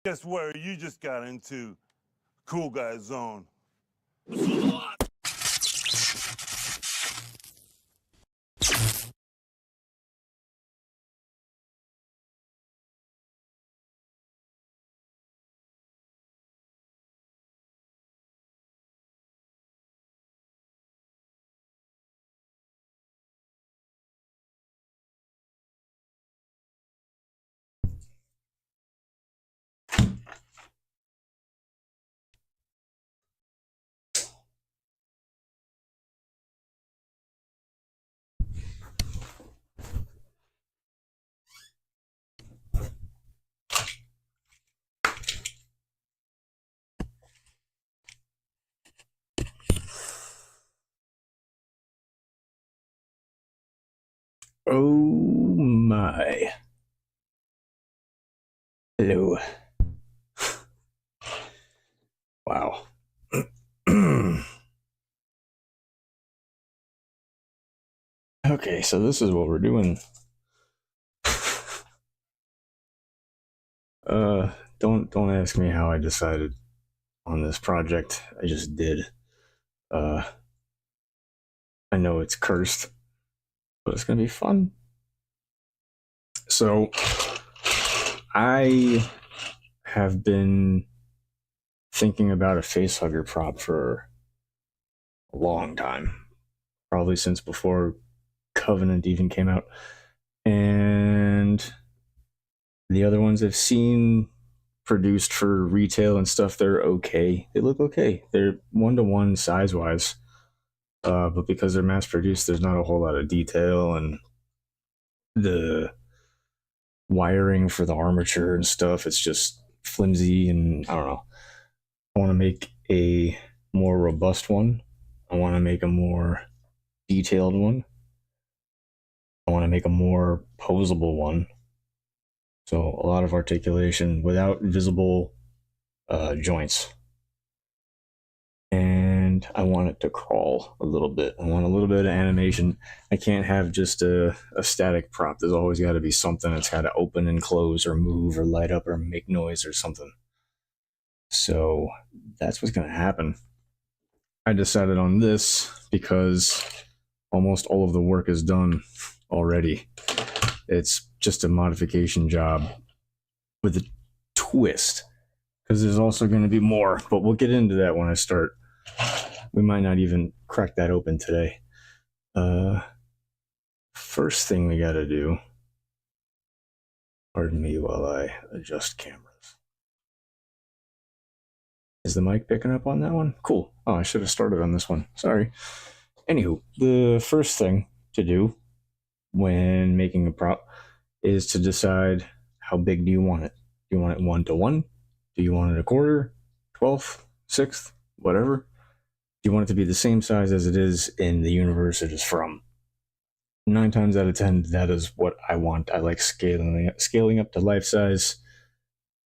Guess where you just got into? Cool guy zone. Oh my. Hello. Wow. Okay, so this is what we're doing. Don't ask me how I decided on this project. I just did. I know it's cursed, but it's gonna be fun. So I have been thinking about a facehugger prop for a long time, probably since before Covenant even came out, and the other ones I've seen produced for retail and stuff, they're okay. They look okay. They're 1-to-1 size wise, but because they're mass produced, there's not a whole lot of detail, and the wiring for the armature and stuff, it's just flimsy, and I don't know. I want to make a more robust one. I want to make a more detailed one. I want to make a more posable one. So a lot of articulation without visible joints. And I want it to crawl a little bit. I want a little bit of animation. I can't have just a static prop. There's always got to be something that's got to open and close or move or light up or make noise or something. So that's what's going to happen. I decided on this because almost all of the work is done already. It's just a modification job with a twist, because there's also going to be more, but we'll get into that when I start. We might not even crack that open today. First thing we got to do, pardon me while I adjust cameras. Is the mic picking up on that one? Cool. Oh, I should have started on this one. Sorry. Anywho, the first thing to do when making a prop is to decide how big do you want it. Do you want it 1-to-1? Do you want it a quarter, 12th, 6th, whatever? Do you want it to be the same size as it is in the universe it is from? 9 times out of 10, that is what I want. I like scaling up to life size.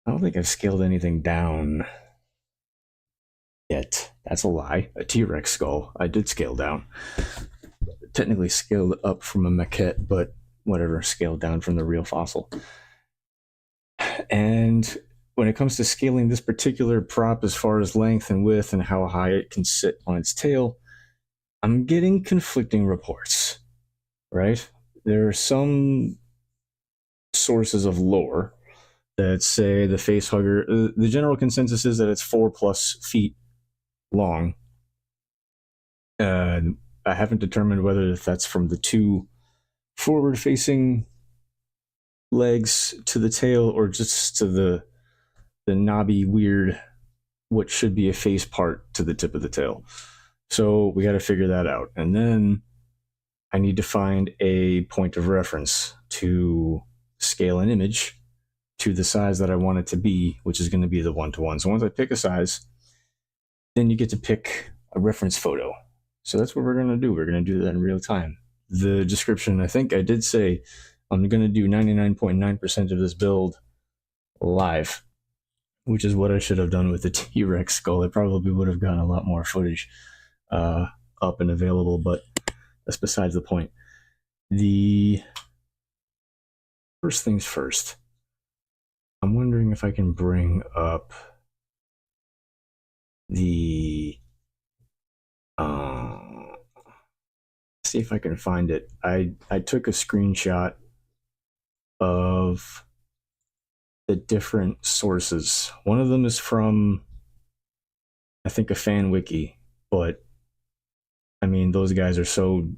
I don't think I've scaled anything down yet. That's a lie. A T-Rex skull, I did scale down. Technically scaled up from a maquette, but whatever, scaled down from the real fossil. And when it comes to scaling this particular prop as far as length and width and how high it can sit on its tail, I'm getting conflicting reports, right? There are some sources of lore that say the facehugger, the general consensus is that it's 4+ feet long. I haven't determined whether that's from the 2 forward-facing legs to the tail or just to the knobby, weird, what should be a face part to the tip of the tail. So we got to figure that out. And then I need to find a point of reference to scale an image to the size that I want it to be, which is going to be the 1-to-1. So once I pick a size, then you get to pick a reference photo. So that's what we're going to do. We're going to do that in real time. The description, I think I did say, I'm going to do 99.9% of this build live, which is what I should have done with the T-Rex skull. I probably would have gotten a lot more footage up and available, but that's besides the point. The first things first, I'm wondering if I can bring up the see if I can find it. I took a screenshot of the different sources. One of them is from, I think, a fan wiki, but I mean, those guys are so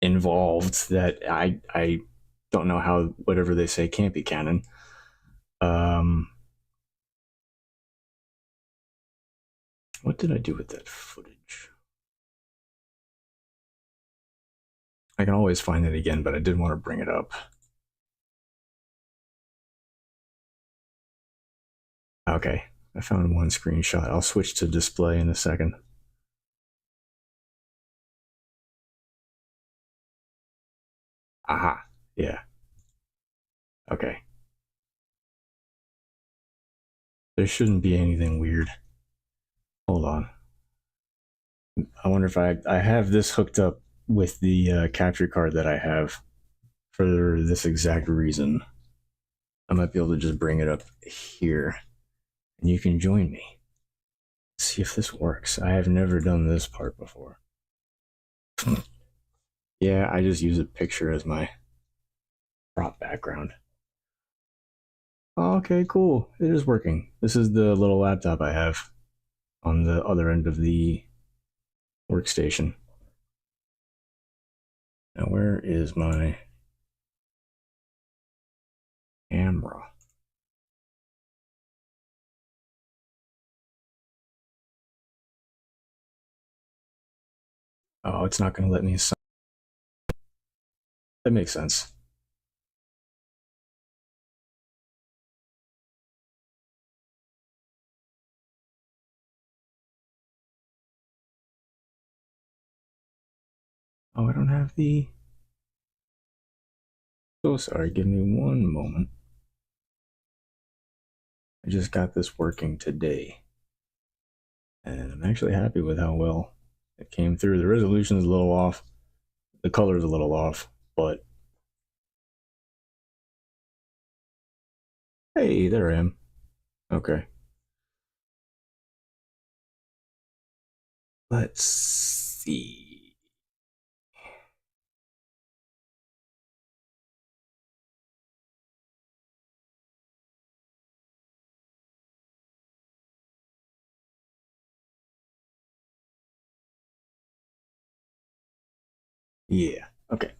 involved that I don't know how whatever they say can't be canon. What did I do with that footage? I can always find it again, but I did want to bring it up. Okay, I found one screenshot. I'll switch to display in a second. Aha, yeah. Okay. There shouldn't be anything weird. Hold on. I wonder if I have this hooked up with the capture card that I have for this exact reason. I might be able to just bring it up here, and you can join me. Let's see if this works. I have never done this part before. Yeah, I just use a picture as my prop background. Okay, cool. It is working. This is the little laptop I have on the other end of the workstation. Now, where is my camera? Oh, it's not going to let me assign. That makes sense. Oh, I don't have the... So sorry, give me one moment. I just got this working today. And I'm actually happy with how well it came through. The resolution is a little off. The color is a little off, but... Hey, there I am. Okay. Let's see. Yeah, okay.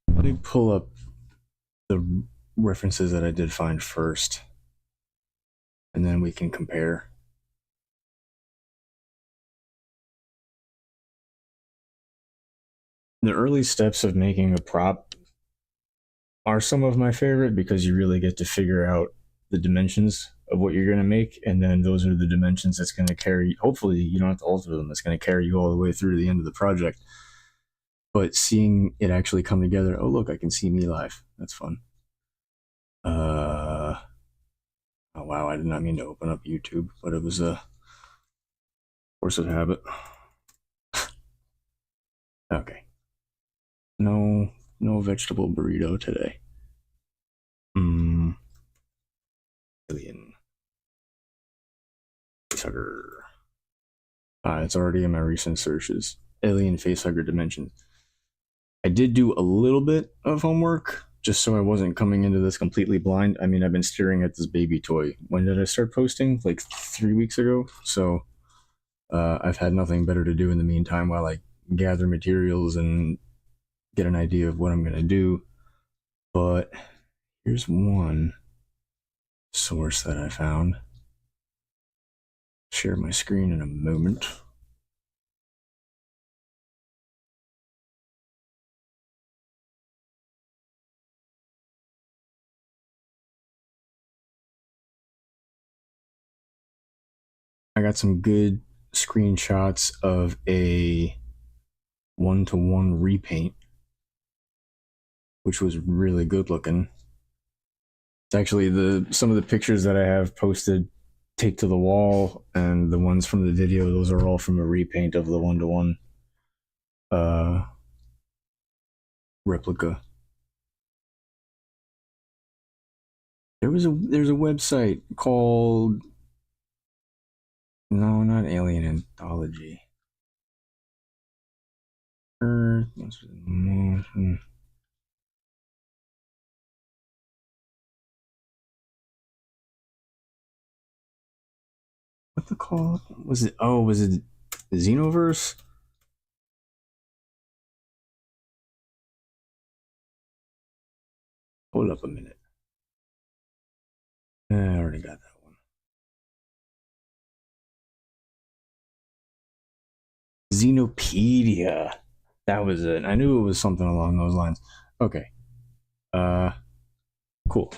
Let me pull up the references that I did find first, and then we can compare. The early steps of making a prop are some of my favorite because you really get to figure out the dimensions of what you're going to make, and then those are the dimensions that's going to carry, hopefully you don't have to alter them, that's going to carry you all the way through to the end of the project. But seeing it actually come together, oh look, I can see me live. That's fun. Oh wow, I did not mean to open up YouTube, but it was a force of habit. Okay. No vegetable burrito today. Alien Facehugger. It's already in my recent searches. Alien Facehugger Dimensions. I did do a little bit of homework just so I wasn't coming into this completely blind. I mean, I've been staring at this baby toy. When did I start posting? Like 3 weeks ago. So I've had nothing better to do in the meantime while I gather materials and get an idea of what I'm going to do. But here's one source that I found. Share my screen in a moment. I got some good screenshots of a one-to-one repaint, which was really good looking. It's actually some of the pictures that I have posted taped to the wall, and the ones from the video, those are all from a repaint of the one-to-one replica. There's a website called, no, not Alien Anthology. Earth. What the call was it? Oh, was it Xenoverse? Hold up a minute. I already got that one. Xenopedia. That was it. I knew it was something along those lines. Okay. Uh, cool.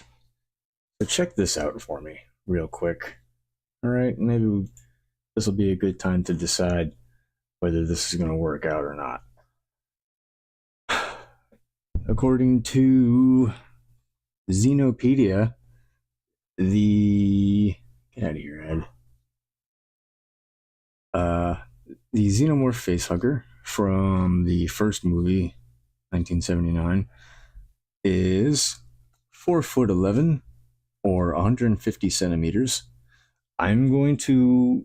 So check this out for me, real quick. All right, maybe this will be a good time to decide whether this is going to work out or not. According to Xenopedia, the get out of your head. The xenomorph facehugger from the first movie, 1979, is 4'11" or 150 centimeters. I'm going to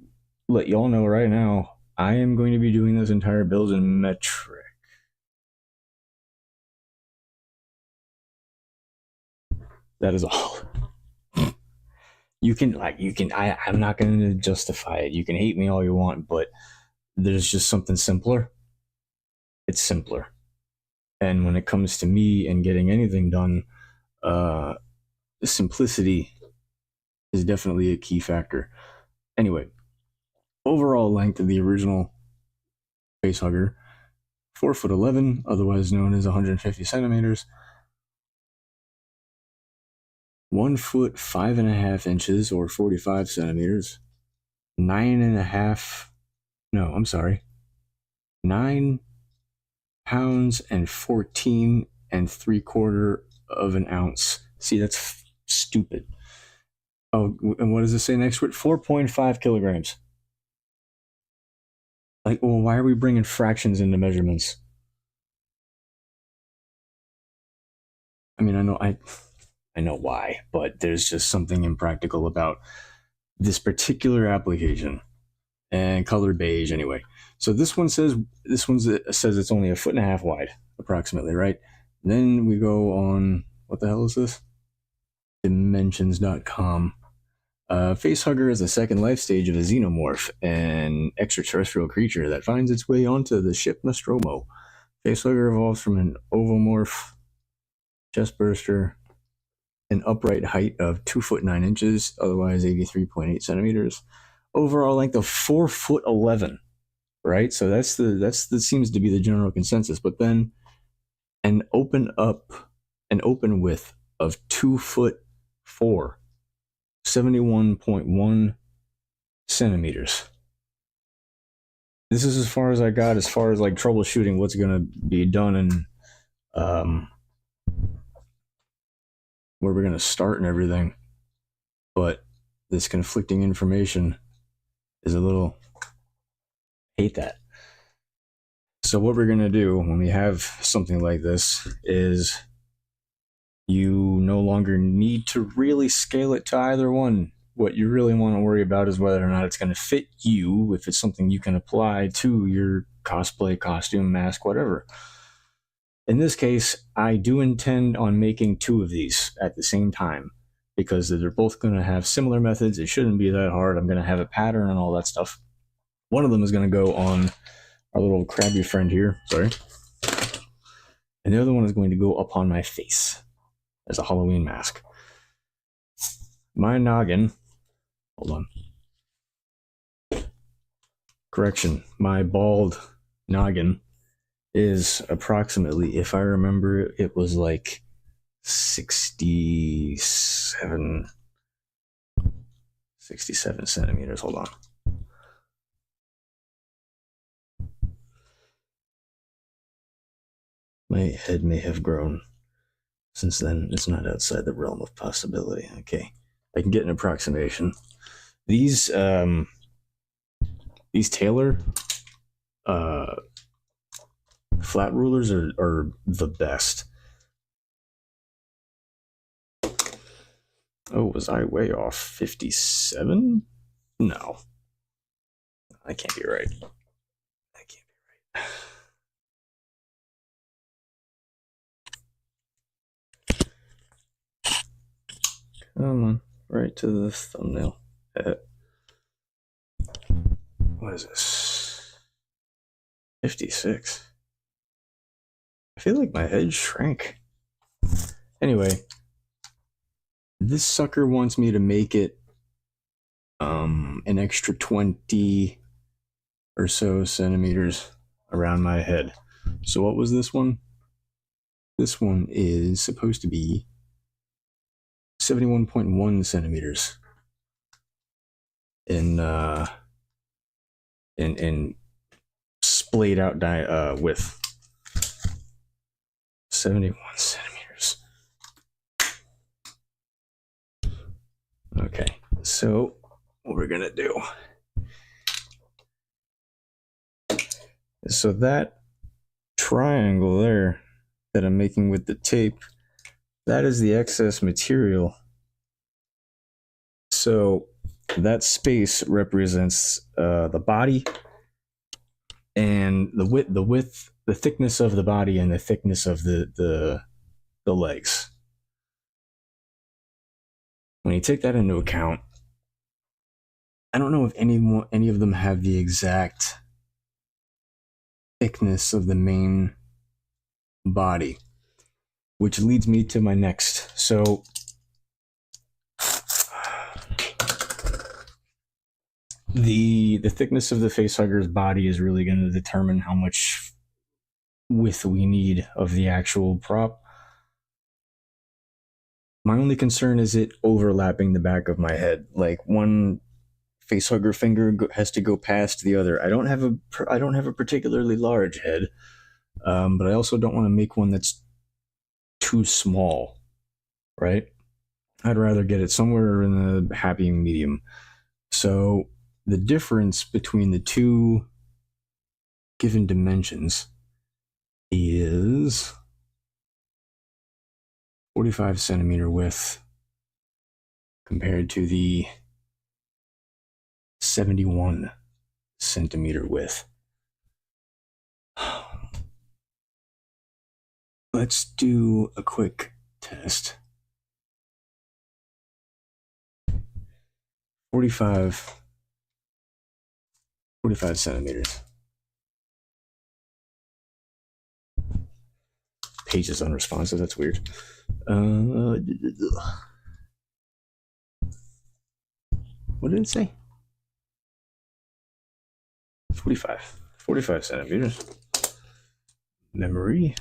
let y'all know right now, I am going to be doing this entire build in metric. That is all. I'm not going to justify it. You can hate me all you want, but there's just something simpler. It's simpler. And when it comes to me and getting anything done, simplicity is definitely a key factor. Anyway, overall length of the original facehugger, 4'11", otherwise known as 150 centimeters. 1 foot 5.5 inches or 45 centimeters. 9 pounds and 14 3/4 of an ounce. See, that's stupid. Oh, and what does it say next to it? 4.5 kilograms. Like, well, why are we bringing fractions into measurements? I mean, I know why, but there's just something impractical about this particular application. And color beige anyway. So this one says it's only 1.5 feet wide, approximately, right? And then we go on, what the hell is this? Dimensions.com. Facehugger is the second life stage of a xenomorph, an extraterrestrial creature that finds its way onto the ship Nostromo. Facehugger evolves from an ovomorph chestburster, an upright height of 2 foot 9 inches, otherwise 83.8 centimeters. Overall length of 4'11", right? So that seems to be the general consensus. But then an open width of 2'4", 71.1 centimeters. This is as far as I got as far as like troubleshooting what's gonna be done and where we're gonna start and everything. But this conflicting information is a little, hate that. So what we're gonna do when we have something like this is you no longer need to really scale it to either one. What you really want to worry about is whether or not it's going to fit you, if it's something you can apply to your cosplay, costume, mask, whatever. In this case, I do intend on making 2 of these at the same time because they're both going to have similar methods. It shouldn't be that hard. I'm going to have a pattern and all that stuff. One of them is going to go on our little crabby friend here, sorry. And the other one is going to go up on my face as a Halloween mask. My noggin, hold on. Correction, my bald noggin is approximately, if I remember, it was like 67 centimeters. Hold on. My head may have grown since then. It's not outside the realm of possibility. Okay, I can get an approximation. These Taylor flat rulers are the best. Oh, was I way off? 57? No. That can't be right. That can't be right. Come on. Right to the thumbnail. What is this? 56. I feel like my head shrank. Anyway, this sucker wants me to make it an extra 20 or so centimeters around my head. So what was this one? This one is supposed to be 71.1 centimeters in splayed out width. 71 centimeters. Okay, so what we're gonna do. So that triangle there that I'm making with the tape, that is the excess material. So that space represents the body and the width, the thickness of the body and the thickness of the legs. When you take that into account, I don't know if any of them have the exact thickness of the main body, which leads me to my next. So the thickness of the facehugger's body is really going to determine how much width we need of the actual prop. My only concern is it overlapping the back of my head. Like one facehugger finger has to go past the other. I don't have a particularly large head, but I also don't want to make one that's too small, right? I'd rather get it somewhere in the happy medium. So the difference between the two given dimensions is 45 centimeter width compared to the 71 centimeter width. Let's do a quick test. 45 centimeters. Page is unresponsive, that's weird. What did it say? 45 centimeters. Memory.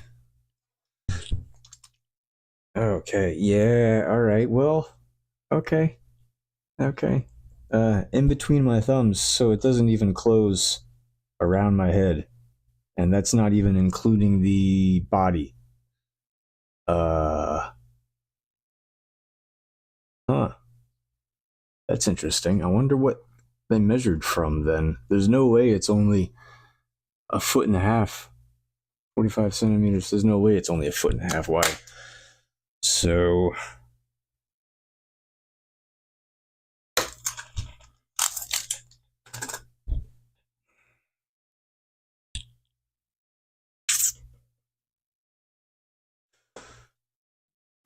Okay, yeah, all right, well, okay. In between my thumbs, so it doesn't even close around my head. And that's not even including the body. That's interesting. I wonder what they measured from then. There's no way it's only a foot and a half. 45 centimeters. There's no way it's only a foot and a half wide. So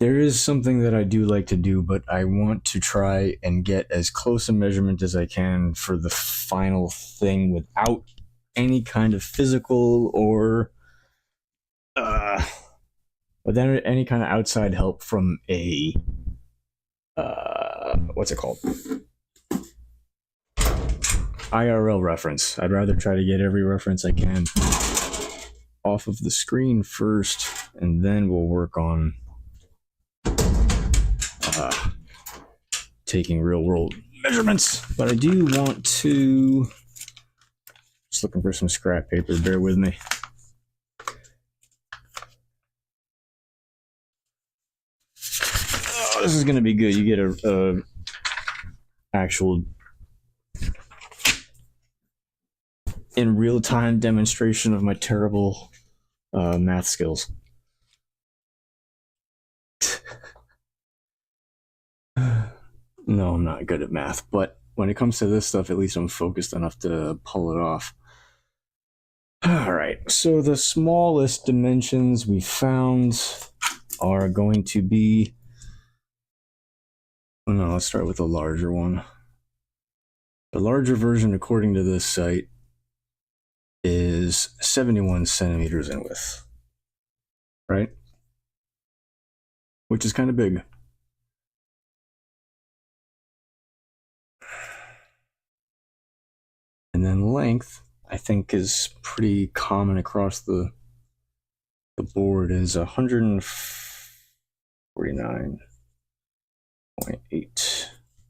there is something that I do like to do, but I want to try and get as close a measurement as I can for the final thing without any kind of physical or without any kind of outside help from a what's it called? IRL reference. I'd rather try to get every reference I can off of the screen first, and then we'll work on taking real world measurements. But I do want to, just looking for some scrap paper, bear with me. Oh, this is gonna be good. You get a actual in real-time demonstration of my terrible math skills. No, I'm not good at math, but when it comes to this stuff, at least I'm focused enough to pull it off. All right, so the smallest dimensions we found are going to be... Oh no, let's start with the larger one. The larger version, according to this site, is 71 centimeters in width, right? Which is kind of big. And then length, I think, is pretty common across the board, is 149.8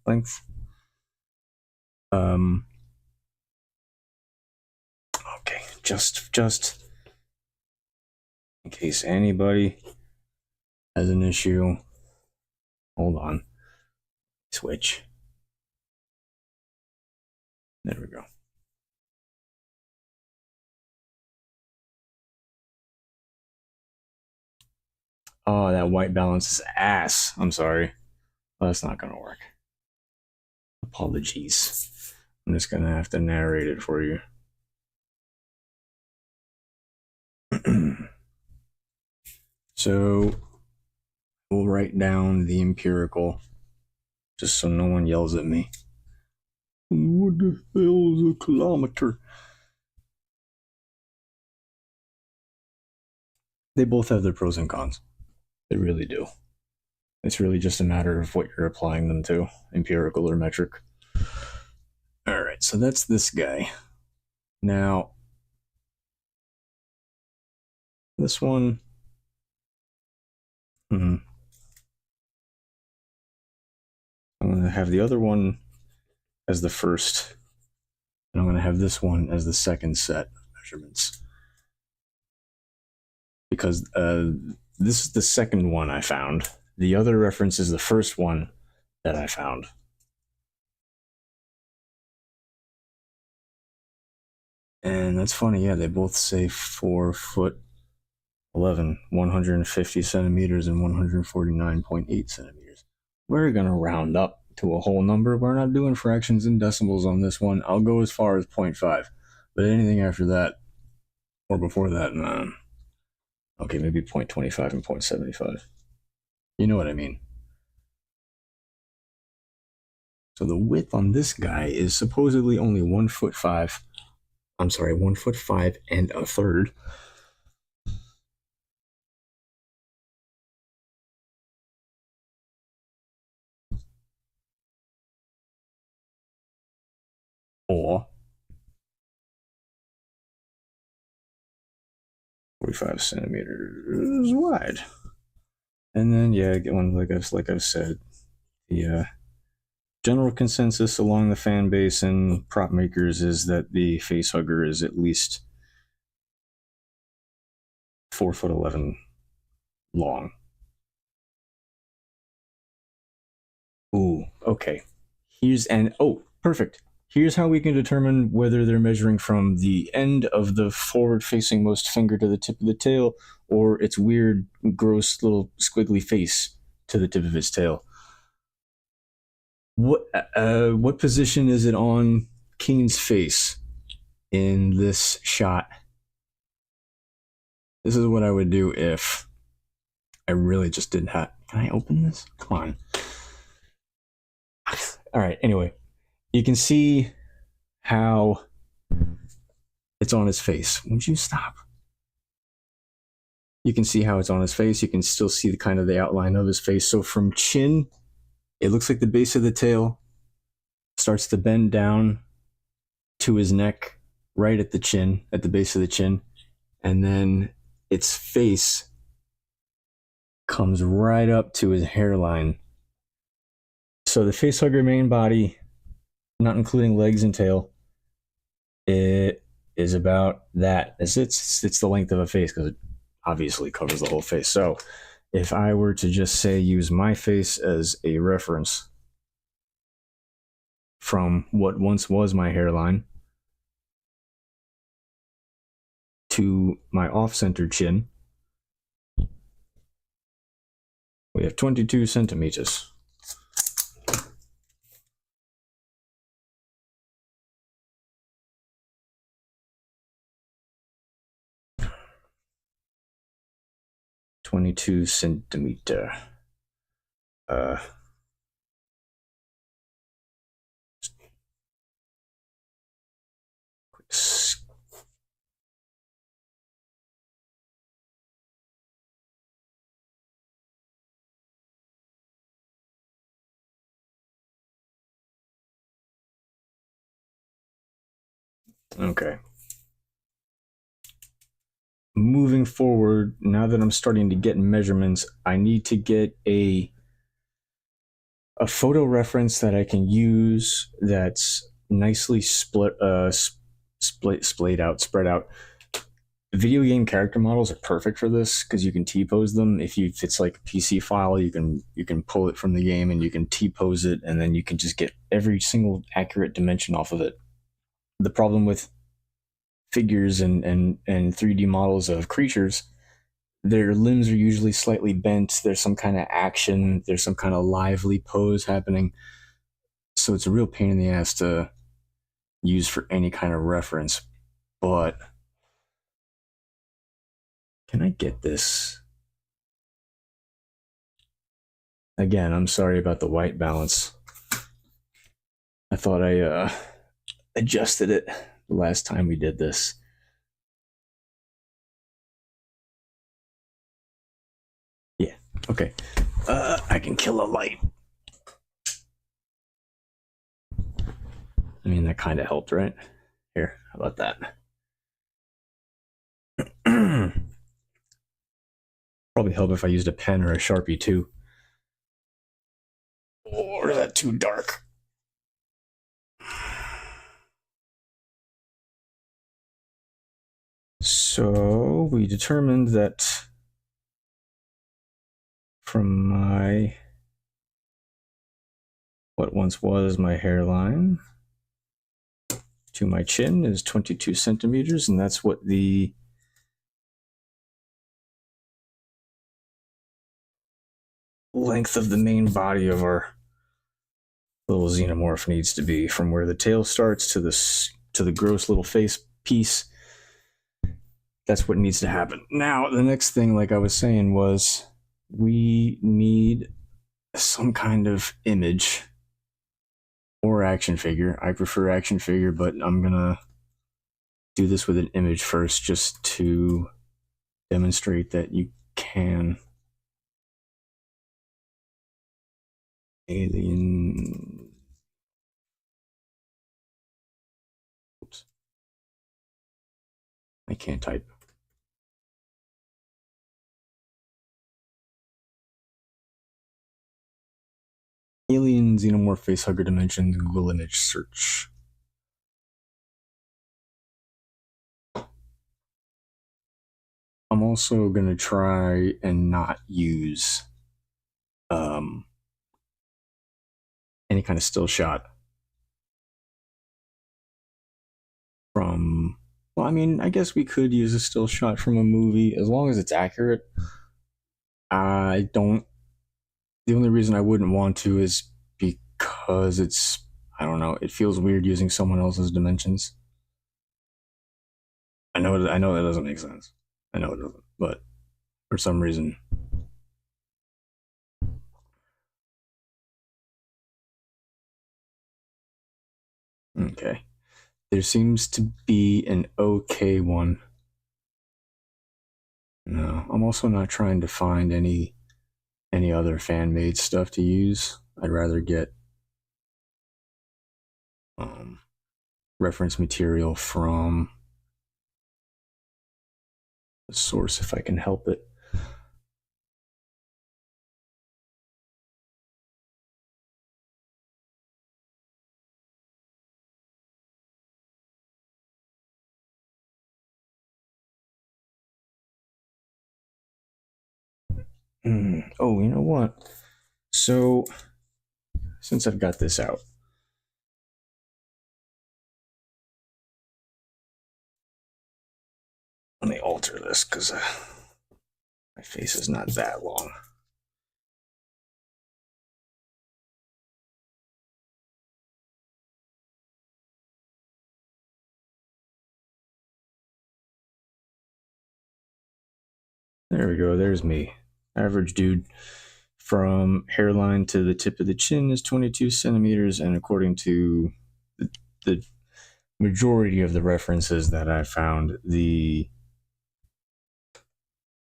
length. Okay, just in case anybody has an issue, hold on. Switch. There we go. Oh, that white balance is ass. I'm sorry. That's not going to work. Apologies. I'm just going to have to narrate it for you. So we'll write down the empirical just so no one yells at me. What the hell is a kilometer? They both have their pros and cons. They really do. It's really just a matter of what you're applying them to, empirical or metric. All right, so that's this guy. Now, this one... I'm going to have the other one as the first, and I'm going to have this one as the second set of measurements. Because this is the second one I found. The other reference is the first one that I found. And that's funny, yeah, they both say 4 foot 11, 150 centimeters and 149.8 centimeters. We're going to round up to a whole number. We're not doing fractions and decimals on this one. I'll go as far as 0.5, but anything after that or before that, nah. Okay, maybe 0.25 and 0.75. You know what I mean. So the width on this guy is supposedly only 1 foot 5. I'm sorry, 1 foot 5 and a third. Or 45 centimeters wide. And then, yeah, like I've said, the general consensus along the fan base and prop makers is that the facehugger is at least 4 foot 11 long. Ooh, okay. Perfect. Here's how we can determine whether they're measuring from the end of the forward-facing most finger to the tip of the tail, or its weird, gross little squiggly face to the tip of its tail. What position is it on Keen's face in this shot? This is what I would do if I really just didn't have... Can I open this? Come on. All right, anyway. You can see how it's on his face. Would you stop? You can see how it's on his face. You can still see the outline of his face. So from chin, it looks like the base of the tail starts to bend down to his neck, right at the chin, at the base of the chin. And then its face comes right up to his hairline. So the facehugger main body, not including legs and tail, it is about that. It's the length of a face because it obviously covers the whole face. So if I were to just say use my face as a reference from what once was my hairline to my off-center chin, we have 22 centimeters. 22 centimeter. Okay. Moving forward, now that I'm starting to get measurements, I need to get a photo reference that I can use that's nicely spread out. Video game character models are perfect for this because you can T-pose them. If it's like a PC file, you can pull it from the game and you can T-pose it, and then you can just get every single accurate dimension off of it. The problem with figures and 3D models of creatures, their limbs are usually slightly bent. There's some kind of action. There's some kind of lively pose happening. So it's a real pain in the ass to use for any kind of reference. But can I get this? Again, I'm sorry about the white balance. I thought I adjusted it the last time we did this. Yeah, okay. I can kill a light. I mean, that kind of helped, right? Here, how about that? Probably help if I used a pen or a Sharpie too. Or is that too dark? So we determined that from my what once was my hairline to my chin is 22 centimeters, and that's what the length of the main body of our little xenomorph needs to be, from where the tail starts to the gross little face piece. That's what needs to happen. Now, the next thing, like I was saying, was we need some kind of image or action figure. I prefer action figure, but I'm gonna do this with an image first just to demonstrate that you can. Alien. Oops. I can't type. Alien Xenomorph Facehugger Dimensions Google image search. I'm also gonna try and not use any kind of still shot from. Well, I mean, I guess we could use a still shot from a movie as long as it's accurate. I don't. The only reason I wouldn't want to is because it's. I don't know. It feels weird using someone else's dimensions. I know that doesn't make sense. I know it doesn't, but for some reason. Okay. There seems to be an okay one. No, I'm also not trying to find any other fan-made stuff to use. I'd rather get reference material from the source if I can help it. Oh, you know what? So, since I've got this out, let me alter this because my face is not that long. There we go. There's me. Average dude. From hairline to the tip of the chin is 22 centimeters, and according to the majority of the references that I found, the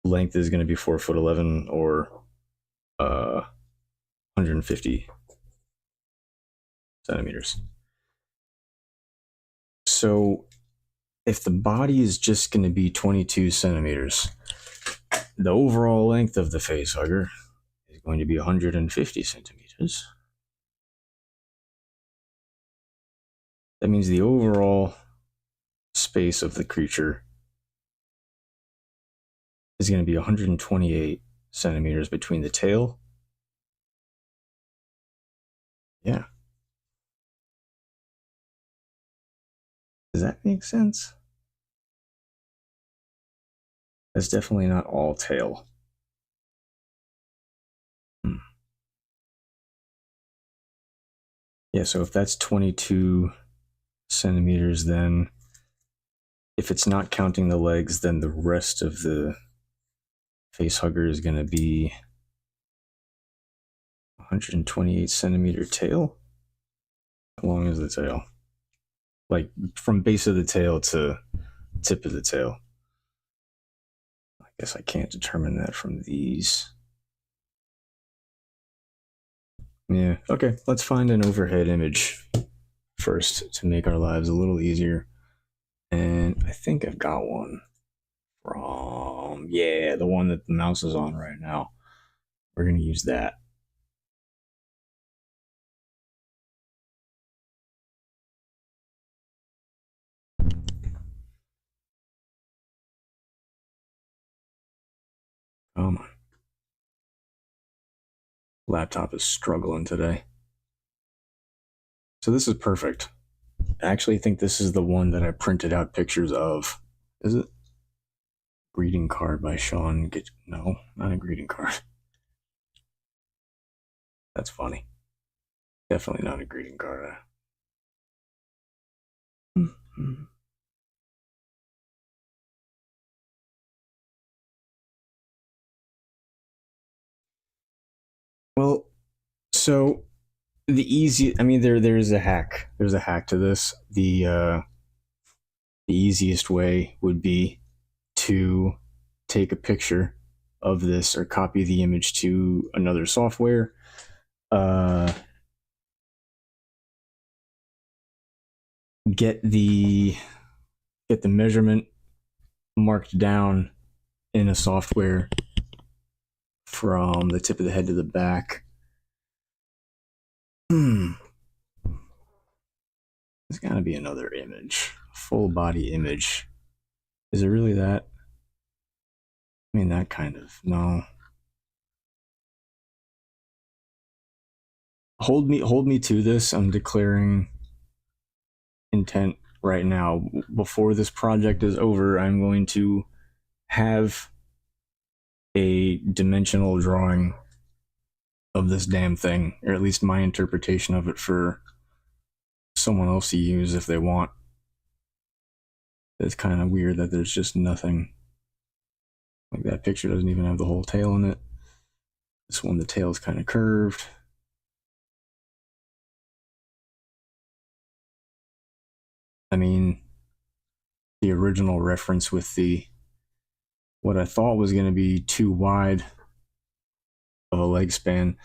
length is going to be 4'11" or 150 centimeters. So if the body is just going to be 22 centimeters, the overall length of the facehugger is going to be 150 centimeters. That means the overall space of the creature is going to be 128 centimeters between the tail. Yeah. Does that make sense? That's definitely not all tail. Yeah, so if that's 22 centimeters, then if it's not counting the legs, then the rest of the facehugger is going to be 128 centimeter tail. How long is the tail? Like from base of the tail to tip of the tail. I guess I can't determine that from these. Yeah, okay, let's find an overhead image first to make our lives a little easier. And I think I've got one from, yeah, the one that the mouse is on right now. We're going to use that. Come on. Laptop is struggling today. So this is perfect. I actually think this is the one that I printed out pictures of. Is it? Greeting card by Sean. No, not a greeting card. That's funny. Definitely not a greeting card. Well, so there's a hack. There's a hack to this. The easiest way would be to take a picture of this or copy the image to another software. Get the measurement marked down in a software from the tip of the head to the back. There's got to be another image, full body image. Is it really that? I mean, that kind of, no. Hold me to this. I'm declaring intent right now. Before this project is over, I'm going to have a dimensional drawing of this damn thing, or at least my interpretation of it, for someone else to use if they want. It's kind of weird that there's just nothing. Like that picture doesn't even have the whole tail in it. This one, the tail is kind of curved. I mean, the original reference with what I thought was going to be too wide of a leg span.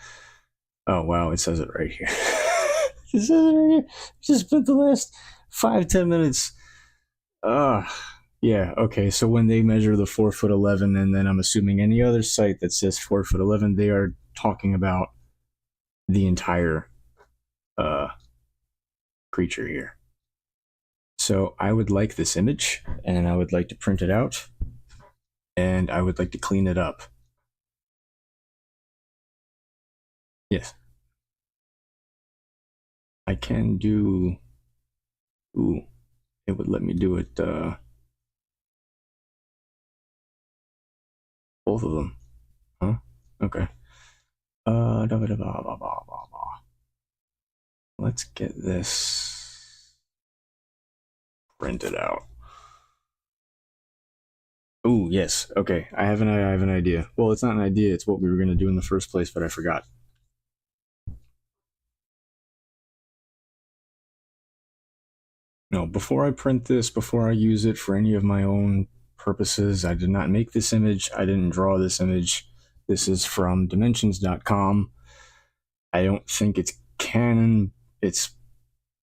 Oh wow, it says it right here. It says it right here. Just spent the last 5-10 minutes. Yeah, okay. So when they measure the 4'11", and then I'm assuming any other site that says 4'11", they are talking about the entire creature here. So I would like this image, and I would like to print it out, and I would like to clean it up. Yes. I can do... Ooh, it would let me do it, both of them. Huh? Okay. Let's get this printed out. Oh, yes. Okay. I have an idea. Well, it's not an idea. It's what we were going to do in the first place, but I forgot. No, before I print this, before I use it for any of my own purposes, I did not make this image. I didn't draw this image. This is from dimensions.com. I don't think it's canon. It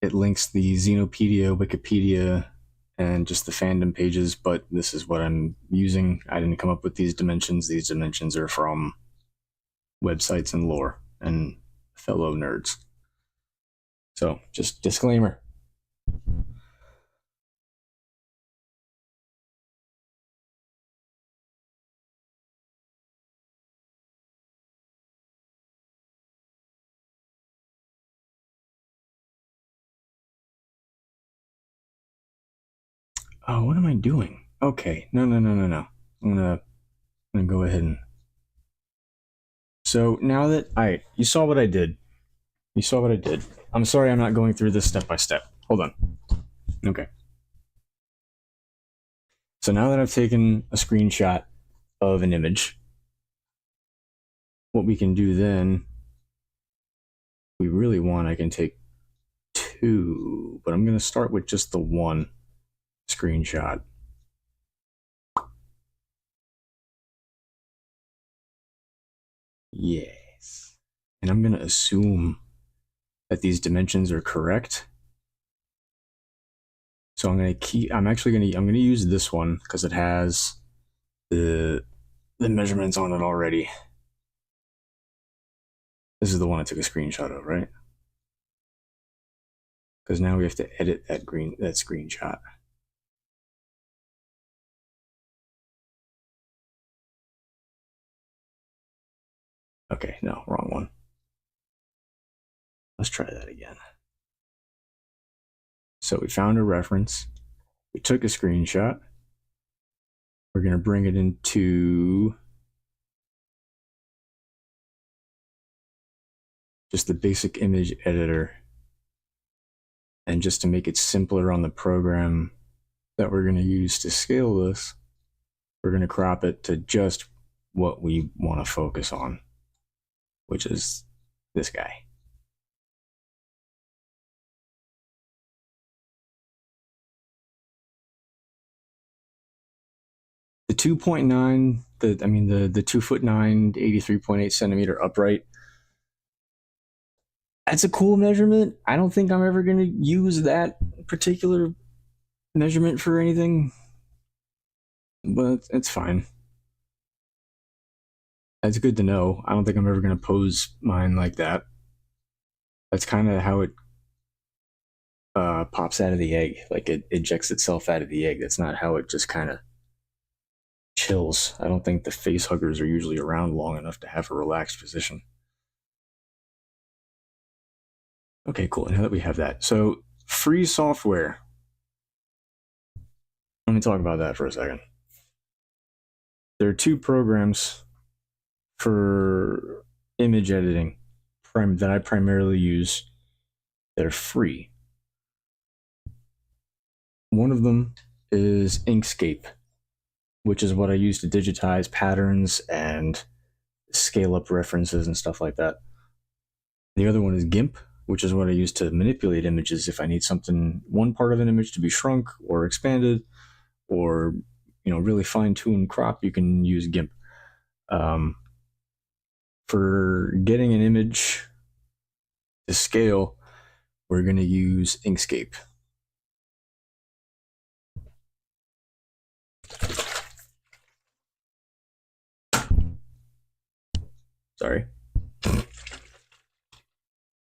links the Xenopedia, Wikipedia, and just the fandom pages, but this is what I'm using. I didn't come up with these dimensions. These dimensions are from websites and lore and fellow nerds. So, just disclaimer. Oh, what am I doing? Okay, no. I'm gonna go ahead and. So now that you saw what I did. You saw what I did. I'm sorry, I'm not going through this step by step. Hold on. Okay. So now that I've taken a screenshot of an image, what we can do then, we really want, I can take two, but I'm going to start with just the one screenshot. Yes. And I'm going to assume that these dimensions are correct. So I'm going to use this one because it has the measurements on it already. This is the one I took a screenshot of, right? Because now we have to edit that screenshot. Okay, no, wrong one. Let's try that again. So we found a reference. We took a screenshot. We're going to bring it into just the basic image editor. And just to make it simpler on the program that we're going to use to scale this, we're going to crop it to just what we want to focus on, which is this guy. The 2.9, the 2'9", 83.8 centimeter upright, that's a cool measurement. I don't think I'm ever going to use that particular measurement for anything, but it's fine. That's good to know. I don't think I'm ever going to pose mine like that. That's kind of how it pops out of the egg. Like it ejects itself out of the egg. That's not how it just kind of chills. I don't think the face huggers are usually around long enough to have a relaxed position. Okay, cool. Now that we have that. So, free software. Let me talk about that for a second. There are two programs for image editing that I primarily use. They're free. One of them is Inkscape, which is what I use to digitize patterns and scale up references and stuff like that. The other one is GIMP, which is what I use to manipulate images if I need one part of an image to be shrunk or expanded, or really fine-tuned crop. You can use GIMP. For getting an image to scale, we're going to use Inkscape. Sorry. Let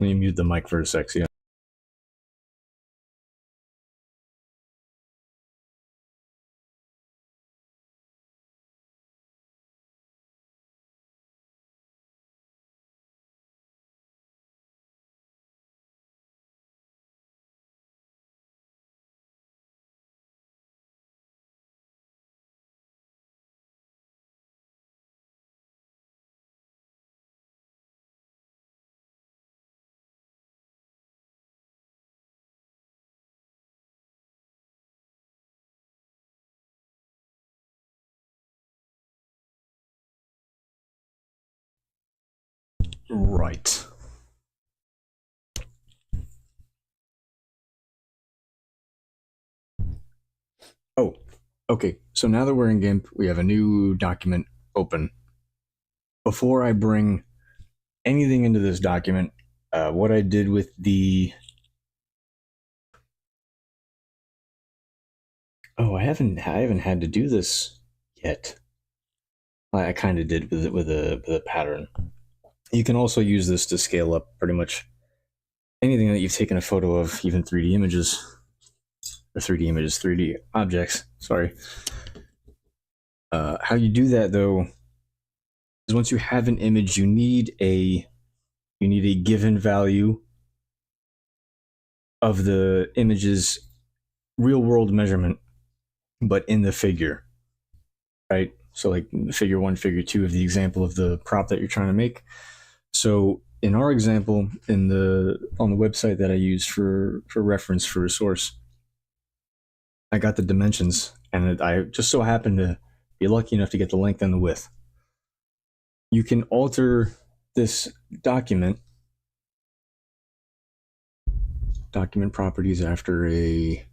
me mute the mic for a sec. See Right. Oh, okay. So now that we're in GIMP, we have a new document open. Before I bring anything into this document, what I did with the I haven't had to do this yet. I kind of did with it with a pattern. You can also use this to scale up pretty much anything that you've taken a photo of, even 3D images, or 3D images, 3D objects. Sorry. How you do that though is once you have an image, you need a given value of the image's real world measurement, but in the figure, right? So like figure 1, figure 2 of the example of the prop that you're trying to make. So in our example, on the website that I use for reference for a source, I got the dimensions, and I just so happened to be lucky enough to get the length and the width. You can alter this document properties after a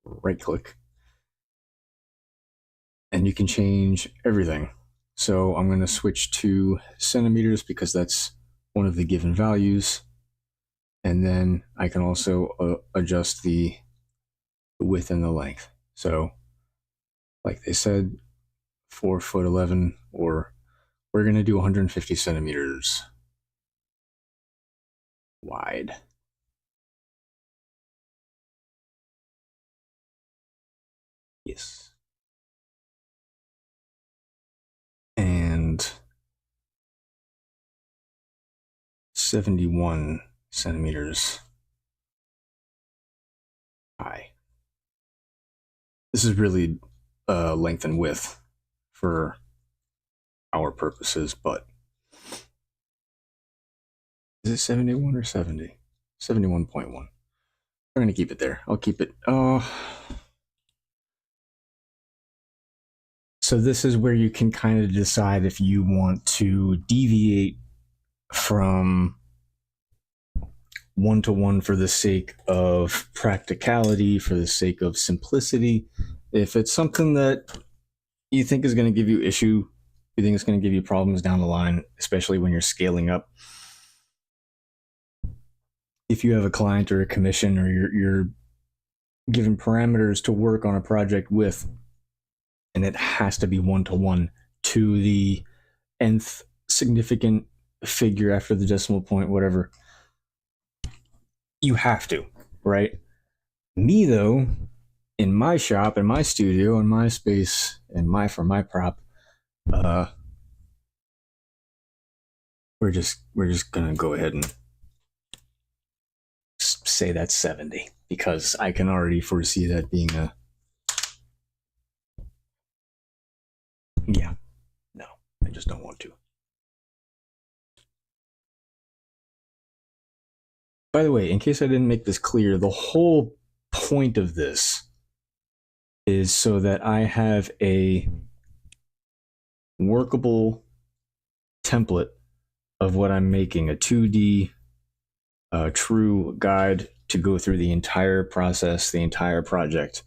right click, and you can change everything. So I'm going to switch to centimeters because that's one of the given values. And then I can also adjust the width and the length. So like they said, 4'11", or we're going to do 150 centimeters wide. Yes. And 71 centimeters high. This is really length and width for our purposes, but is it 71 or 70? 71.1. We're going to keep it there. I'll keep it. So this is where you can kind of decide if you want to deviate from 1-to-1 for the sake of practicality, for the sake of simplicity. If it's something that you think is going to give you issue, you think it's going to give you problems down the line, especially when you're scaling up. If you have a client or a commission, or you're given parameters to work on a project with, and it has to be 1-to-1 to the nth significant figure after the decimal point, whatever, you have to, right? Me though, in my shop, in my studio, in my space, for my prop, we're just gonna go ahead and say that's 70, because I can already foresee that being a no, I just don't want to. By the way, in case I didn't make this clear, the whole point of this is so that I have a workable template of what I'm making, a 2D true guide to go through the entire process, the entire project.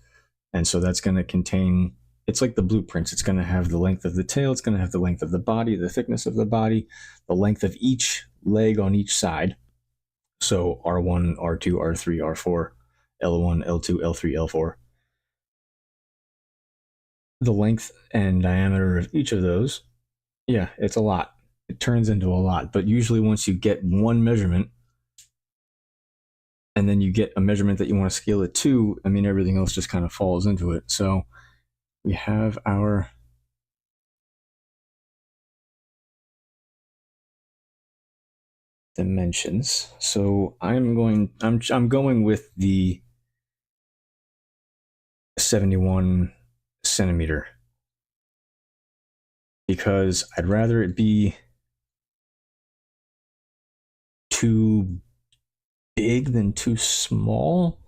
And so that's going to contain, it's like the blueprints. It's going to have the length of the tail, it's going to have the length of the body, the thickness of the body, the length of each leg on each side. So R1, R2, R3, R4, L1, L2, L3, L4. The length and diameter of each of those, yeah, it's a lot. It turns into a lot. But usually once you get one measurement, and then you get a measurement that you want to scale it to, I mean, everything else just kind of falls into it. So we have our dimensions. So I'm going with the 71 centimeter, because I'd rather it be too big than too small,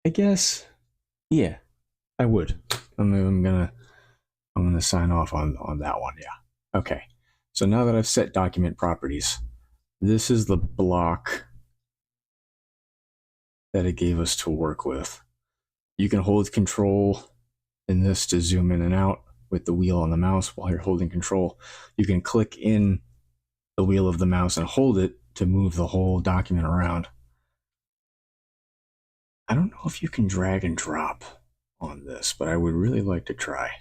I guess. Yeah, I would. I'm gonna sign off on that one. Yeah. Okay. So now that I've set document properties, this is the block that it gave us to work with. You can hold control in this to zoom in and out with the wheel on the mouse while you're holding control. You can click in the wheel of the mouse and hold it to move the whole document around. I don't know if you can drag and drop on this, but I would really like to try.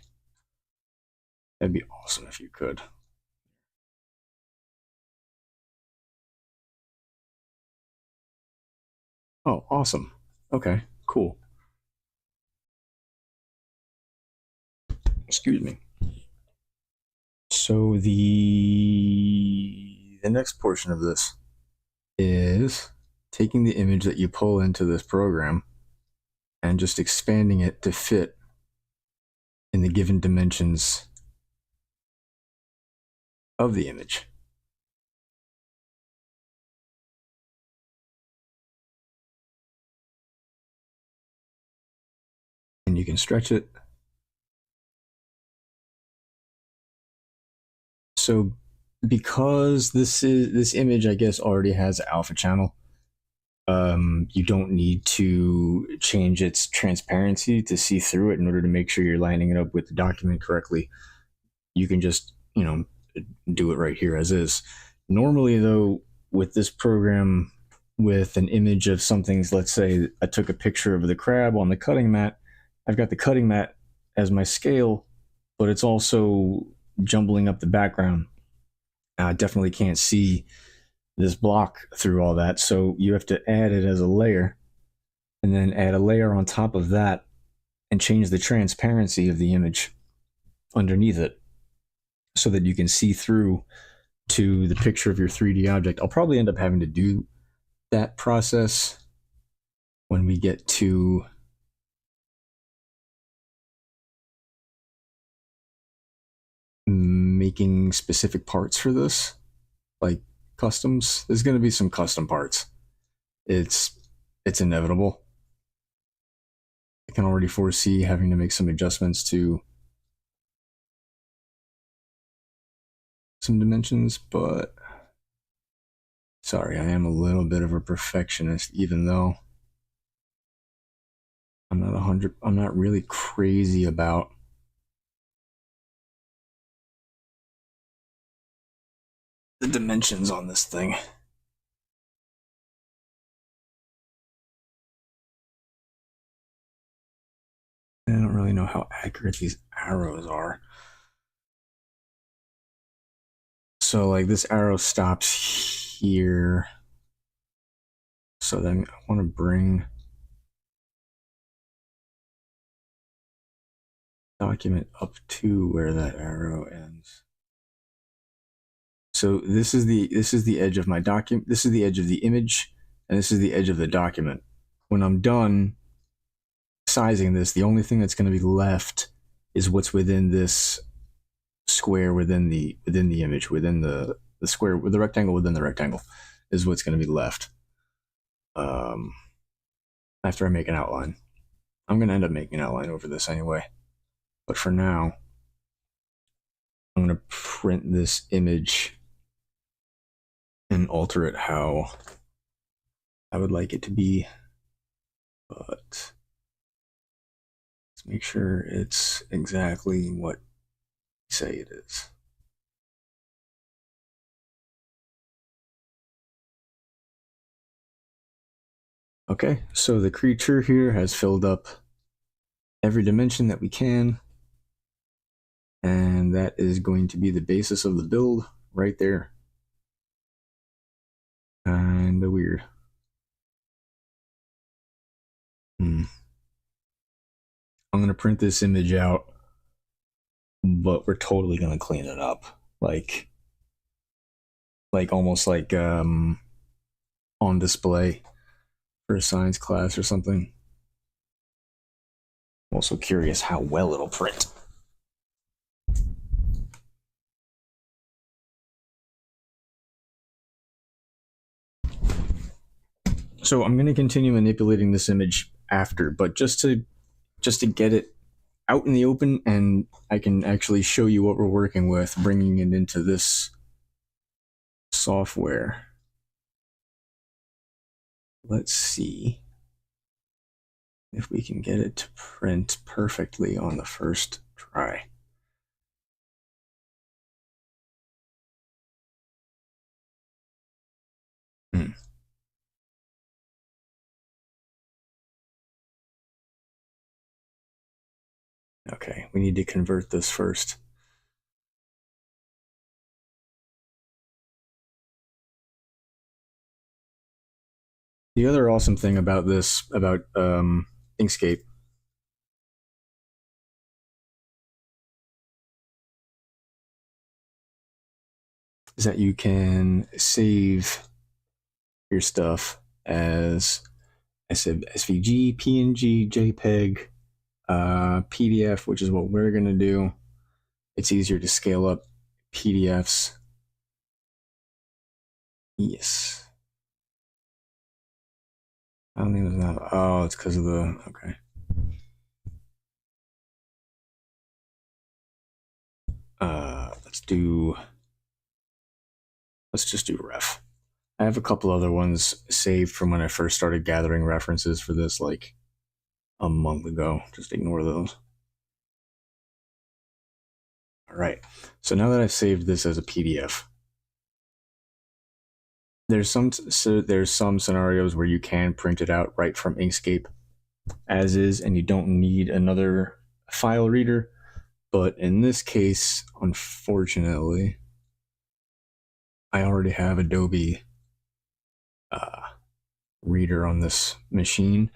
That'd be awesome if you could. Oh, awesome. Okay, cool. Excuse me. So the next portion of this is taking the image that you pull into this program and just expanding it to fit in the given dimensions of the image. And you can stretch it. So because this image, I guess, already has alpha channel, you don't need to change its transparency to see through it in order to make sure you're lining it up with the document correctly. You can just, do it right here as is. Normally, though, with this program, with an image of something, let's say I took a picture of the crab on the cutting mat, I've got the cutting mat as my scale, but it's also jumbling up the background. I definitely can't see this block through all that, so you have to add it as a layer and then add a layer on top of that and change the transparency of the image underneath it so that you can see through to the picture of your 3D object. I'll probably end up having to do that process when we get to making specific parts for this, like customs. There's going to be some custom parts. It's inevitable. I can already foresee having to make some adjustments to some dimensions, but sorry, I am a little bit of a perfectionist, even though I'm not really crazy about the dimensions on this thing. I don't really know how accurate these arrows are. So like this arrow stops here. So then I want to bring document up to where that arrow ends. So this is the edge of my document. This is the edge of the image, and this is the edge of the document. When I'm done sizing this, the only thing that's going to be left is what's within this square within the image, within the square, with the rectangle within the rectangle is what's going to be left. After I make an outline, I'm going to end up making an outline over this anyway. But for now, I'm going to print this image and alter it how I would like it to be. But let's make sure it's exactly what we say it is. Okay, so the creature here has filled up every dimension that we can. And that is going to be the basis of the build right there. Kinda weird. I'm gonna print this image out, but we're totally gonna clean it up. Like almost like on display for a science class or something. I'm also curious how well it'll print. So I'm going to continue manipulating this image after, but just to get it out in the open and I can actually show you what we're working with, bringing it into this software. Let's see if we can get it to print perfectly on the first try. Okay, we need to convert this first. The other awesome thing about this, about Inkscape, is that you can save your stuff as SVG, PNG, JPEG, PDF, which is what we're going to do. It's easier to scale up PDFs. Yes. I don't think it was that. Oh, it's because of the. Okay. Let's just do ref. I have a couple other ones saved from when I first started gathering references for this, like a month ago. Just ignore those. All right. So now that I've saved this as a PDF, there's some scenarios where you can print it out right from Inkscape as is, and you don't need another file reader. But in this case, unfortunately, I already have Adobe reader on this machine.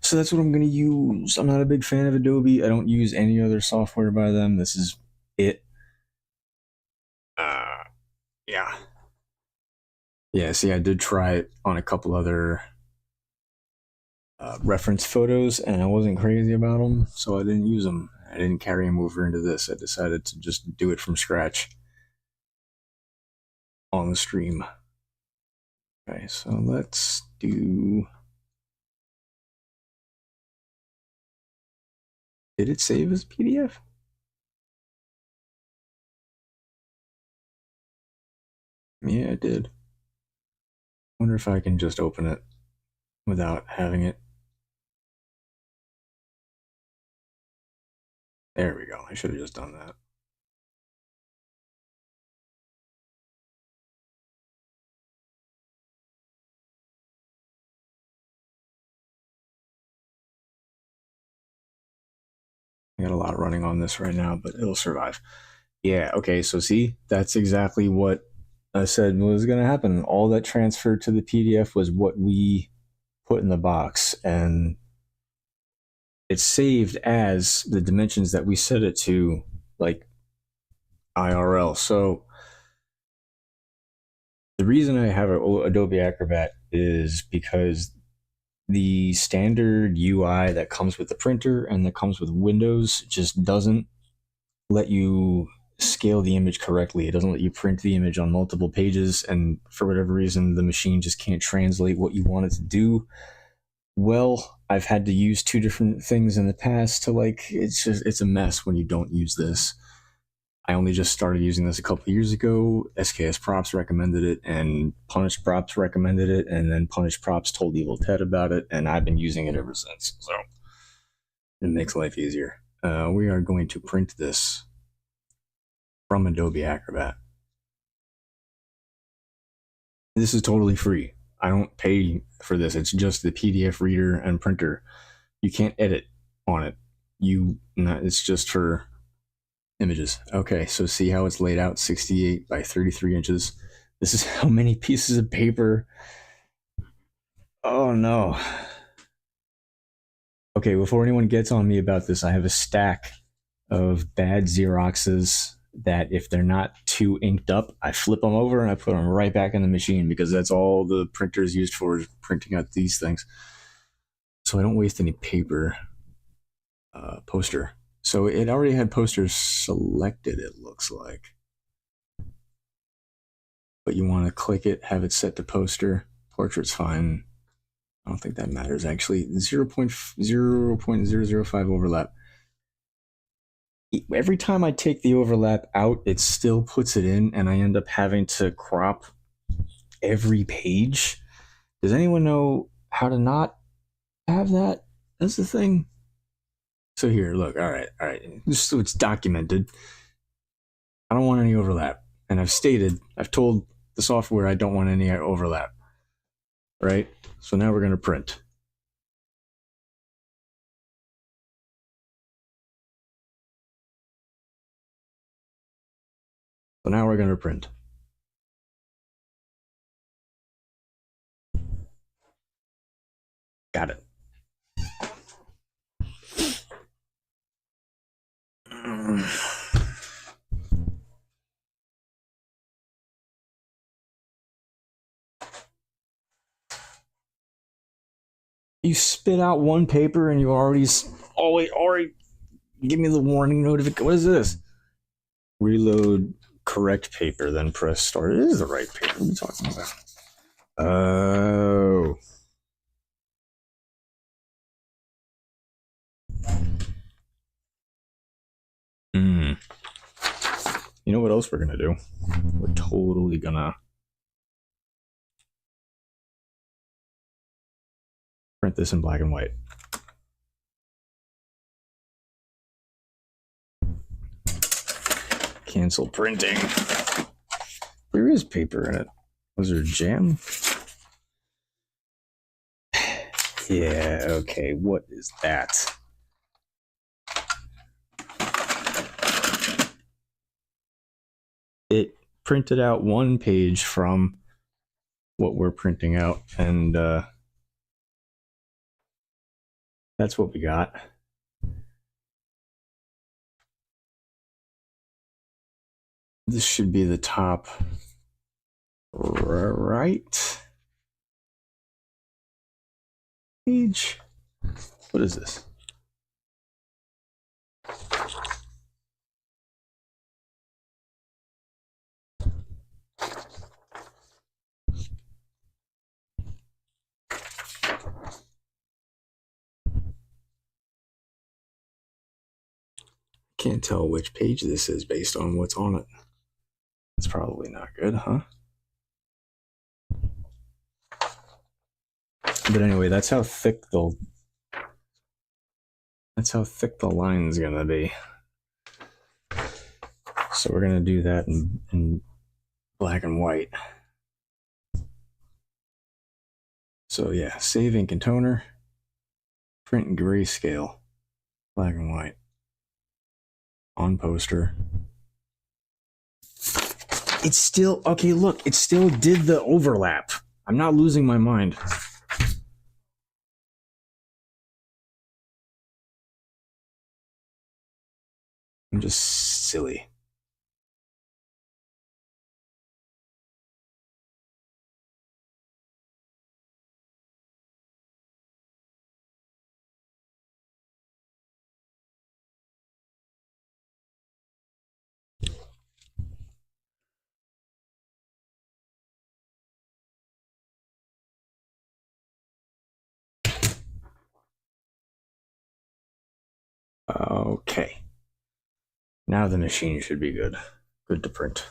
So that's what I'm going to use. I'm not a big fan of Adobe. I don't use any other software by them. This is it. Yeah. Yeah, see, I did try it on a couple other reference photos, and I wasn't crazy about them, so I didn't use them. I didn't carry them over into this. I decided to just do it from scratch on the stream. Okay, so let's do... Did it save as PDF? Yeah, it did. Wonder if I can just open it without having it. There we go. I should have just done that. I got a lot running on this right now, but it'll survive. Yeah, okay, so see, that's exactly what I said was going to happen. All that transferred to the PDF was what we put in the box, and it's saved as the dimensions that we set it to, like IRL. So the reason I have Adobe Acrobat is because the standard UI that comes with the printer and that comes with Windows just doesn't let you scale the image correctly. It doesn't let you print the image on multiple pages, and for whatever reason, the machine just can't translate what you want it to do. Well, I've had to use two different things in the past to it's a mess when you don't use this. I only just started using this a couple of years ago. SKS Props recommended it, and Punish Props recommended it, and then Punish Props told Evil Ted about it, and I've been using it ever since. So it makes life easier. We are going to print this from Adobe Acrobat. This is totally free. I don't pay for this. It's just the PDF reader and printer. You can't edit on it. It's just for images. Okay, so see how it's laid out, 68 by 33 inches. This is how many pieces of paper. Oh no. Okay, before anyone gets on me about this, I have a stack of bad Xeroxes that if they're not too inked up, I flip them over and I put them right back in the machine, because that's all the printer is used for, is printing out these things. So I don't waste any paper. Poster. So it already had posters selected, it looks like. But you want to click it, have it set to poster. Portrait's fine. I don't think that matters, actually. 0.005 overlap. Every time I take the overlap out, it still puts it in, and I end up having to crop every page. Does anyone know how to not have that? That's the thing. So here, look, all right. Just so it's documented. I don't want any overlap. And I've told the software I don't want any overlap. Right? So now we're going to print. So now we're going to print. Got it. You spit out one paper and you already give me the warning notification. What is this? Reload correct paper, then press start. It is the right paper. What are you talking about? Oh. You know what else we're gonna do? We're totally gonna print this in black and white. Cancel printing. There is paper in it. Was there jam? Yeah, okay, what is that? It printed out one page from what we're printing out, and that's what we got. This should be the top right page. What is this? Can't tell which page this is based on what's on it. It's probably not good, huh? But anyway, that's how thick the line's gonna be. So we're gonna do that in black and white. So yeah, save ink and toner, print in grayscale, black and white, on poster. It's still, okay, look, it still did the overlap. I'm not losing my mind. I'm just silly. Okay. Now the machine should be good. Good to print.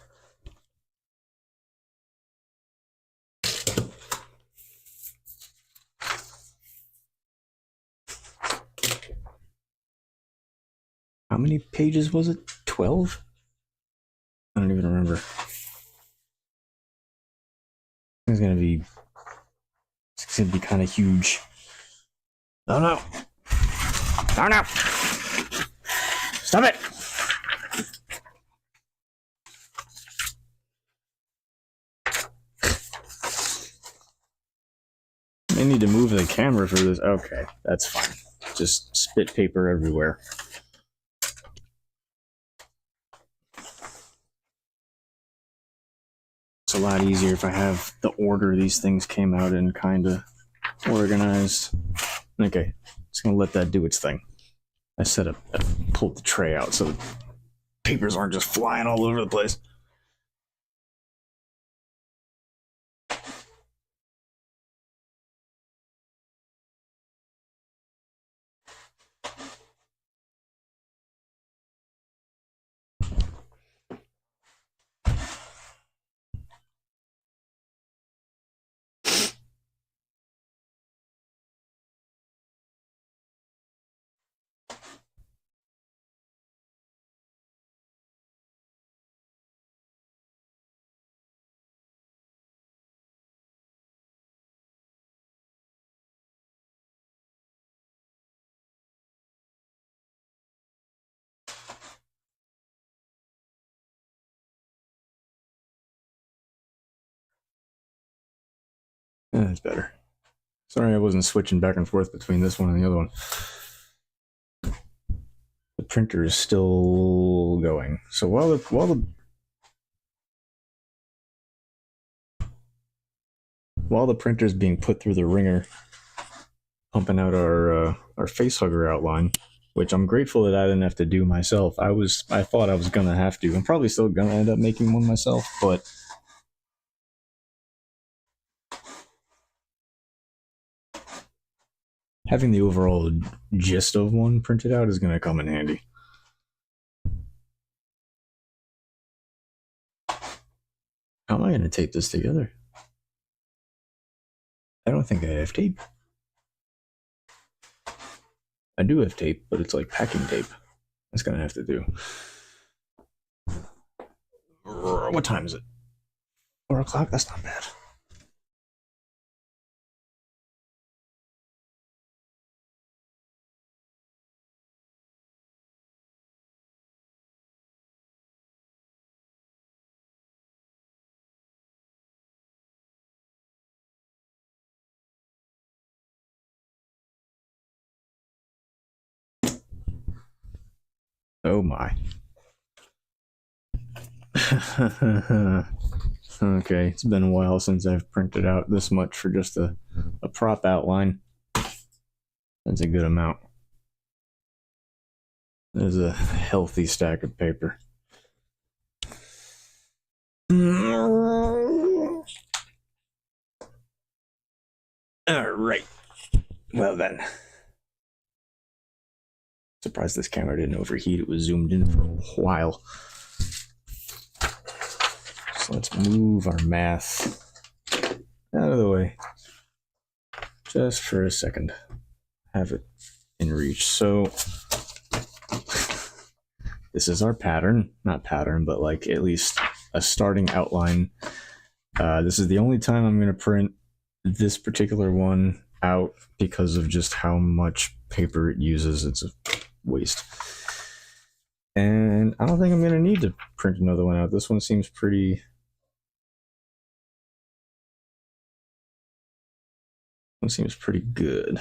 How many pages was it? 12? I don't even remember. It's gonna be kind of huge. Oh no! Oh no! Stop it! I need to move the camera for this. Okay, that's fine. Just spit paper everywhere. It's a lot easier if I have the order these things came out in kind of organized. Okay, just gonna let that do its thing. I pulled the tray out so the papers aren't just flying all over the place. Yeah, that's better. Sorry I wasn't switching back and forth between this one and the other one. The printer is still going. So while the printer's being put through the ringer, pumping out our facehugger outline, which I'm grateful that I didn't have to do myself. I thought I was gonna have to. I'm probably still gonna end up making one myself, but having the overall gist of one printed out is gonna come in handy. How am I gonna tape this together? I don't think I have tape. I do have tape, but it's like packing tape. That's gonna have to do. What time is it? 4 o'clock? That's not bad. Oh my. Okay, it's been a while since I've printed out this much for just a prop outline. That's a good amount. There's a healthy stack of paper. Alright. Well then. Surprised this camera didn't overheat. It was zoomed in for a while. So let's move our math out of the way. Just for a second. Have it in reach. So this is our pattern. Not pattern, but like at least a starting outline. This is the only time I'm going to print this particular one out because of just how much paper it uses. It's a waste. And I don't think I'm going to need to print another one out. This one seems pretty... good.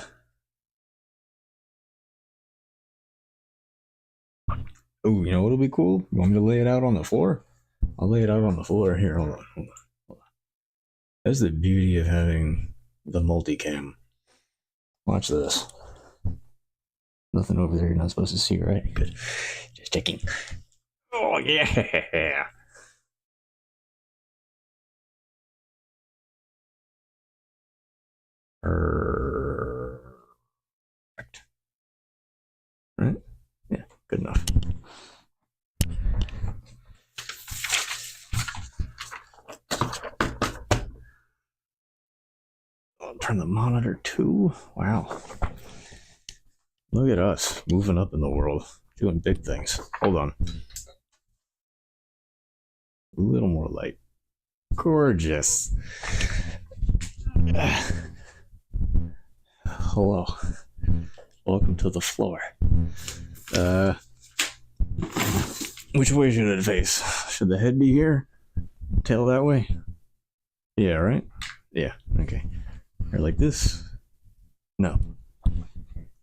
Oh, you know what'll be cool? You want me to lay it out on the floor? I'll lay it out on the floor. Here, hold on. That's the beauty of having the multicam. Watch this. Nothing over there you're not supposed to see, right? Good. Just checking. Oh, yeah. Perfect. Right? Yeah, good enough. I'll turn the monitor too. Wow. Look at us moving up in the world, doing big things. Hold on. A little more light. Gorgeous. Hello. Welcome to the floor. Which way should it face? Should the head be here? Tail that way? Yeah, right? Yeah, okay. Or like this? No.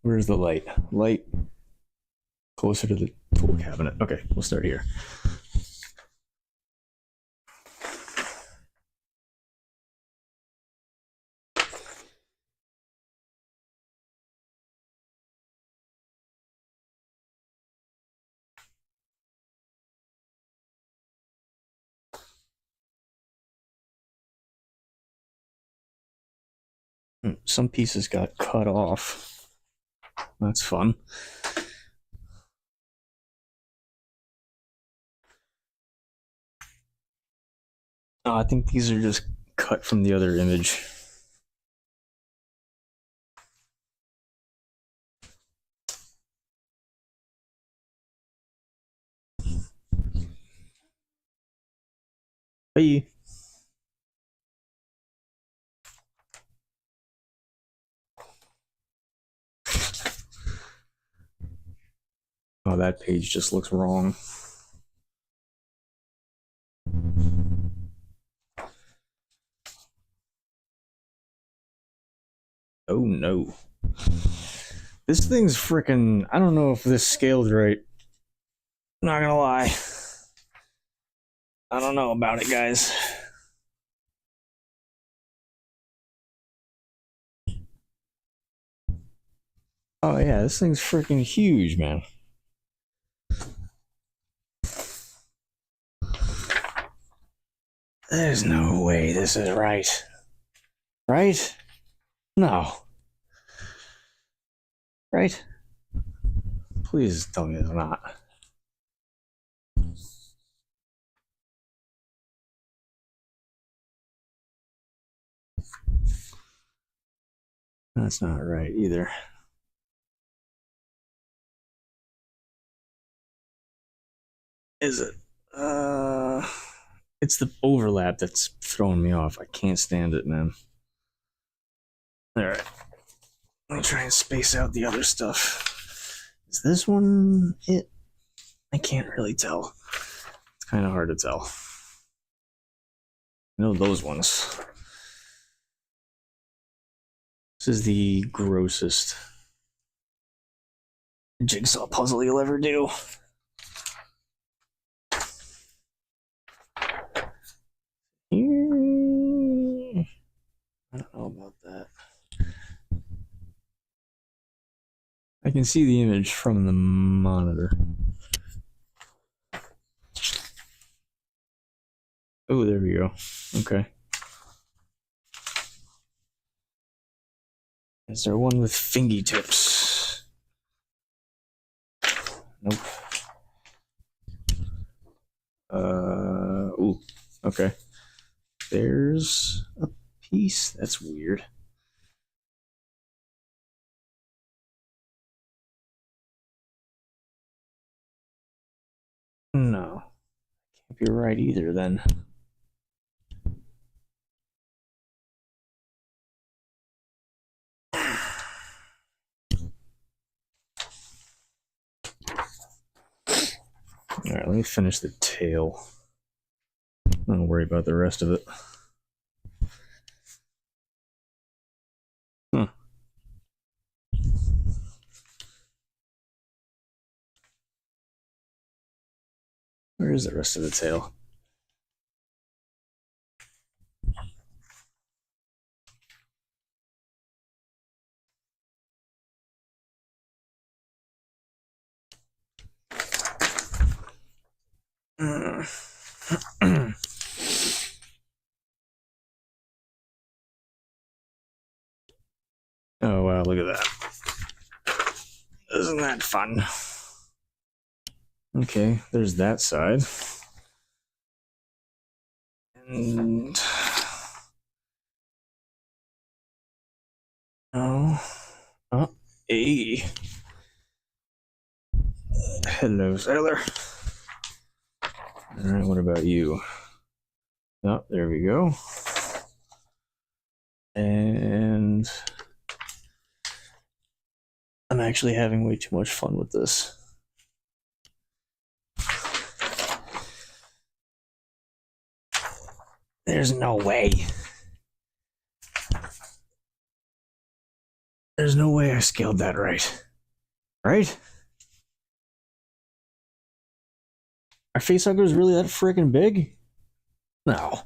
Where's the light? Light closer to the tool cabinet. Okay, we'll start here. Some pieces got cut off. That's fun. Oh, I think these are just cut from the other image. Bye. Oh, that page just looks wrong. Oh no. This thing's freaking. I don't know if this scaled right. Not gonna lie. I don't know about it, guys. Oh yeah, this thing's freaking huge, man. There's no way this is right. Right? No. Right? Please tell me it's not. That's not right either. Is it? It's the overlap that's throwing me off. I can't stand it, man. Alright. Let me try and space out the other stuff. Is this one it? I can't really tell. It's kind of hard to tell. I know those ones. This is the grossest jigsaw puzzle you'll ever do. Here. I don't know about that. I can see the image from the monitor. Oh, there we go. Okay. Is there one with fingy tips? Nope. Ooh. Okay. There's a piece. That's weird. No. Can't be right either then. Alright, let me finish the tail. Don't worry about the rest of it. Huh. Where is the rest of the tail? Oh wow, look at that. Isn't that fun? Okay, there's that side. And oh, hey. Hello, sailor. Alright, what about you? Oh, there we go. And I'm actually having way too much fun with this. There's no way. There's no way I scaled that right. Right? Are facehuggers really that freaking big? No.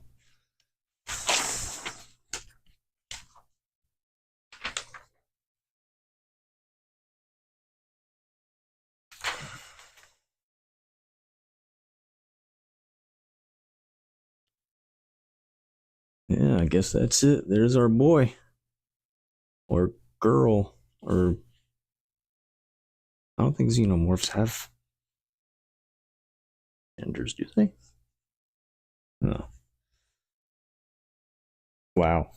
Yeah, I guess that's it. There's our boy. Or girl. Or I don't think xenomorphs have genders, do they? No. Wow.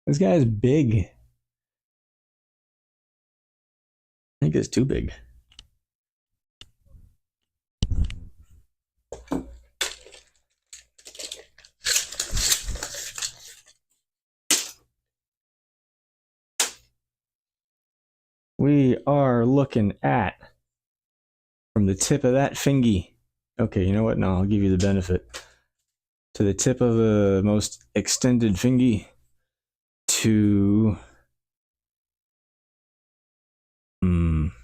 This guy's big. I think it's too big. We are looking at, from the tip of that fingy, Okay, you know what? No, I'll give you the benefit. To the tip of the most extended fingy to...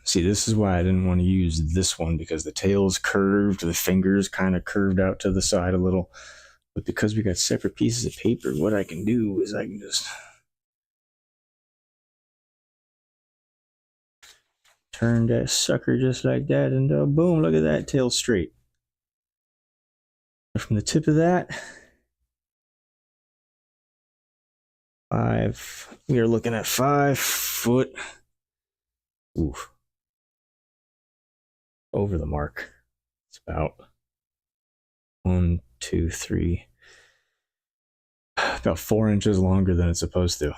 See, this is why I didn't want to use this one, because the tail's curved, the finger's kind of curved out to the side a little. But because we got separate pieces of paper, what I can do is I can just turn that sucker just like that, and boom, look at that, tail straight. From the tip of that, we are looking at 5 foot. Oof. Over the mark. It's about 1, 2, 3, about 4 inches longer than it's supposed to.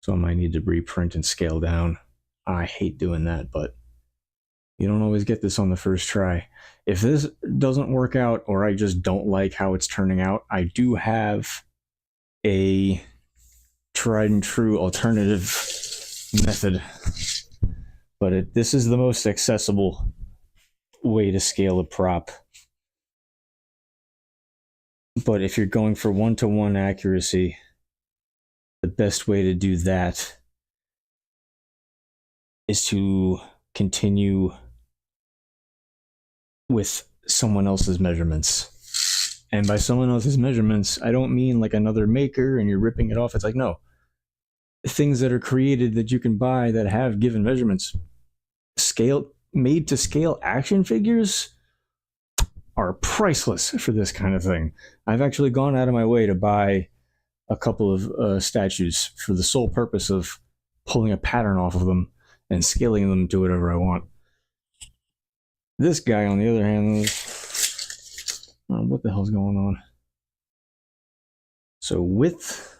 So I might need to reprint and scale down. I hate doing that, but you don't always get this on the first try. If this doesn't work out, or I just don't like how it's turning out, I do have a tried and true alternative method. But this is the most accessible way to scale a prop. But if you're going for 1-to-1 accuracy, the best way to do that is to continue with someone else's measurements. And by someone else's measurements, I don't mean like another maker and you're ripping it off. It's like, no. Things that are created that you can buy that have given measurements. Made to scale action figures are priceless for this kind of thing. I've actually gone out of my way to buy a couple of statues for the sole purpose of pulling a pattern off of them and scaling them to whatever I want. This guy, on the other hand, what the hell's going on? So width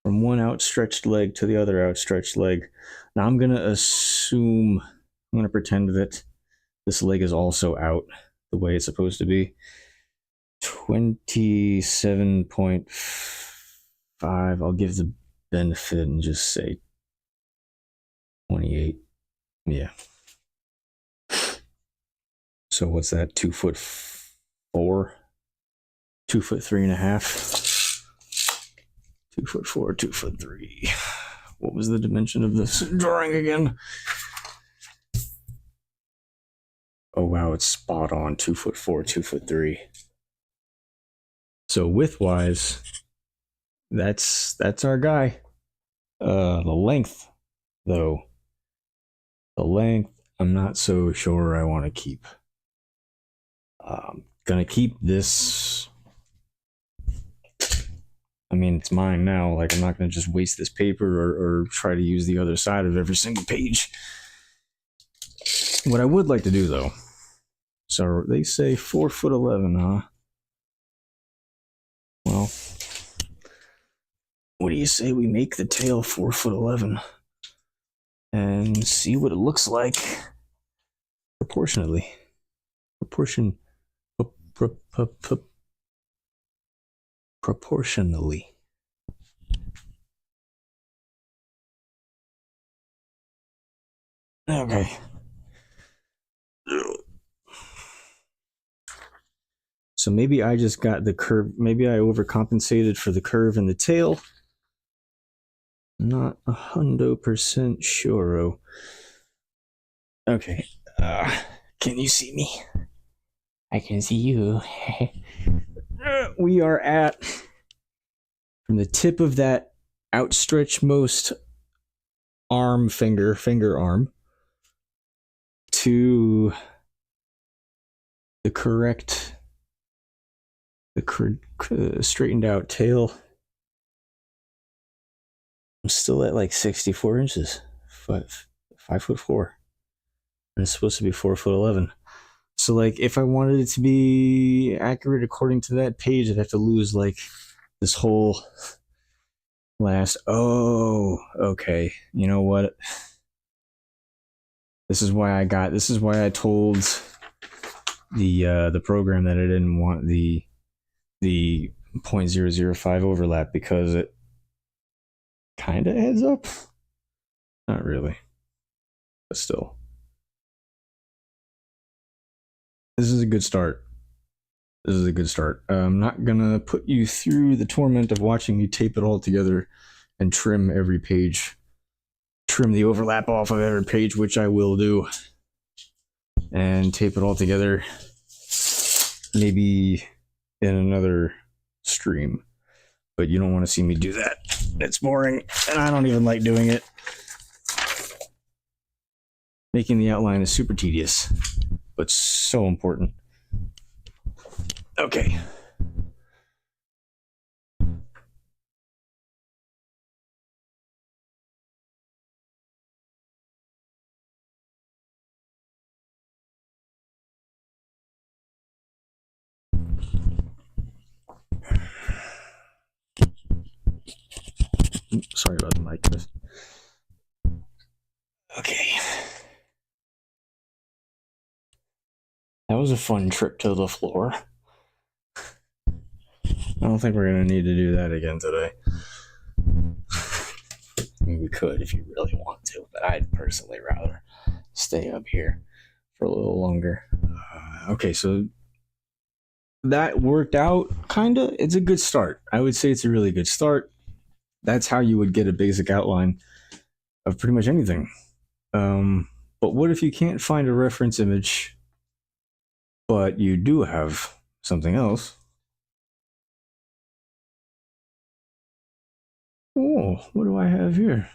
from one outstretched leg to the other outstretched leg. Now I'm going to pretend that this leg is also out the way it's supposed to be. 27.5. I'll give the benefit and just say 28. Yeah. So what's that? 2'4", 2'3.5". 2'4", 2'3". What was the dimension of this drawing again? Oh wow, it's spot on. 2'4", 2'3". So width-wise, that's our guy. The length, though. The length, I'm not so sure I want to keep. Gonna keep this. I mean, it's mine now. Like, I'm not gonna just waste this paper or try to use the other side of every single page. What I would like to do, though. So they say 4'11", huh? Well, what do you say we make the tail 4'11" and see what it looks like proportionally? Proportionally. Okay. So maybe I just got the curve. Maybe I overcompensated for the curve in the tail. Not 100% sure. Okay. Can you see me? I can see you. We are at, from the tip of that outstretched most finger arm, to the correct, straightened out tail. I'm still at like 64 inches, 5'4", and it's supposed to be 4'11". So like, if I wanted it to be accurate according to that page, I'd have to lose like this whole last. Oh, okay. You know what? This is why I told the program that I didn't want the 0.005 overlap, because it kind of adds up. Not really, but still. This is a good start. This is a good start. I'm not gonna put you through the torment of watching me tape it all together and trim every page, trim the overlap off of every page, which I will do, and tape it all together. Maybe in another stream, but you don't want to see me do that. It's boring, and I don't even like doing it. Making the outline is super tedious, but so important. Okay. Sorry about the mic. Okay. That was a fun trip to the floor. I don't think we're going to need to do that again today. I mean, we could if you really want to, but I'd personally rather stay up here for a little longer. Okay, so that worked out, kinda. It's a good start. I would say it's a really good start. That's how you would get a basic outline of pretty much anything. But what if you can't find a reference image, but you do have something else? Oh, what do I have here?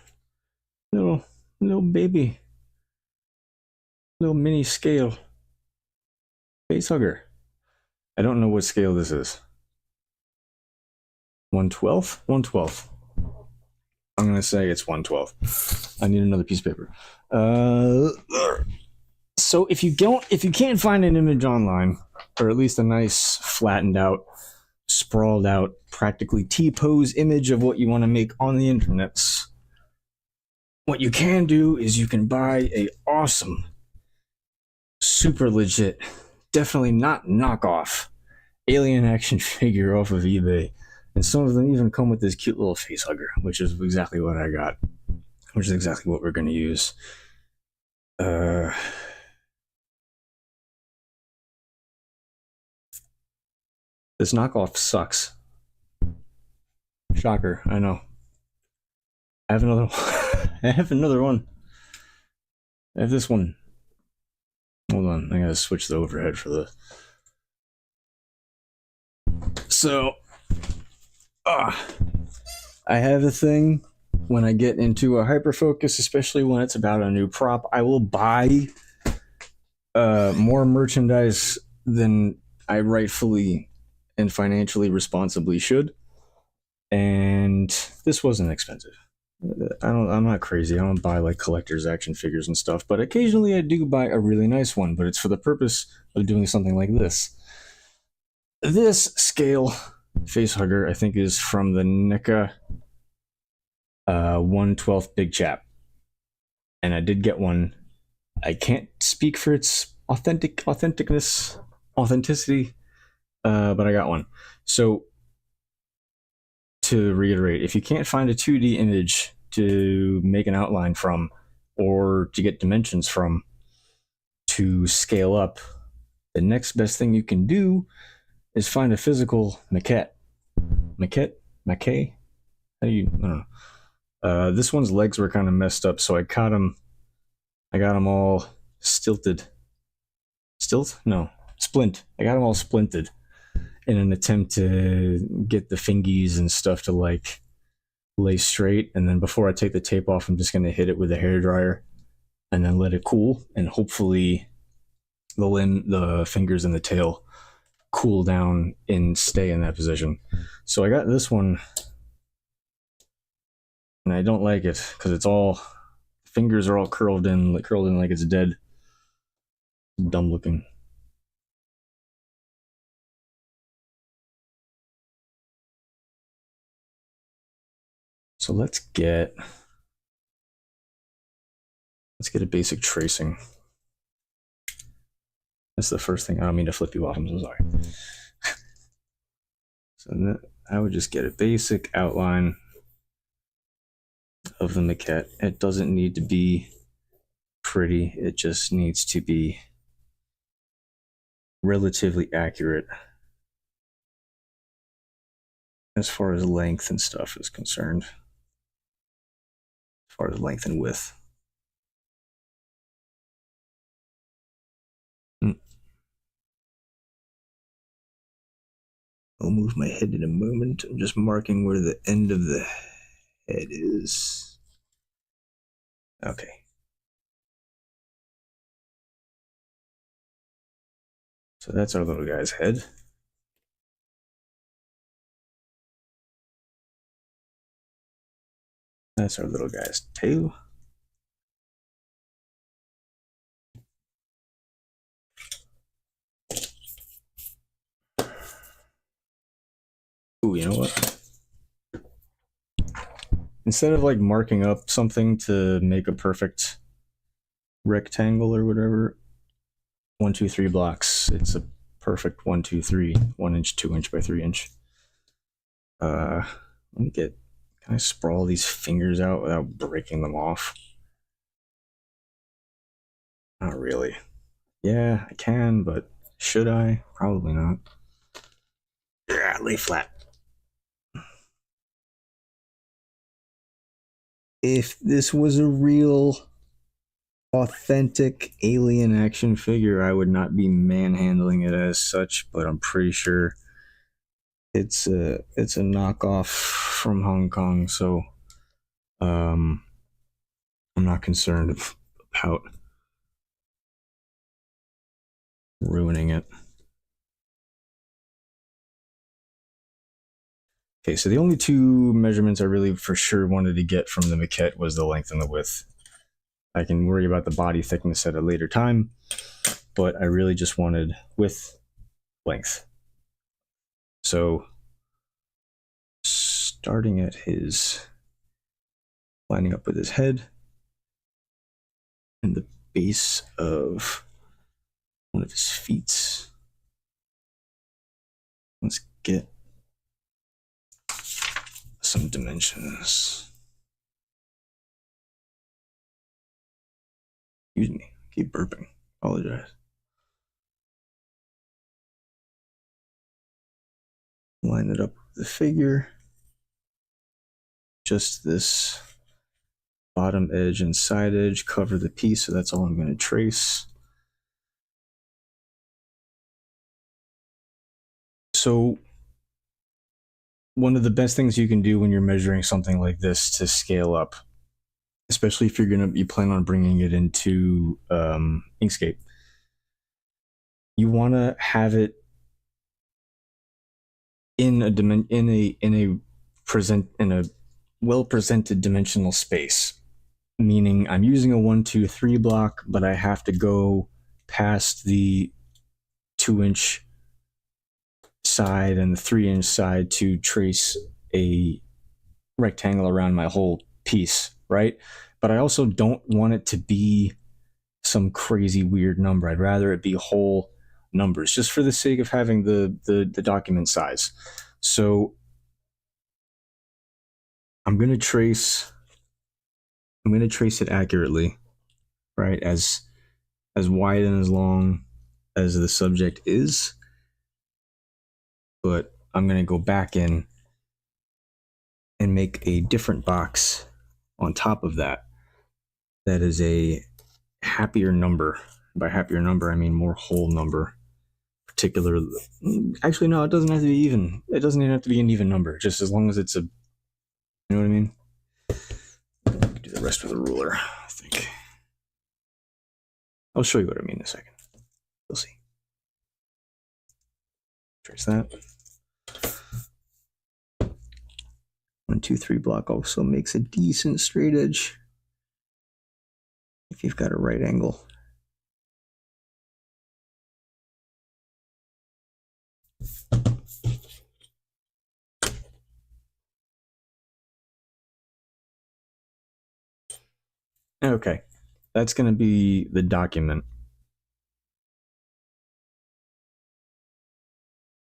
Little baby, little mini scale facehugger. I don't know what scale this is. 1/12? 1/12. I'm gonna say it's 1/12. I need another piece of paper. So if you can't find an image online, or at least a nice flattened out, sprawled out, practically T-pose image of what you want to make on the internets, what you can do is you can buy a awesome, super legit, definitely not knockoff alien action figure off of eBay. And some of them even come with this cute little face hugger, which is exactly what I got, which is exactly what we're going to use. This knockoff sucks. Shocker, I know. I have another one. I have another one. I have this one. Hold on, I gotta switch the overhead for the. So, I have a thing when I get into a hyperfocus, especially when it's about a new prop. I will buy more merchandise than I rightfully and financially responsibly should. And this wasn't expensive. I'm not crazy. I don't buy like collector's action figures and stuff, but occasionally I do buy a really nice one, but it's for the purpose of doing something like this. This scale facehugger, I think, is from the NECA 1/12 Big Chap. And I did get one. I can't speak for its authenticity, but I got one. So, to reiterate, if you can't find a 2D image to make an outline from, or to get dimensions from, to scale up, the next best thing you can do is find a physical maquette. Maquette? How do you? I don't know. This one's legs were kind of messed up, so I got them all stilted. Stilt? No, splint. I got them all splinted in an attempt to get the fingies and stuff to like lay straight. And then before I take the tape off, I'm just going to hit it with a hairdryer and then let it cool. And hopefully the fingers and the tail cool down and stay in that position. So I got this one, and I don't like it because it's all fingers are all curled in like it's dead. Dumb looking. So let's get a basic tracing. That's the first thing. I don't mean to flip you off. I'm so sorry. So I would just get a basic outline of the maquette. It doesn't need to be pretty. It just needs to be relatively accurate as far as length and stuff is concerned. As far as length and width. I'll move my head in a moment. I'm just marking where the end of the head is. Okay. So that's our little guy's head. That's our little guy's tail. Ooh, you know what? Instead of like marking up something to make a perfect rectangle or whatever, 1, 2, 3 blocks. It's a perfect 1, 2, 3, 1 inch, 2 inch by 3 inch. Let me get. Can I sprawl these fingers out without breaking them off? Not really. Yeah, I can, but should I? Probably not. Yeah, lay flat. If this was a real, authentic alien action figure, I would not be manhandling it as such, but I'm pretty sure it's a knockoff from Hong Kong, so I'm not concerned about ruining it. Okay, so the only two measurements I really for sure wanted to get from the maquette was the length and the width. I can worry about the body thickness at a later time, but I really just wanted width, length. So starting at his, lining up with his head and the base of one of his feet. Let's get some dimensions. Excuse me, I keep burping. Apologize. Line it up with the figure. Just this bottom edge and side edge cover the piece, so that's all I'm going to trace. So one of the best things you can do when you're measuring something like this to scale up, especially if you plan on bringing it into Inkscape, you want to have it in a well presented dimensional space. Meaning, I'm using a 1, 2, 3 block, but I have to go past the 2-inch side and the 3-inch side to trace a rectangle around my whole piece, right? But I also don't want it to be some crazy weird number. I'd rather it be whole numbers, just for the sake of having the document size. So I'm gonna trace it accurately, right? As wide and as long as the subject is. But I'm gonna go back in and make a different box on top of that. That is a happier number. By happier number, I mean more whole number. Particularly, actually, no, it doesn't have to be even. It doesn't even have to be an even number. Just as long as it's a, you know what I mean? Do the rest with a ruler, I think. I'll show you what I mean in a second. You'll see. Trace that. 1, 2, 3 block also makes a decent straight edge if you've got a right angle. Okay, that's going to be the document.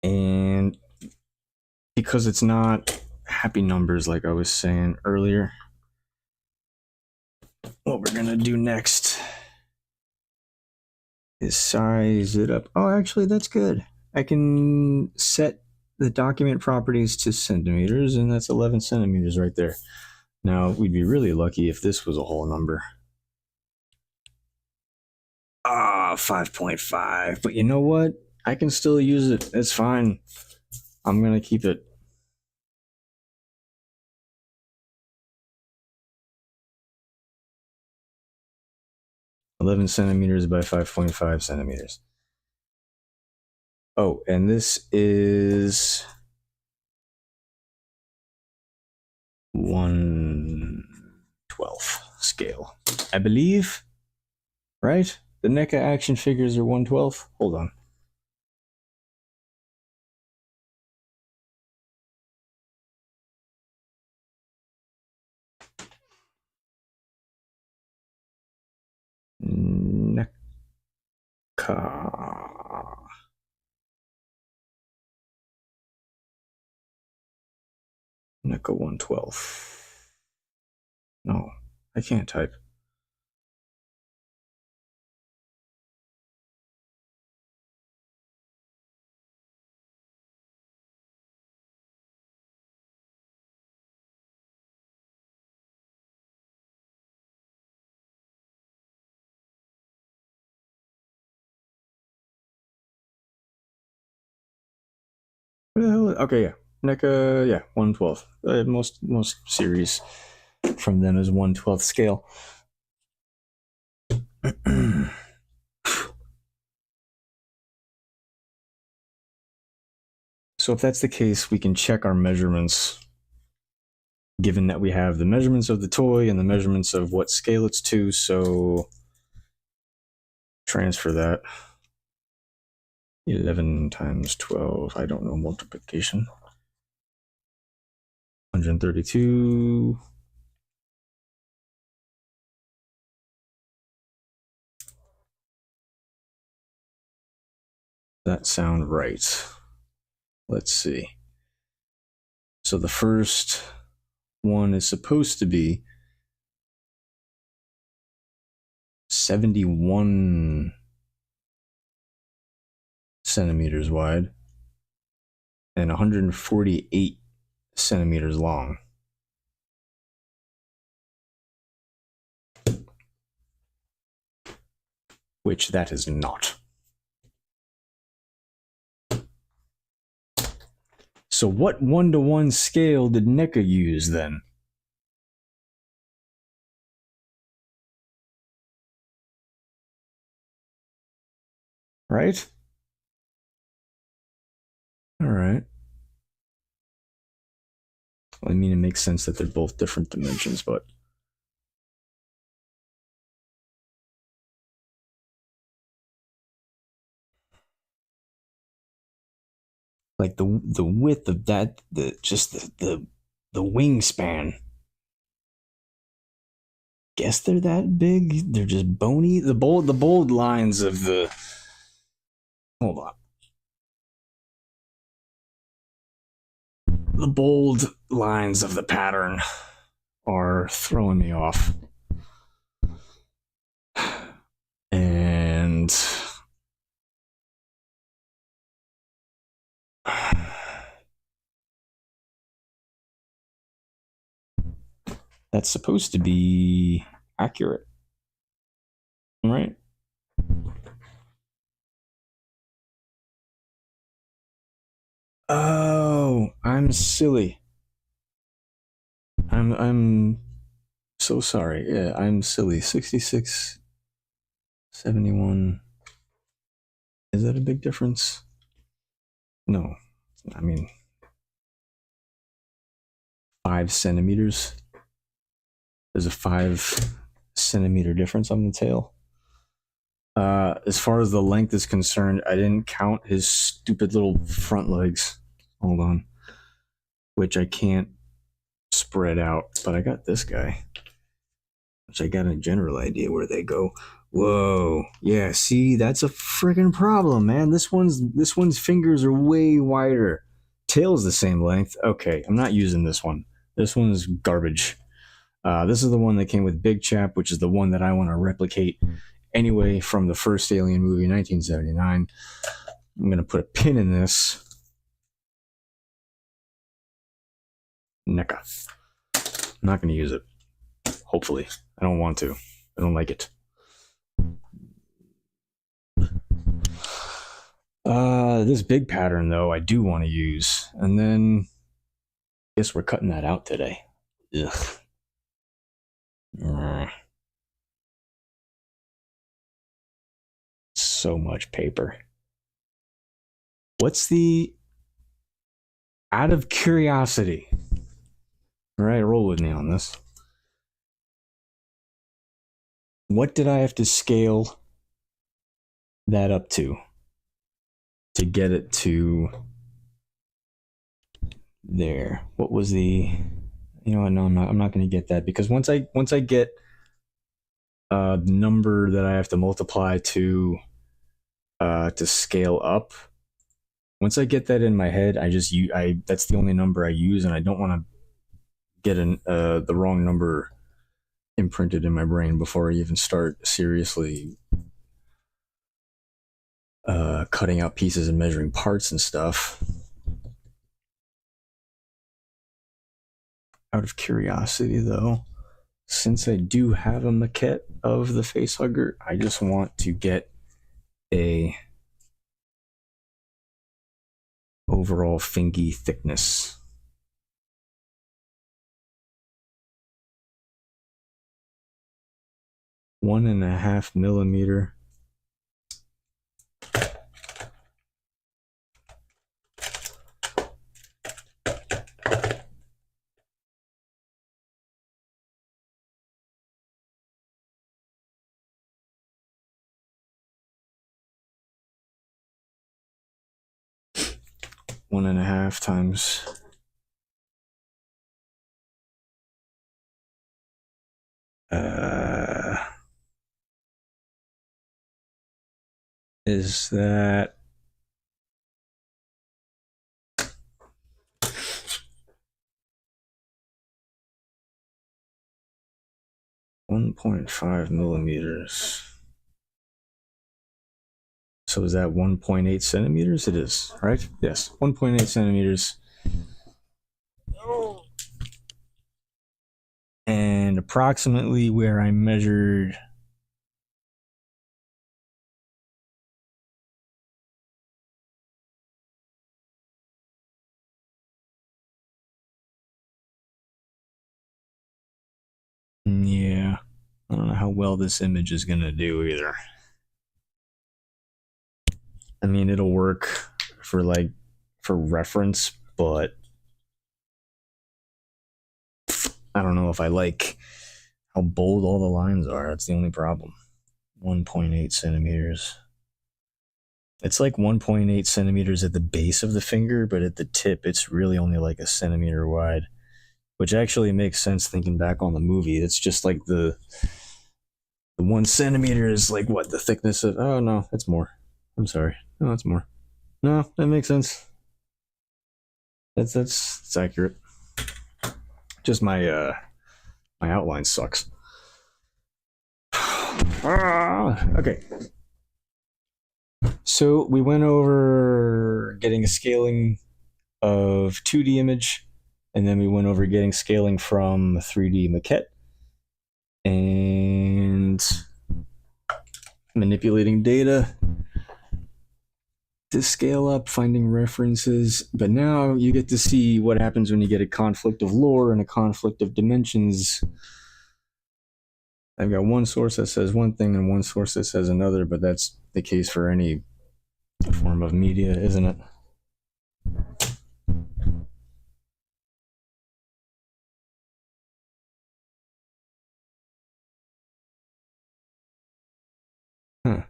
And because it's not happy numbers like I was saying earlier, what we're going to do next size it up. Oh, actually, that's good. I can set the document properties to centimeters, and that's 11 centimeters right there. Now, we'd be really lucky if this was a whole number. 5.5. But you know what? I can still use it. It's fine. I'm going to keep it. $11 centimeters by 5.5 centimeters. Oh, and this is 1/12 scale, I believe. Right? The NECA action figures are 1/12. Hold on. NECA 1/12. No, I can't type. Where the hell? Okay, yeah. NECA, yeah, 1/12. Most series from them is 1/12 scale. So if that's the case, we can check our measurements, given that we have the measurements of the toy and the measurements of what scale it's to. So transfer that. 11 times 12. I don't know multiplication. 132. That sound right? Let's see. So the first one is supposed to be 71 centimeters wide and 148 centimeters long. Which that is not. So what 1-to-1 scale did NECA use then? Right? All right. Well, I mean, it makes sense that they're both different dimensions, but like the width of that, the wingspan. Guess they're that big. They're just bony. The bold lines of the. Hold on. The bold lines of the pattern are throwing me off. And that's supposed to be accurate, right? Oh, I'm silly. I'm so sorry. Yeah, I'm silly. 66, 71. Is that a big difference? No. I mean, 5 centimeters. There's a 5 centimeter difference on the tail. As far as the length is concerned, I didn't count his stupid little front legs. Hold on. Which I can't spread out, but I got this guy. Which I got a general idea where they go. Whoa. Yeah, see, that's a friggin' problem, man. This one's fingers are way wider. Tail's the same length. Okay, I'm not using this one. This one is garbage. This is the one that came with Big Chap, which is the one that I want to replicate anyway from the first Alien movie, 1979. I'm going to put a pin in this. NECA. I'm not going to use it. Hopefully. I don't want to. I don't like it. This big pattern, though, I do want to use. And then, I guess we're cutting that out today. Ugh. So much paper. What's the... Out of curiosity. All right, roll with me on this. What did I have to scale that up to get it to there? What was the... You know what? No, I'm not going to get that, because once I get the number that I have to multiply to scale up, once I get that in my head, that's the only number I use, and I don't want to get the wrong number imprinted in my brain before I even start seriously cutting out pieces and measuring parts and stuff. Out of curiosity, though, since I do have a maquette of the Facehugger, I just want to get a overall fingy thickness. One and a half millimeter. One and a half times is that 1.5 millimeters. So is that 1.8 centimeters? It is, right? Yes, 1.8 centimeters. And approximately where I measured yeah, I don't know how well this image is gonna do either. I mean, it'll work for reference, but I don't know if I like how bold all the lines are. That's the only problem. 1.8 centimeters. It's like 1.8 centimeters at the base of the finger, but at the tip, it's really only like a centimeter wide, which actually makes sense thinking back on the movie. It's just like the 1 centimeter is like what the thickness of. Oh no, it's more. I'm sorry. No, it's more. No, that makes sense. That's accurate. Just my outline sucks. Okay. So we went over getting a scaling of 2D image, and then we went over getting scaling from 3D maquette, and manipulating data to scale up, finding references. But now you get to see what happens when you get a conflict of lore and a conflict of dimensions. I've got one source that says one thing and one source that says another, but that's the case for any form of media, isn't it? Huh.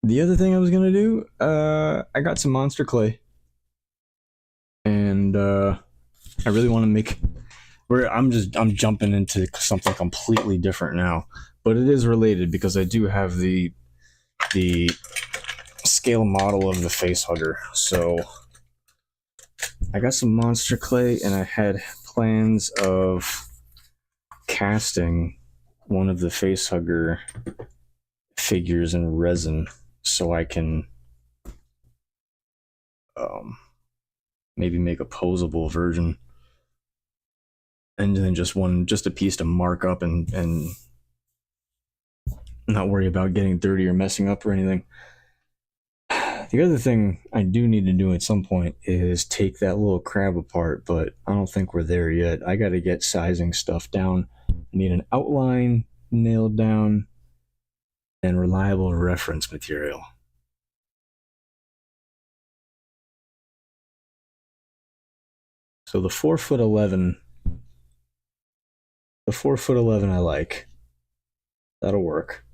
The other thing I was gonna do, I got some monster clay, and I really want to make. I'm jumping into something completely different now. but it is related because I do have the scale model of the facehugger. So I got some monster clay, and I had plans of casting one of the facehugger figures in resin so I can maybe make a posable version, and then just a piece to mark up and not worry about getting dirty or messing up or anything. The other thing I do need to do at some point is take that little crab apart, but I don't think we're there yet. I got to get sizing stuff down. I need an outline nailed down and reliable reference material. So the 4'11", I like. That'll work.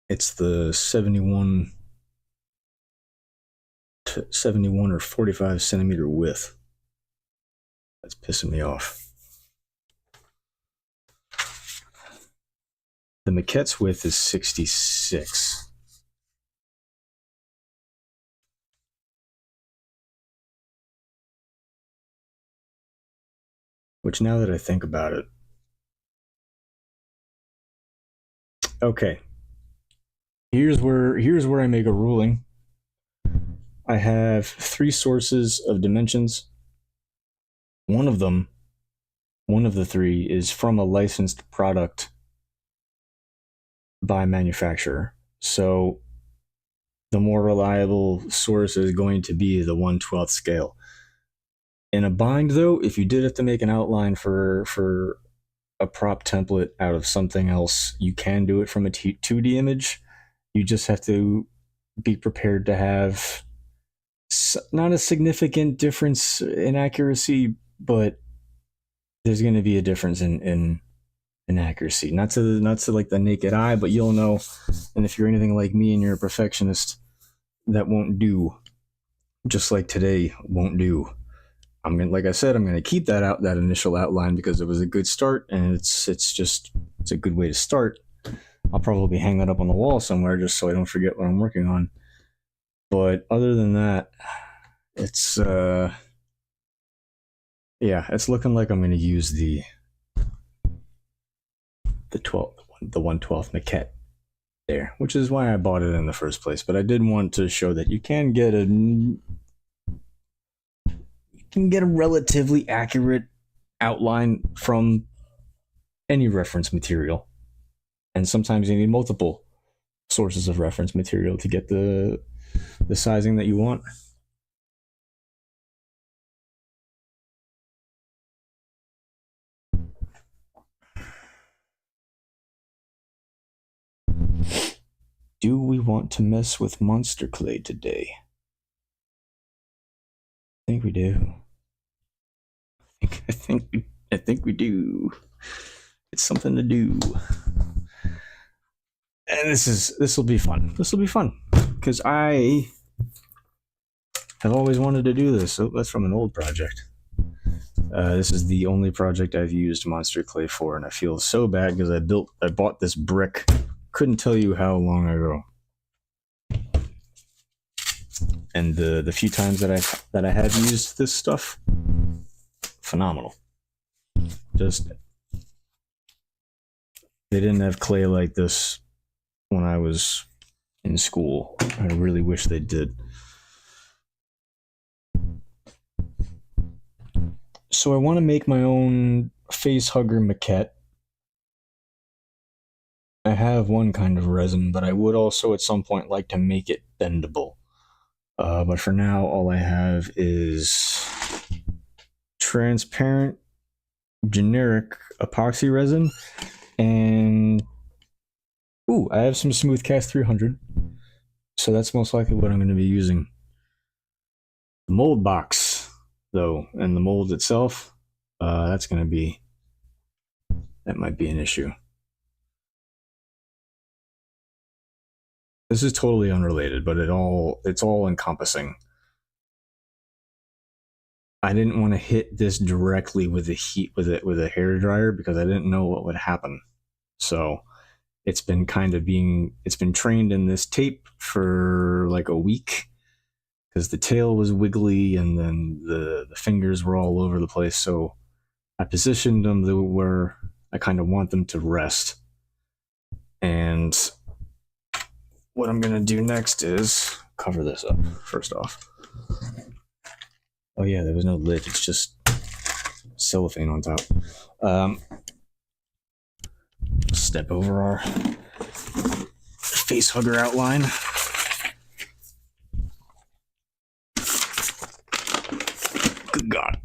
It's the 71 or 45 centimeter width. That's pissing me off. The maquette's width is 66. Which, now that I think about it, okay. Here's where I make a ruling. I have 3 sources of dimensions. One of the 3 is from a licensed product by manufacturer. So the more reliable source is going to be the 1/12 scale. In a bind, though, if you did have to make an outline for a prop template out of something else, you can do it from a 2D image. You just have to be prepared to have not a significant difference in accuracy, but there's going to be a difference in accuracy. Not to like the naked eye, but you'll know. And if you're anything like me and you're a perfectionist, that won't do. Just like today won't do. Like I said, I'm gonna keep that initial outline because it was a good start, and it's a good way to start. I'll probably hang that up on the wall somewhere just so I don't forget what I'm working on. But other than that, it's it's looking like I'm gonna use the 1/12 maquette there, which is why I bought it in the first place. But I did want to show that you can get a relatively accurate outline from any reference material, and sometimes you need multiple sources of reference material to get the sizing that you want. Do we want to mess with monster clay today? I think we do. I think we do. It's something to do. And this will be fun. This will be fun because I have always wanted to do this. So that's from an old project. This is the only project I've used monster clay for, and I feel so bad because I bought this brick. Couldn't tell you how long ago. And the few times that I have used this stuff, phenomenal. Just they didn't have clay like this when I was in school. I really wish they did. So I want to make my own facehugger maquette. I have one kind of resin, but I would also at some point like to make it bendable. But for now, all I have is transparent, generic epoxy resin, and I have some Smooth Cast 300. So that's most likely what I'm going to be using. The mold box, though, and the mold itself, that might be an issue. This is totally unrelated, but it's all encompassing. I didn't want to hit this directly with the heat with a hair dryer because I didn't know what would happen. So it's been trained in this tape for like a week because the tail was wiggly and then the fingers were all over the place. So I positioned them where I kind of want them to rest. And what I'm going to do next is cover this up first off. Oh yeah, there was no lid. It's just cellophane on top. Step over our face hugger outline. Good God.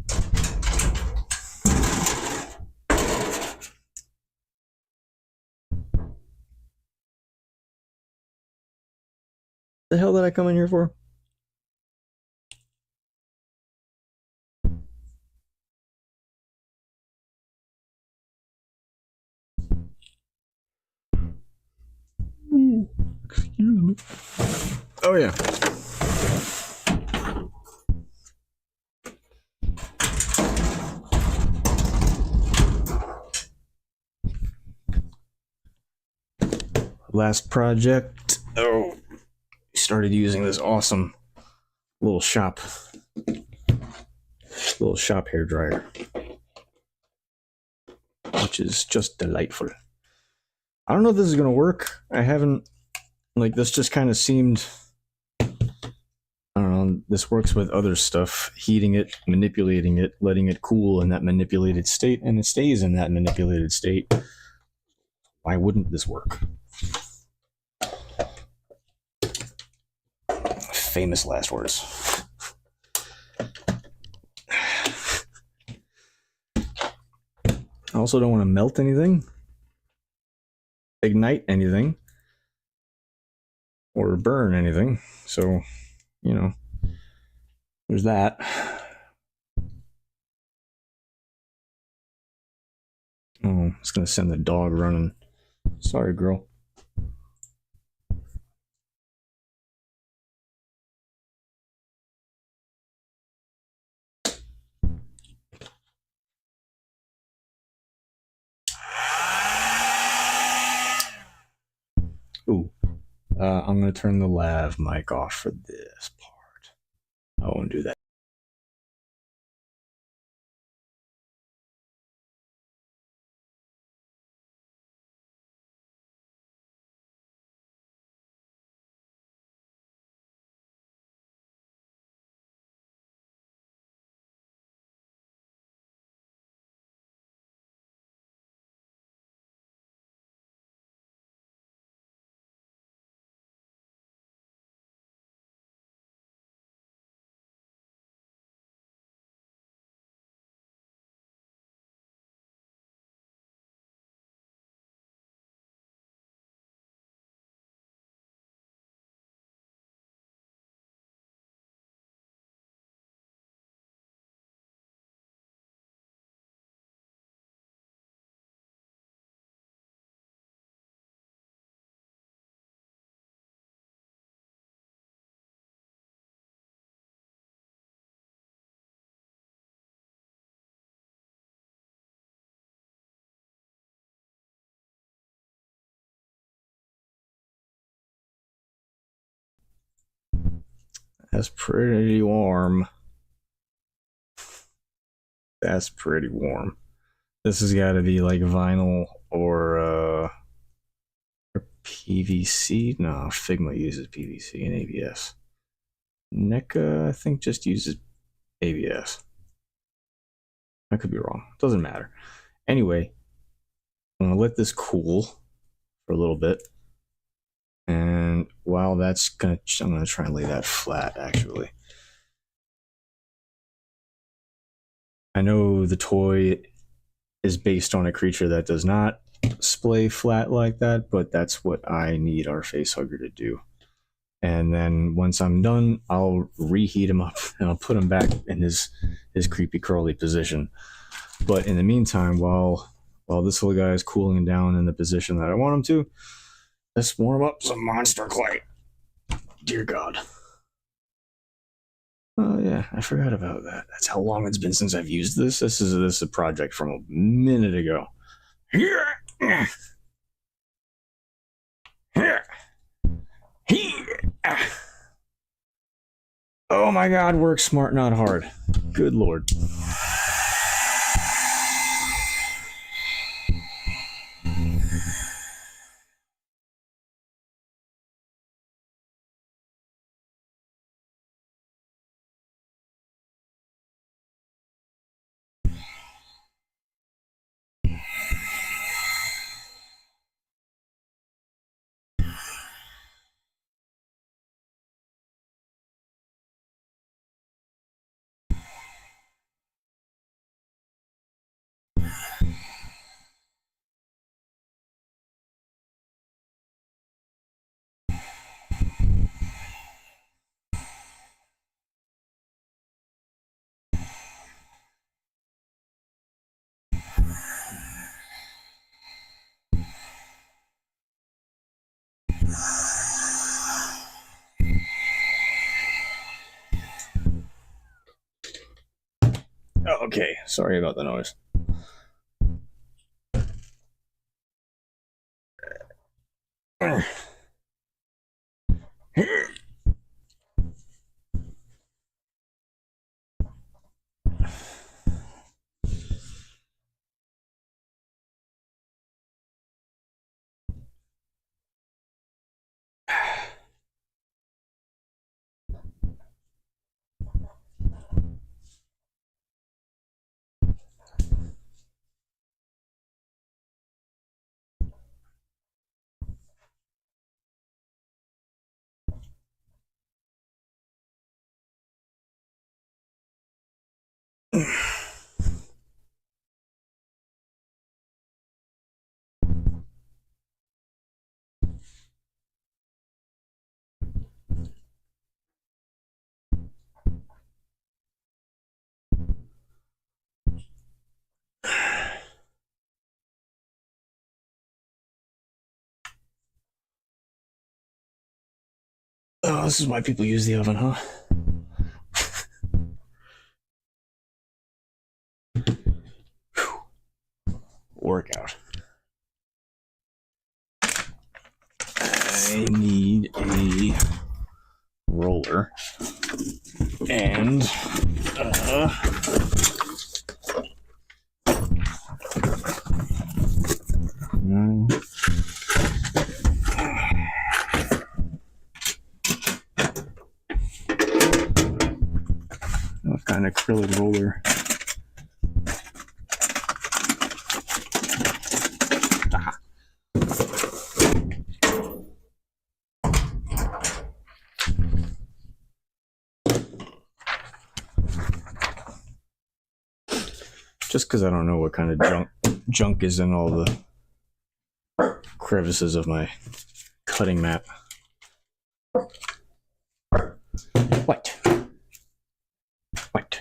The hell did I come in here for? Excuse me. Oh yeah. Last project. Oh, we started using this awesome little shop hair dryer, which is just delightful. I don't know if this is gonna work. I haven't, like, this just kind of seemed, I don't know, this works with other stuff, heating it, manipulating it, letting it cool in that manipulated state, and it stays in that manipulated state. Why wouldn't this work? Famous last words. I also don't want to melt anything, ignite anything, or burn anything. So, you know, there's that. Oh, it's going to send the dog running. Sorry, girl. Ooh. I'm going to turn the lav mic off for this part. I won't do that. That's pretty warm. That's pretty warm. This has got to be like vinyl or PVC. No, Figma uses PVC and ABS. NECA, I think, just uses ABS. I could be wrong. Doesn't matter. Anyway, I'm going to let this cool for a little bit. And while that's going to, I'm going to try and lay that flat, actually. I know the toy is based on a creature that does not splay flat like that, but that's what I need our facehugger to do. And then once I'm done, I'll reheat him up and I'll put him back in his creepy crawly position. But in the meantime, while this little guy is cooling down in the position that I want him to, let's warm up some monster clay. Dear God. Oh yeah, I forgot about that. That's how long it's been since I've used this. This is a project from a minute ago. Oh my god, work smart, not hard. Good lord. Oh, okay, sorry about the noise. Oh, this is why people use the oven, huh? Workout. I need a roller and no. What kind of acrylic roller? Just because I don't know what kind of junk is in all the crevices of my cutting mat. What? What?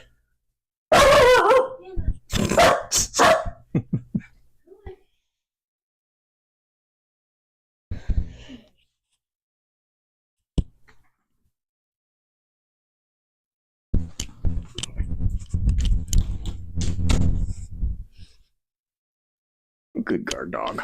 Good guard dog.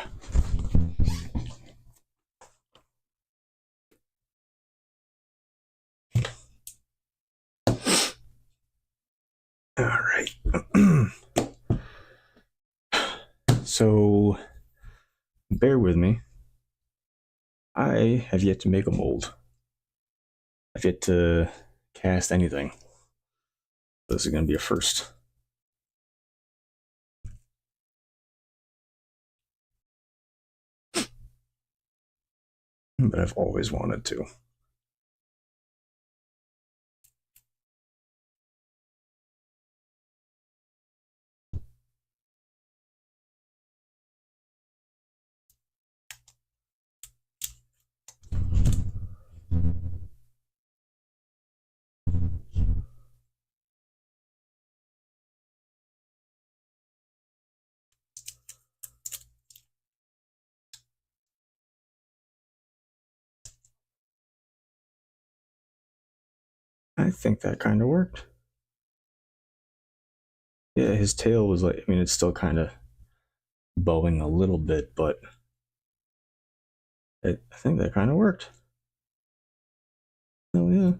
All right. So, bear with me. I have yet to make a mold. I've yet to cast anything. This is going to be a first. But I've always wanted to. I think that kind of worked. Yeah, his tail was like, I mean, it's still kind of bowing a little bit, but I think that kind of worked. Oh, yeah.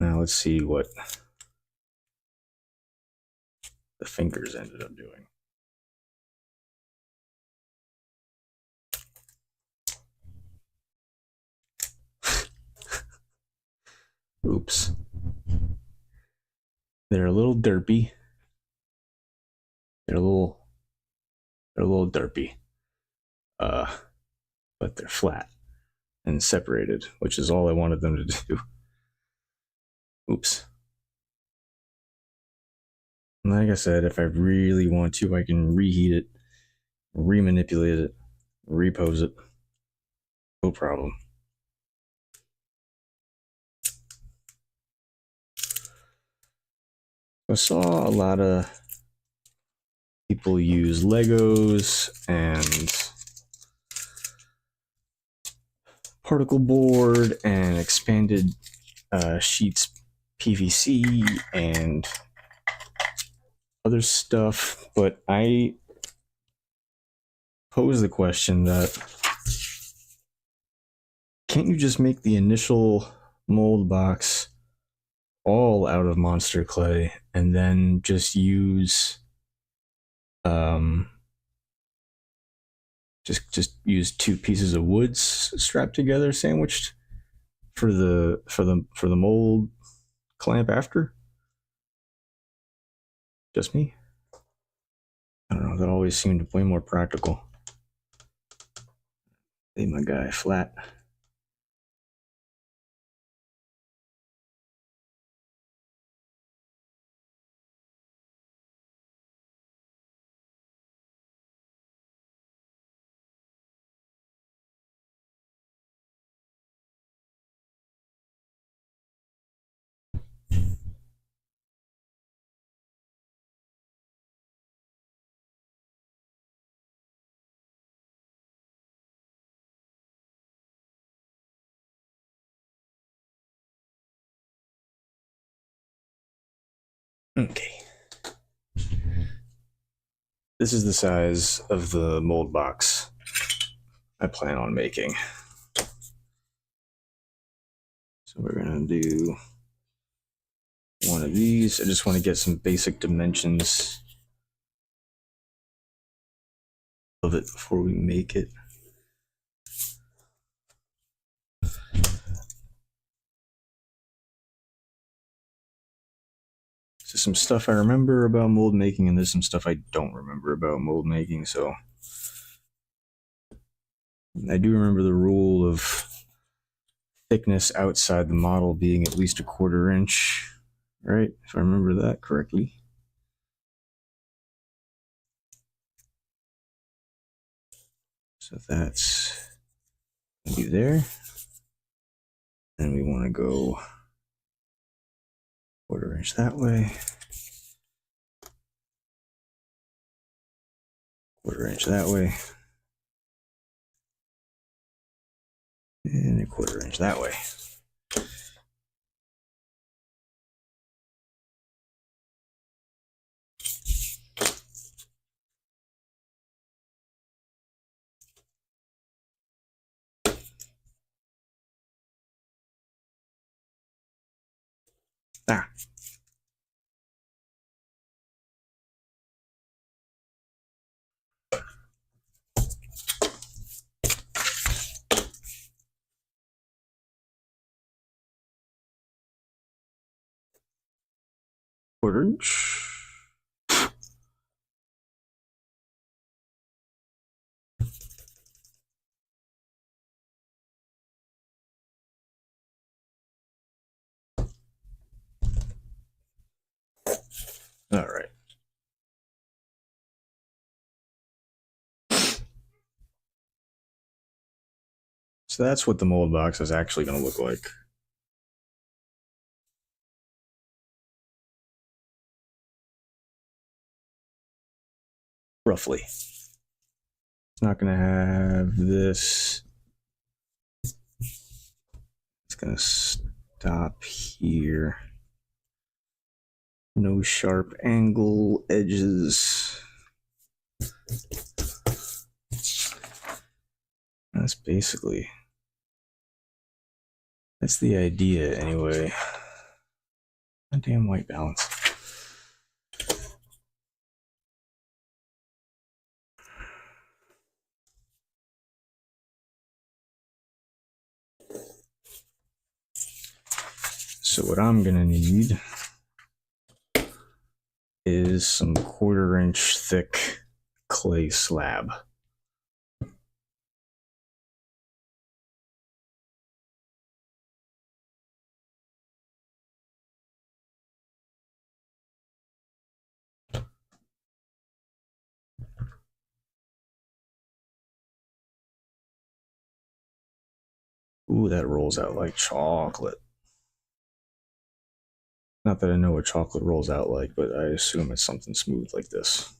Now let's see what the fingers ended up doing. Oops. They're a little derpy. They're a little derpy. But they're flat and separated, which is all I wanted them to do. Oops. Like I said, if I really want to, I can reheat it, remanipulate it, repose it. No problem. I saw a lot of people use Legos and particle board and expanded sheets PVC and other stuff, but I pose the question that can't you just make the initial mold box all out of monster clay and then just use just use two pieces of wood strapped together, sandwiched for the mold clamp after? Just me? I don't know. That always seemed way more practical. Lay my guy flat. Okay. This is the size of the mold box I plan on making. So we're gonna do one of these. I just want to get some basic dimensions of it before we make it. So some stuff I remember about mold making, and there's some stuff I don't remember about mold making. So I do remember the rule of thickness outside the model being at least 1/4 inch, right? If I remember that correctly. So that's gonna be there. And we want to go 1/4 inch that way. 1/4 inch that way. And 1/4 inch that way. Ah. Quarter inch. All right. So that's what the mold box is actually going to look like. Roughly. It's not going to have this. It's going to stop here. No sharp angle edges. That's the idea anyway. A damn white balance. So what I'm gonna need is some 1/4 inch thick clay slab. Ooh, that rolls out like chocolate. Not that I know what chocolate rolls out like, but I assume it's something smooth like this.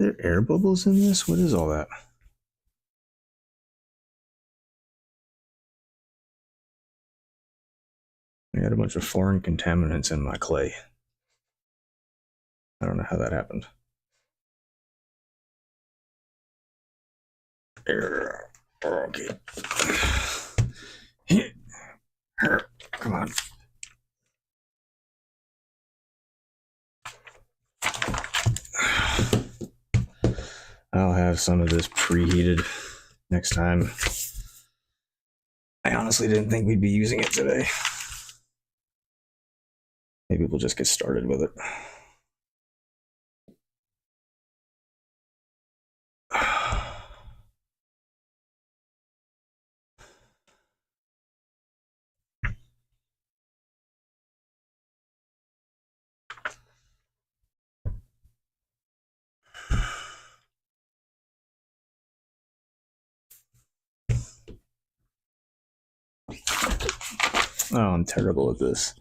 Are there air bubbles in this? What is all that? I got a bunch of foreign contaminants in my clay. I don't know how that happened. Okay. Come on. I'll have some of this preheated next time. I honestly didn't think we'd be using it today. Maybe we'll just get started with it. Oh, I'm terrible at this.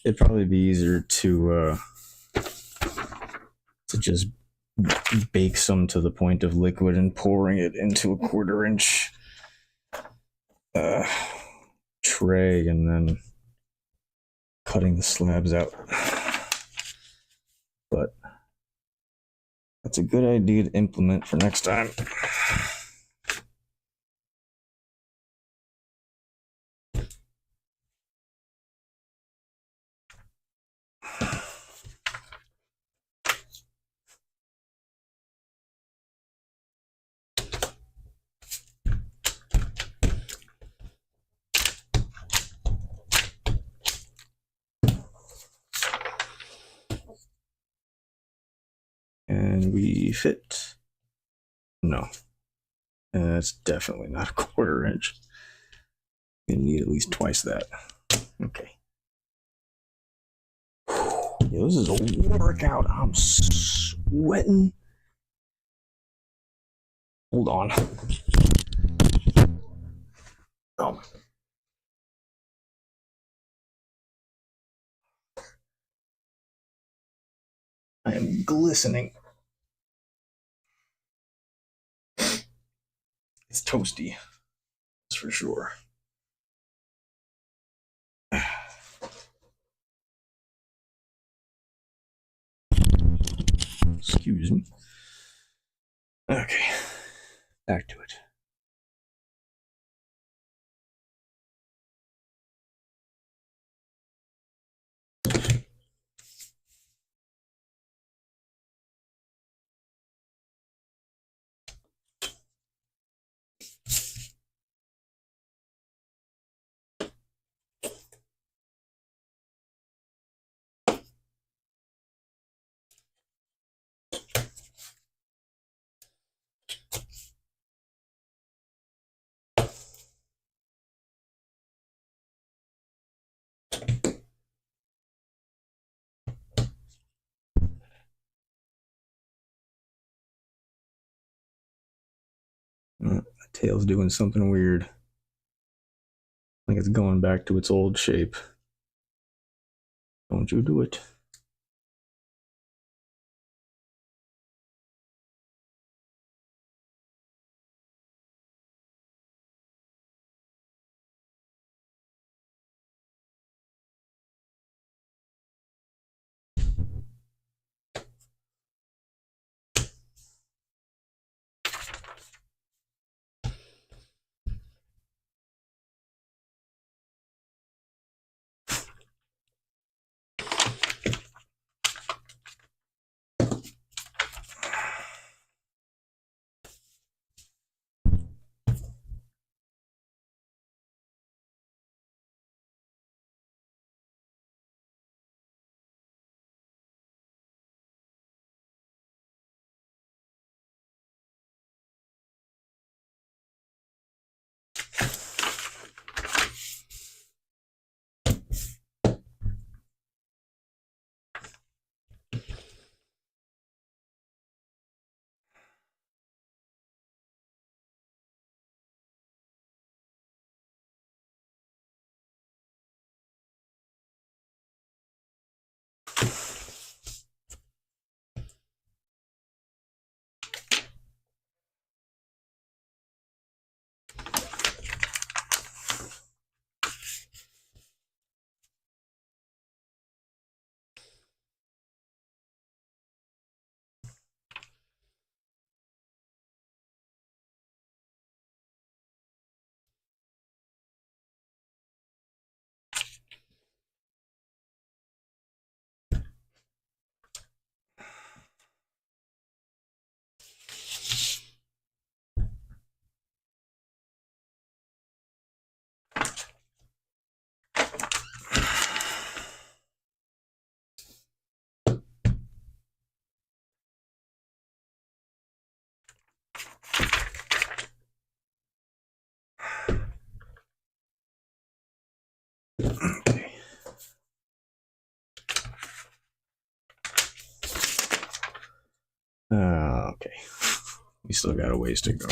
It'd probably be easier to just bake some to the point of liquid and pouring it into a 1/4 inch tray and then cutting the slabs out. But that's a good idea to implement for next time. And we fit. No. That's definitely not a 1/4 inch. You need at least twice that. Okay. Yeah, this is a workout. I'm sweating. Hold on. Oh. I am glistening. It's toasty. That's for sure. Excuse me. Okay. Back to it. Tail's doing something weird. Like it's going back to its old shape. Don't you do it. Okay. Okay. We still got a ways to go.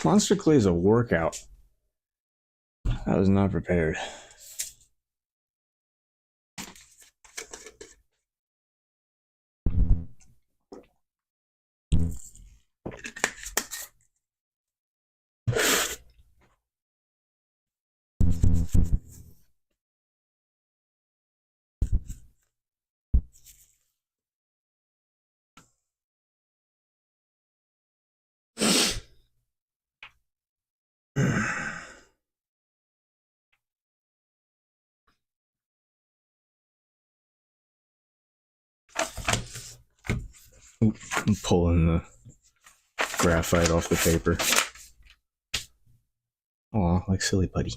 Monster Clay is a workout. I was not prepared. Oop, I'm pulling the graphite off the paper. Aw, like silly putty.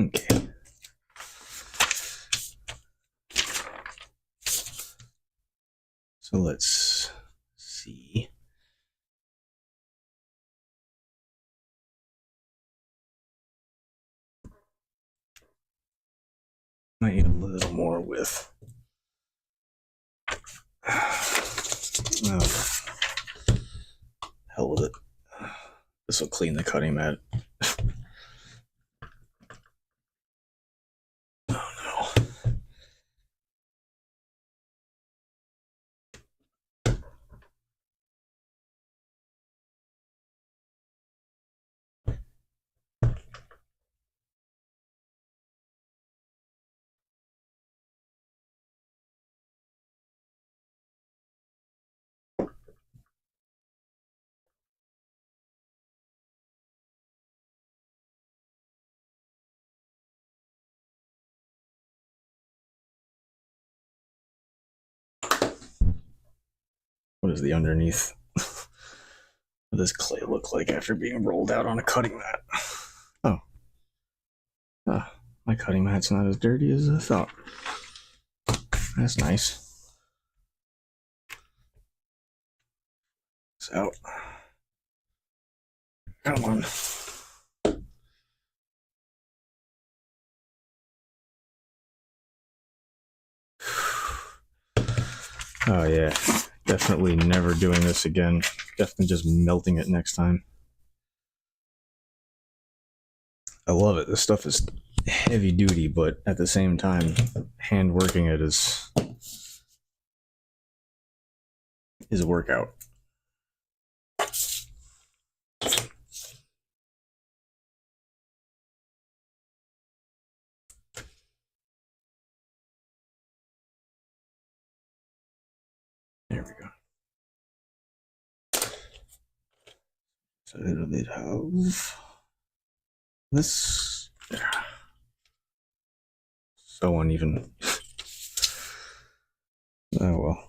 Okay. So let's see. Might need a little more width. Oh, hell with it. This will clean the cutting mat. Oh no. What does the underneath of this clay look like after being rolled out on a cutting mat? Oh. My cutting mat's not as dirty as I thought. That's nice. It's out. Come on. Oh yeah. Definitely never doing this again. Definitely just melting it next time. I love it. This stuff is heavy duty, but at the same time, hand working it is a workout. There we go. So a little bit of this. So uneven. Oh well.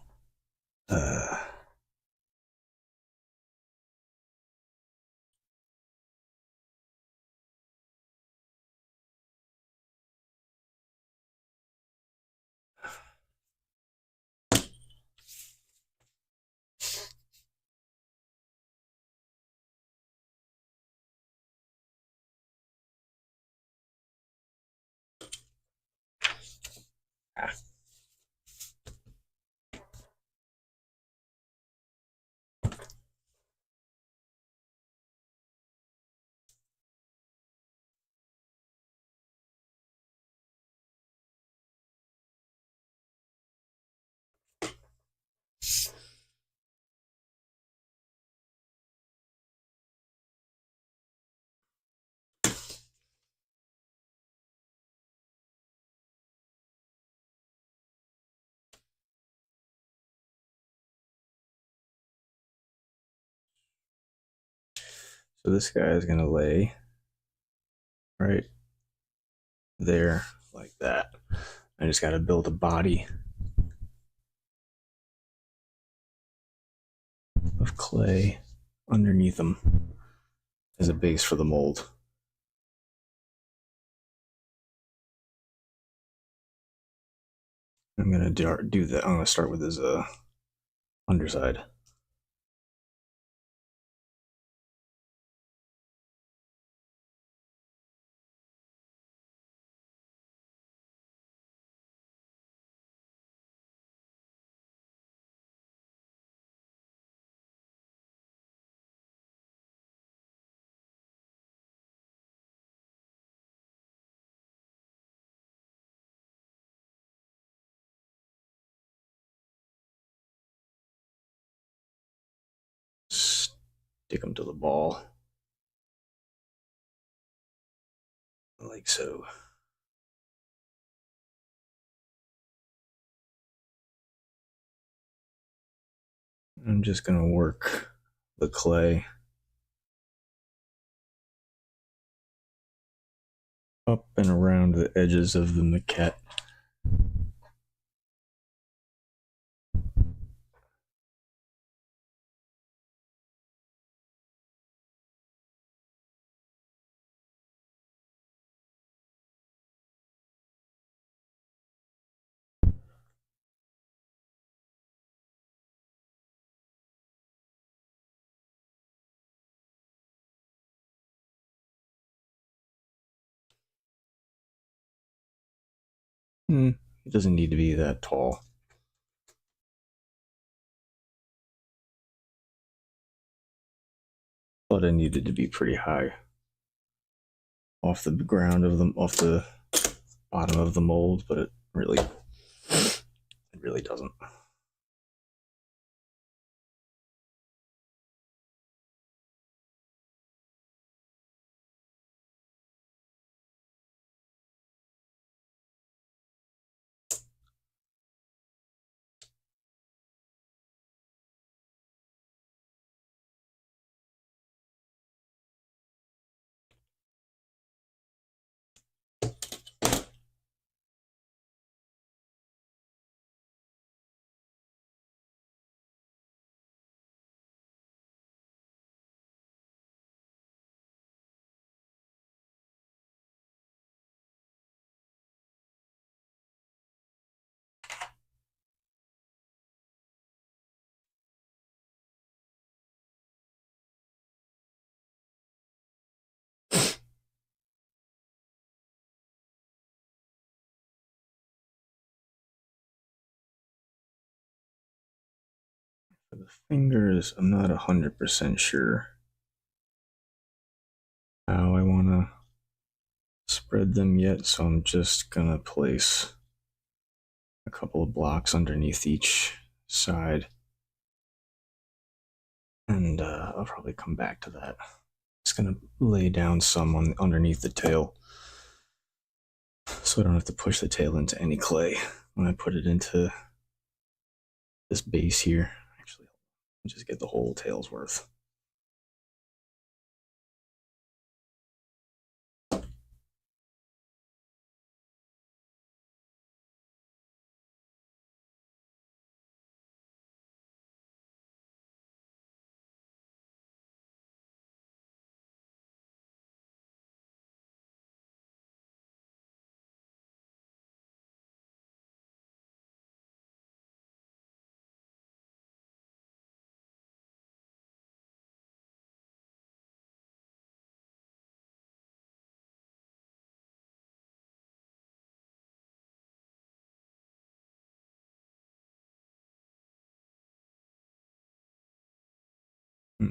So this guy is gonna lay right there like that. I just gotta build a body of clay underneath them as a base for the mold. I'm gonna do that. I'm gonna start with his underside. Stick them to the ball like so. I'm just gonna work the clay up and around the edges of the maquette. It doesn't need to be that tall. But it needed to be pretty high off the ground off the bottom of the mold, but it really doesn't. For the fingers, I'm not 100% sure how I want to spread them yet, so I'm just gonna place a couple of blocks underneath each side, and I'll probably come back to that. Just gonna lay down some underneath the tail, so I don't have to push the tail into any clay when I put it into this base here. Actually, just get the whole tail's worth.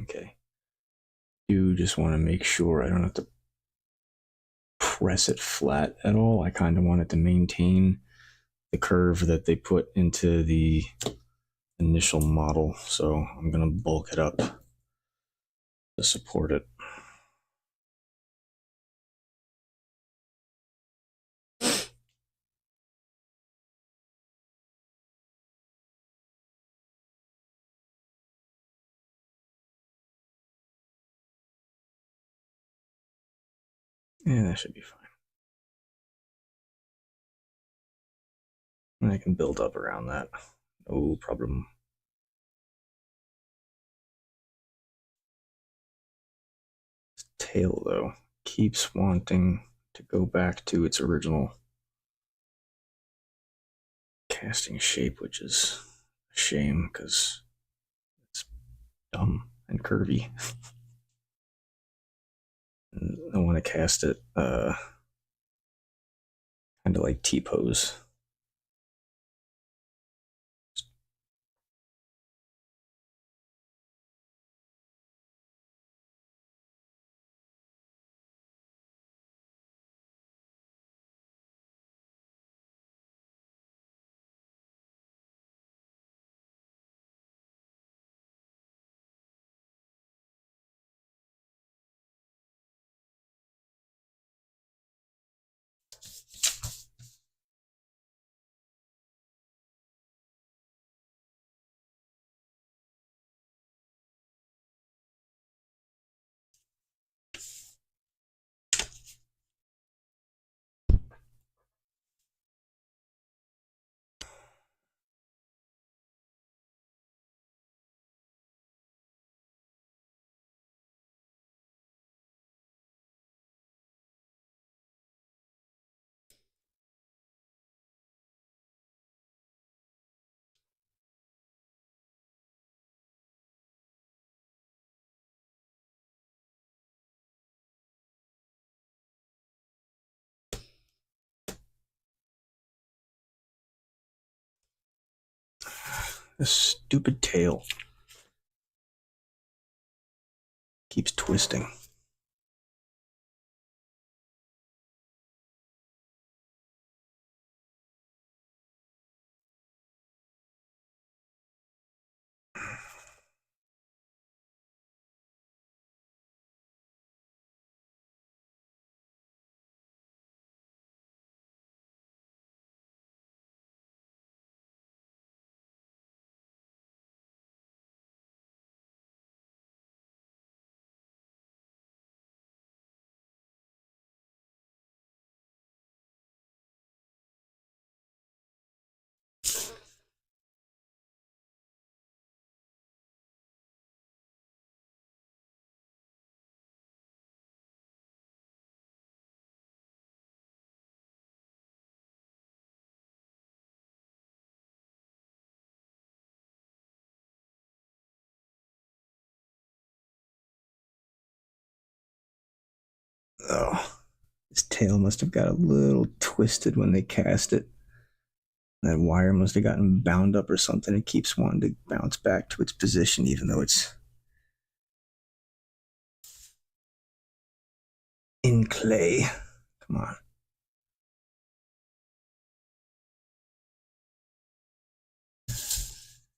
Okay. You just want to make sure I don't have to press it flat at all. I kind of want it to maintain the curve that they put into the initial model, so I'm going to bulk it up to support it. Yeah, that should be fine. And I can build up around that. No problem. This tail, though, keeps wanting to go back to its original casting shape, which is a shame because it's dumb and curvy. And I want to cast it kind of like T-pose. This stupid tail keeps twisting. Oh, his tail must have got a little twisted when they cast it. That wire must have gotten bound up or something. It keeps wanting to bounce back to its position, even though it's in clay. Come on.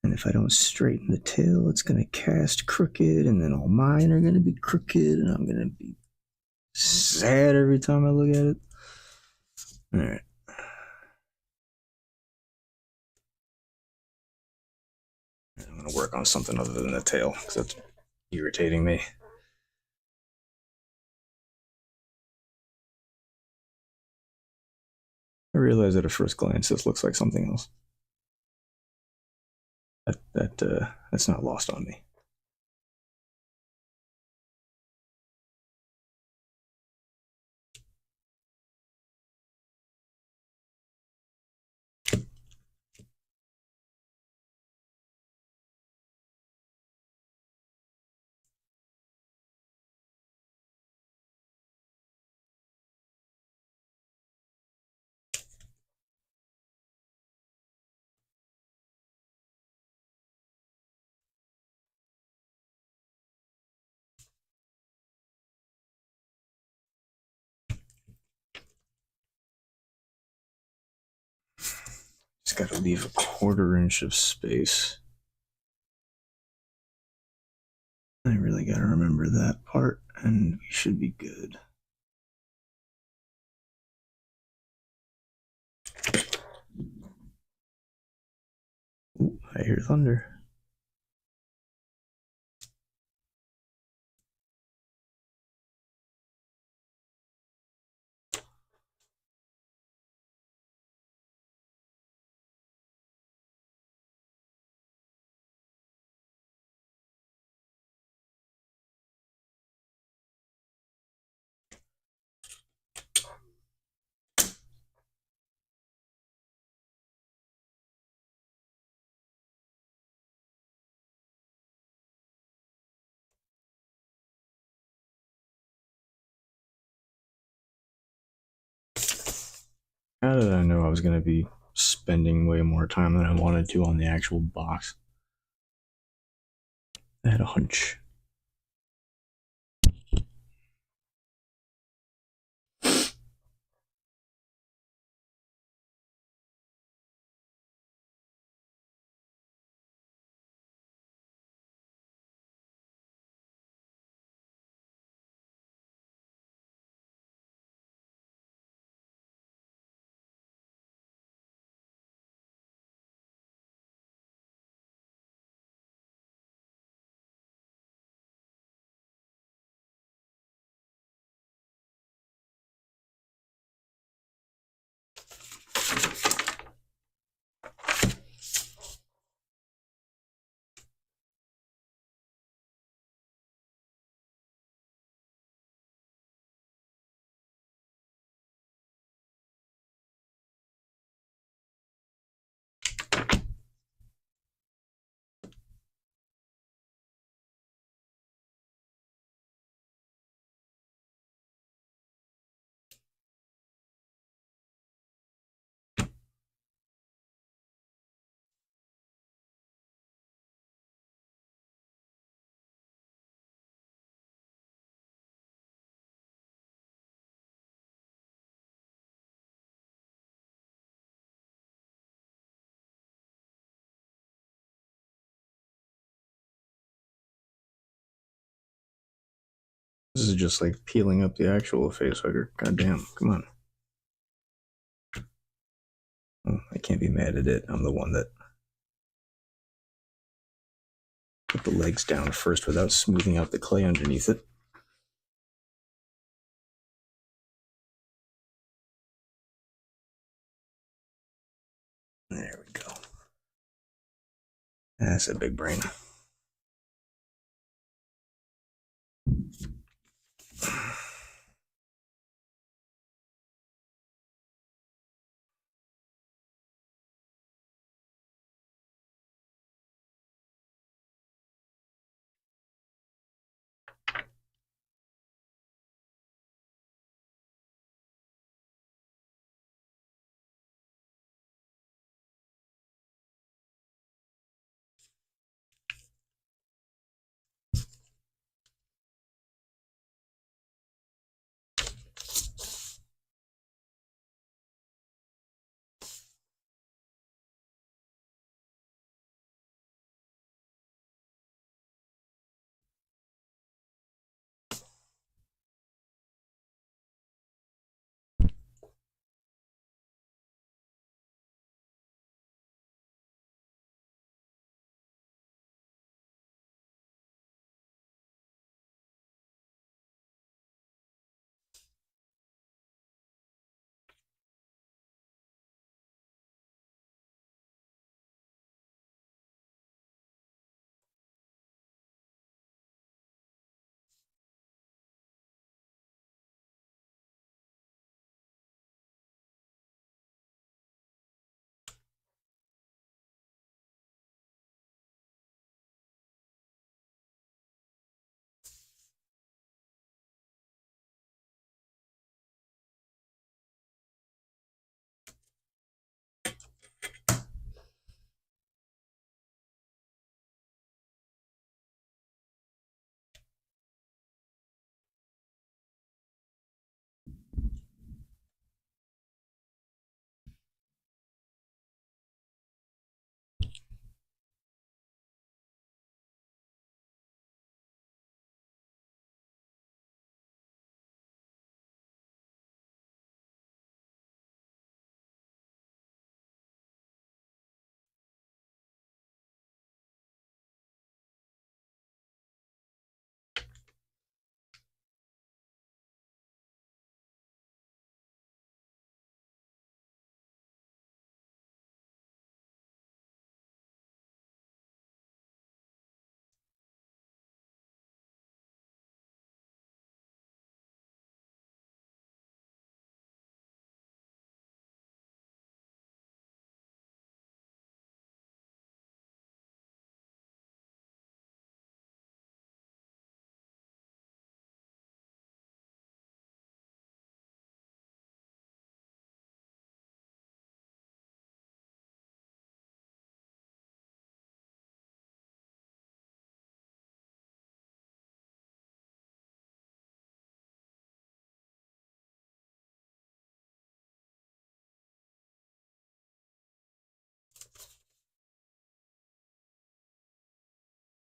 And if I don't straighten the tail, it's going to cast crooked, and then all mine are going to be crooked, and I'm going to be sad every time I look at it. All right. I'm going to work on something other than the tail, because that's irritating me. I realize at a first glance this looks like something else. That's not lost on me. Just got to leave a 1/4 inch of space. I really got to remember that part, and we should be good. Ooh, I hear thunder. How did I know I was going to be spending way more time than I wanted to on the actual box? I had a hunch. This is just like peeling up the actual facehugger. God damn, come on. Oh, I can't be mad at it. I'm the one that put the legs down first without smoothing out the clay underneath it. There we go. That's a big brain.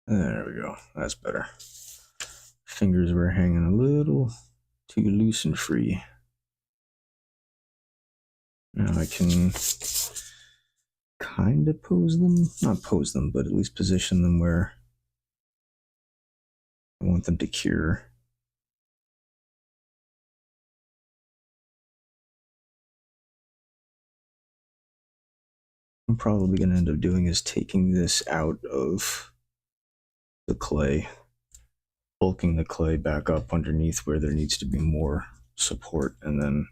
There we go. That's better. Fingers were hanging a little too loose and free. Now I can kind of pose them. Not pose them, but at least position them where I want them to cure. I'm probably going to end up doing is taking this out of the clay, bulking the clay back up underneath where there needs to be more support, and then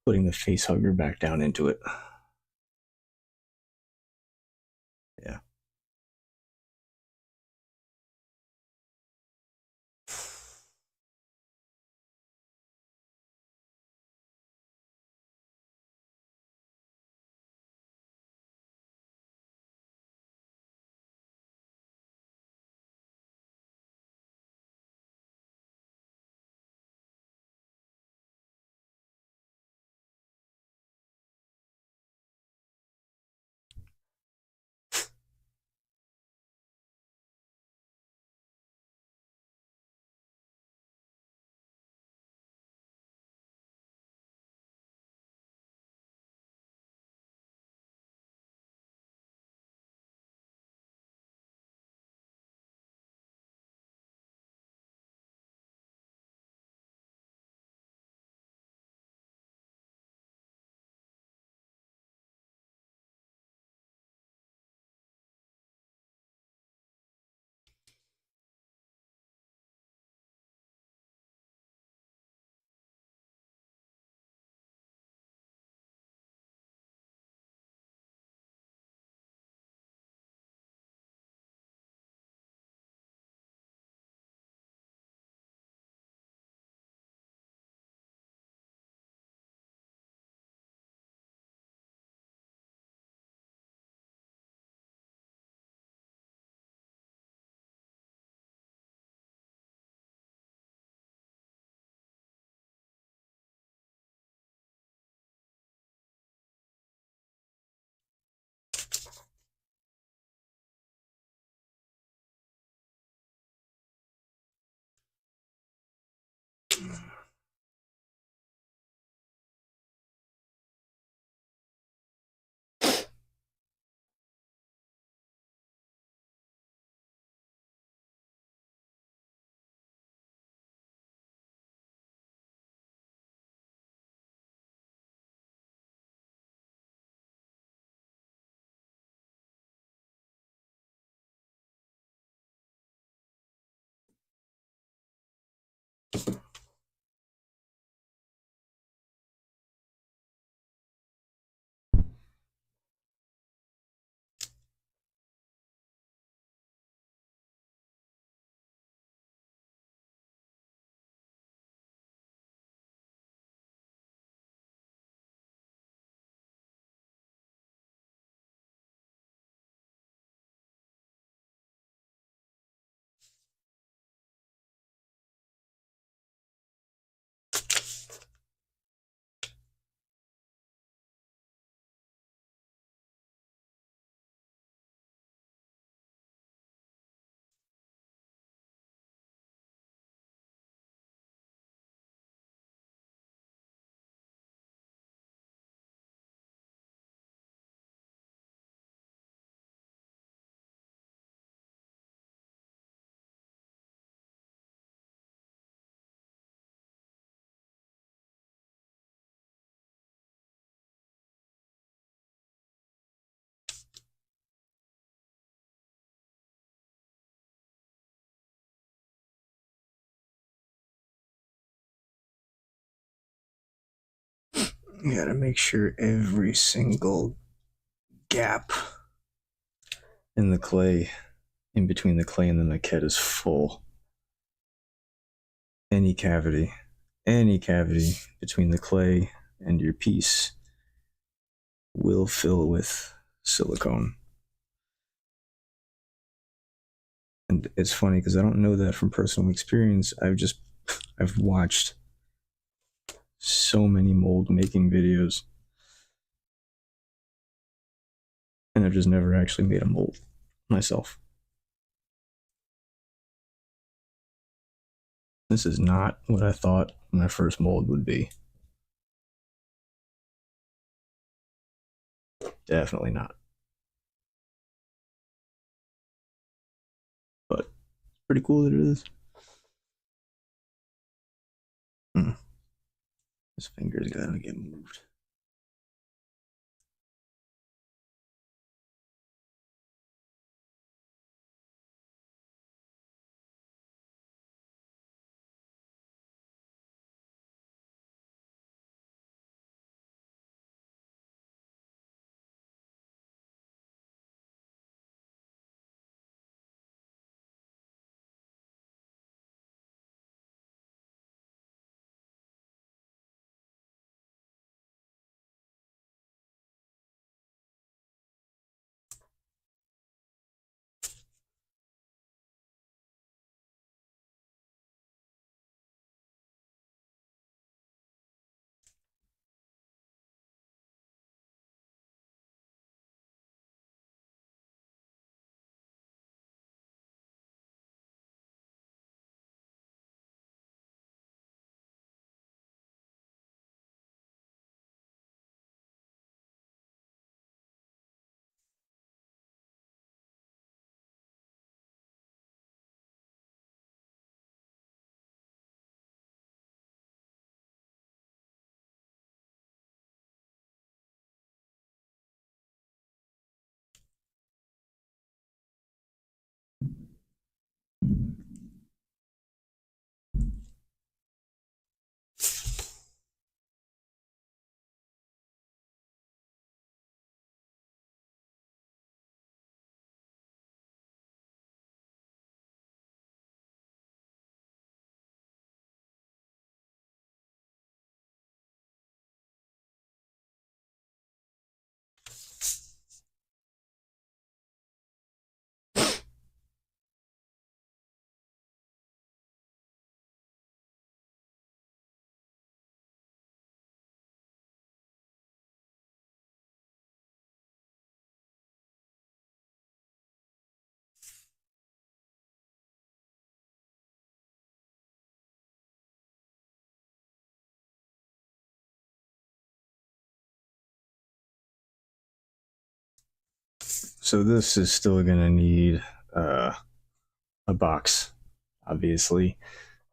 putting the face hugger back down into it. Yeah. You gotta make sure every single gap in the clay, in between the clay and the maquette, is full. Any cavity between the clay and your piece will fill with silicone. And it's funny because I don't know that from personal experience. I've watched so many mold making videos, and I've just never actually made a mold myself. This is not what I thought my first mold would be. Definitely not. But it's pretty cool that it is. His fingers gotta get moved. So this is still gonna need a box, obviously.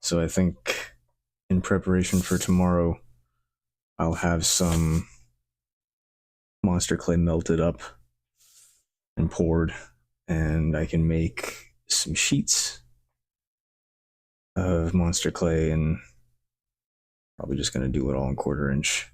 So I think in preparation for tomorrow, I'll have some monster clay melted up and poured, and I can make some sheets of monster clay, and probably just going to do it all in 1/4 inch.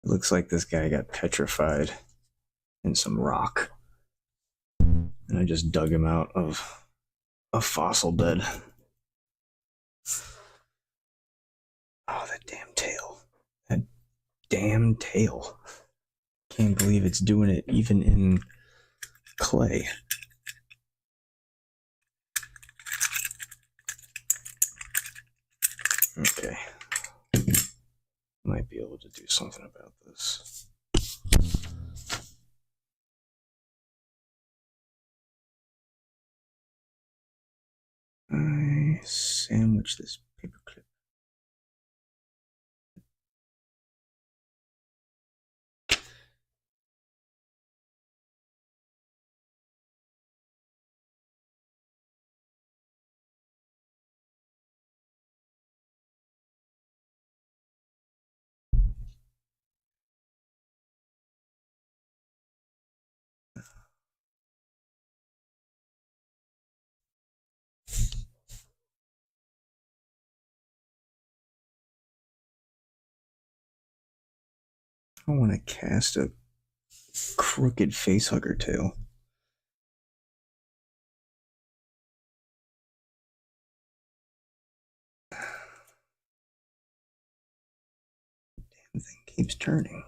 It looks like this guy got petrified in some rock, and I just dug him out of a fossil bed. Oh, that damn tail. That damn tail. Can't believe it's doing it even in clay. Okay. Might be able to do something about this. I sandwich this paperclip. I want to cast a crooked facehugger tail. Damn thing keeps turning.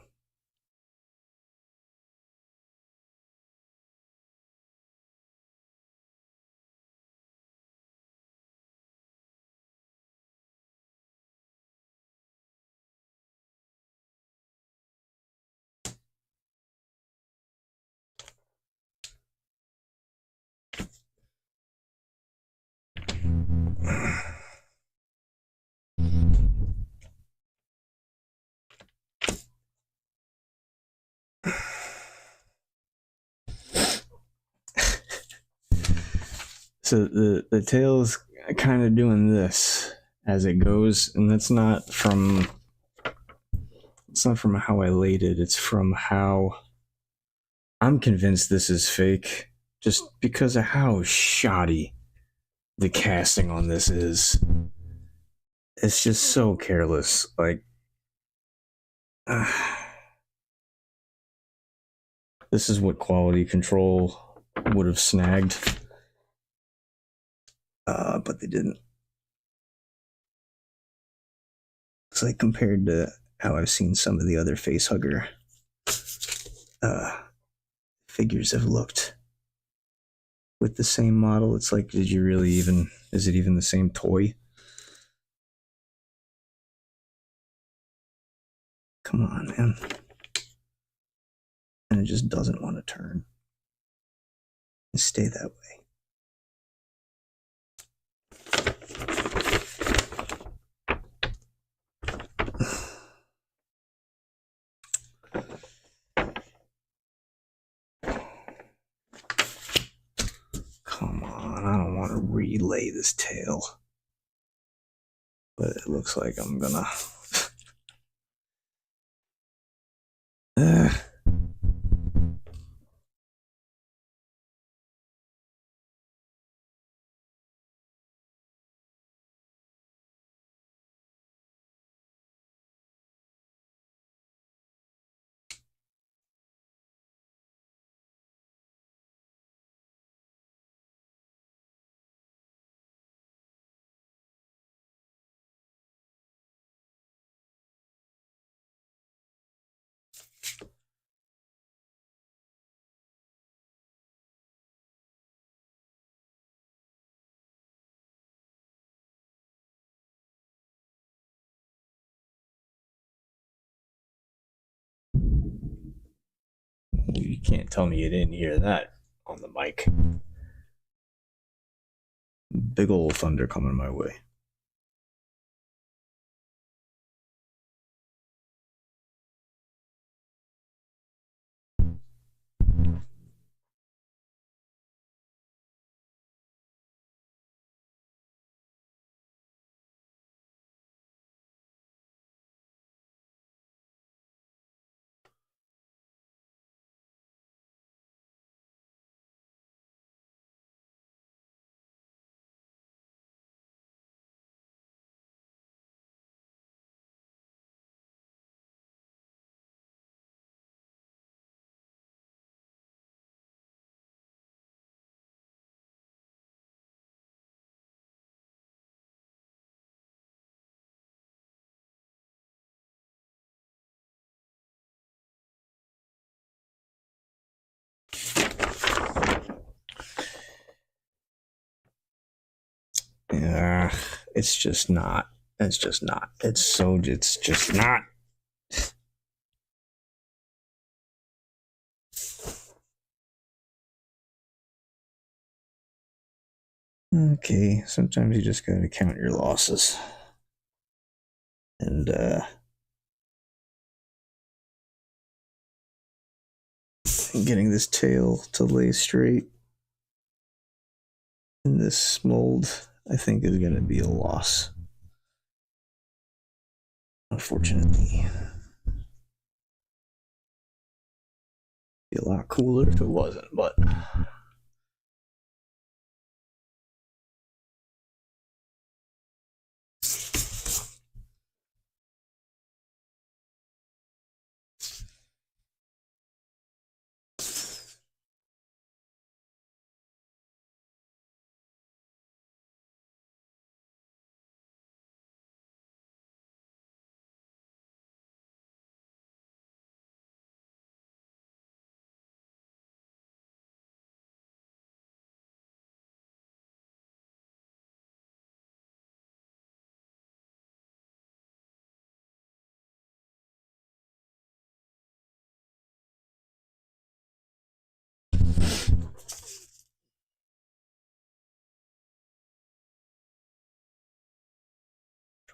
So the tail's kind of doing this as it goes, and it's not from how I laid it. It's from how I'm convinced this is fake, just because of how shoddy the casting on this is. It's just so careless. Like, this is what quality control would have snagged. But they didn't. It's like compared to how I've seen some of the other facehugger figures have looked with the same model. It's like, is it even the same toy? Come on, man. And it just doesn't want to turn. Stay that way. Come on, I don't want to relay this tail. But it looks like I'm gonna... You can't tell me you didn't hear that on the mic. Big old thunder coming my way. Yeah, it's just not. It's just not. It's just not. Okay, sometimes you just gotta count your losses. And, getting this tail to lay straight in this mold, I think, is gonna be a loss. Unfortunately. Be a lot cooler if it wasn't, but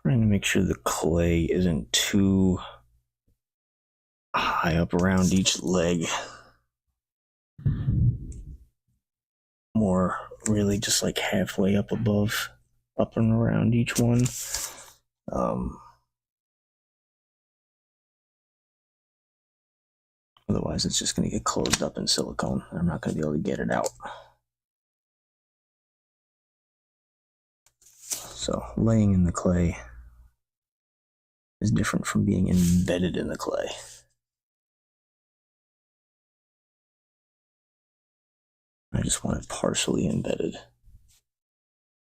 trying to make sure the clay isn't too high up around each leg. More really just like halfway up above, up and around each one. Otherwise, it's just going to get closed up in silicone. I'm not going to be able to get it out. So, laying in the clay is different from being embedded in the clay. I just want it partially embedded.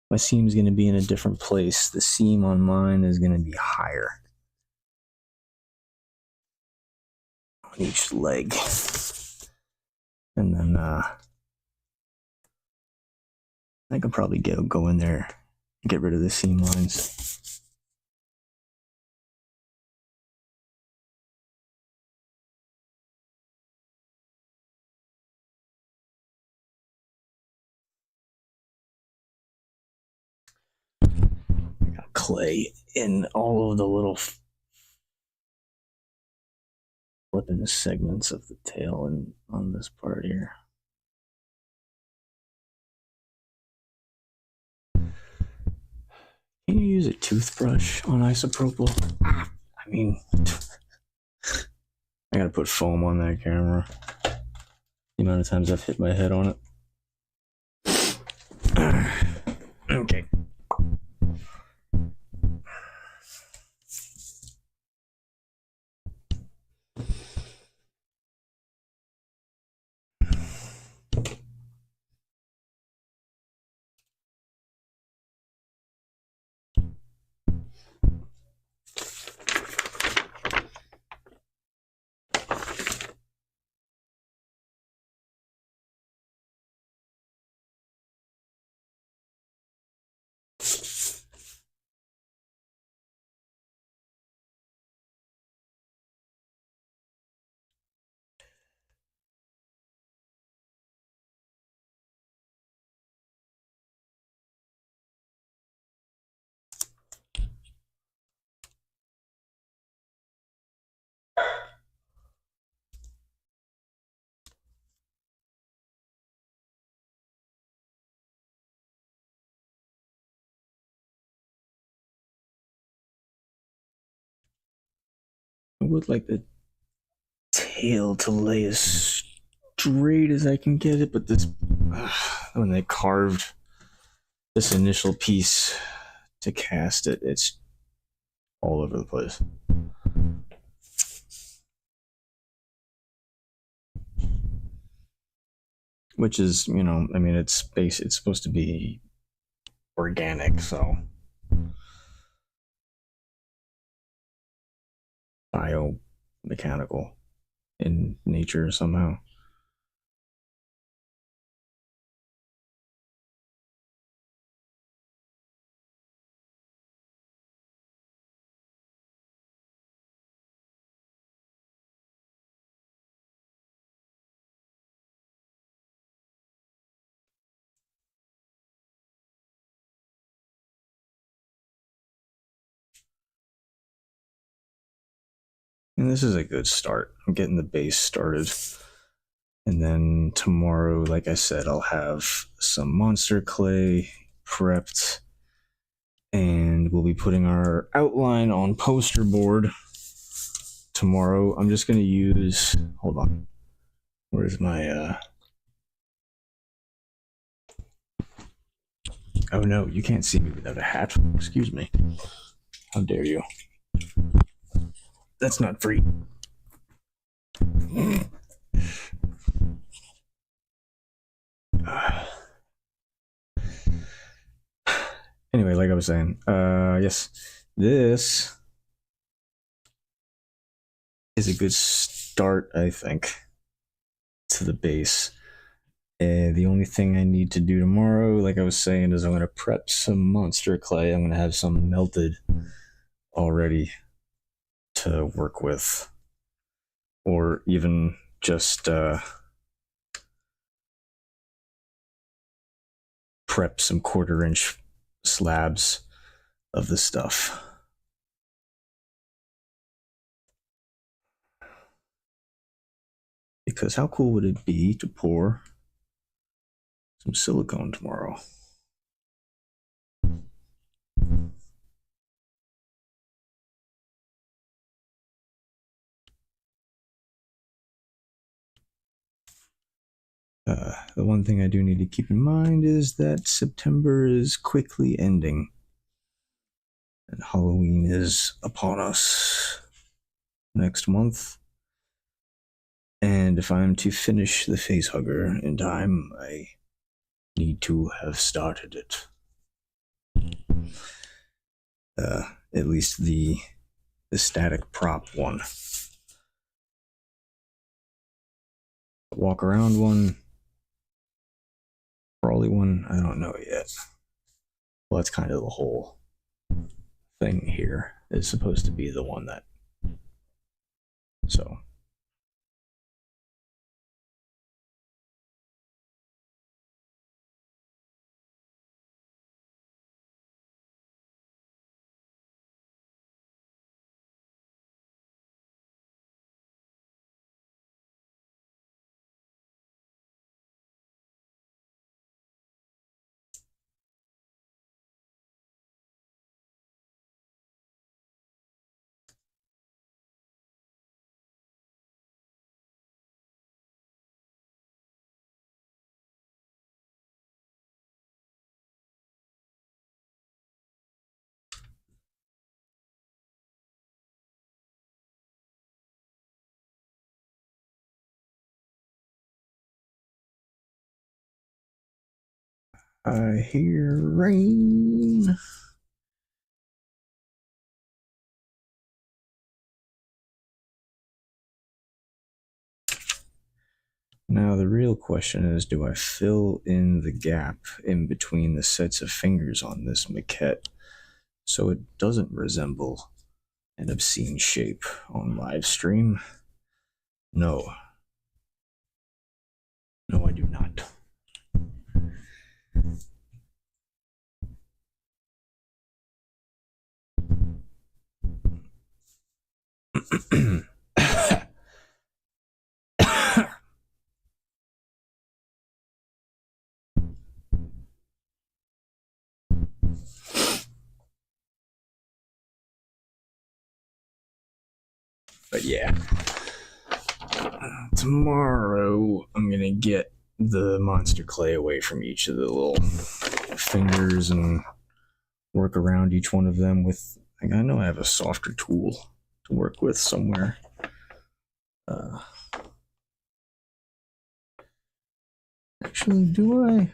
My seam's going to be in a different place. The seam on mine is going to be higher on each leg. And then I could probably go in there and get rid of the seam lines. I got clay in all of the little flipping segments of the tail and on this part here. Can you use a toothbrush on isopropyl? I mean, I gotta put foam on that camera. The amount of times I've hit my head on it. Okay. I would like the tail to lay as straight as I can get it, but this when they carved this initial piece to cast it, it's all over the place. Which is, I mean, it's supposed to be organic, so biomechanical in nature somehow. And this is a good start. I'm getting the base started. And then tomorrow, like I said, I'll have some monster clay prepped. And we'll be putting our outline on poster board tomorrow. I'm just going to use... Hold on. Where's my... Oh no, you can't see me without a hat. Excuse me. How dare you? That's not free. Anyway, like I was saying, yes, this is a good start, I think, to the base. The only thing I need to do tomorrow, like I was saying, is I'm going to prep some monster clay. I'm going to have some melted already to work with, or even just prep some 1/4-inch slabs of the stuff. Because how cool would it be to pour some silicone tomorrow? The one thing I do need to keep in mind is that September is quickly ending, and Halloween is upon us next month. And if I'm to finish the Facehugger in time, I need to have started it. At least the static prop one. Walk around one, crawly one, I don't know yet. Well, that's kind of the whole thing here. It's supposed to be the one that... So... I hear rain. Now the real question is, do I fill in the gap in between the sets of fingers on this maquette so it doesn't resemble an obscene shape on live stream? No. No, I do not. But yeah, tomorrow I'm gonna get the monster clay away from each of the little fingers and work around each one of them with. I know I have a softer tool to work with somewhere. Actually, do I?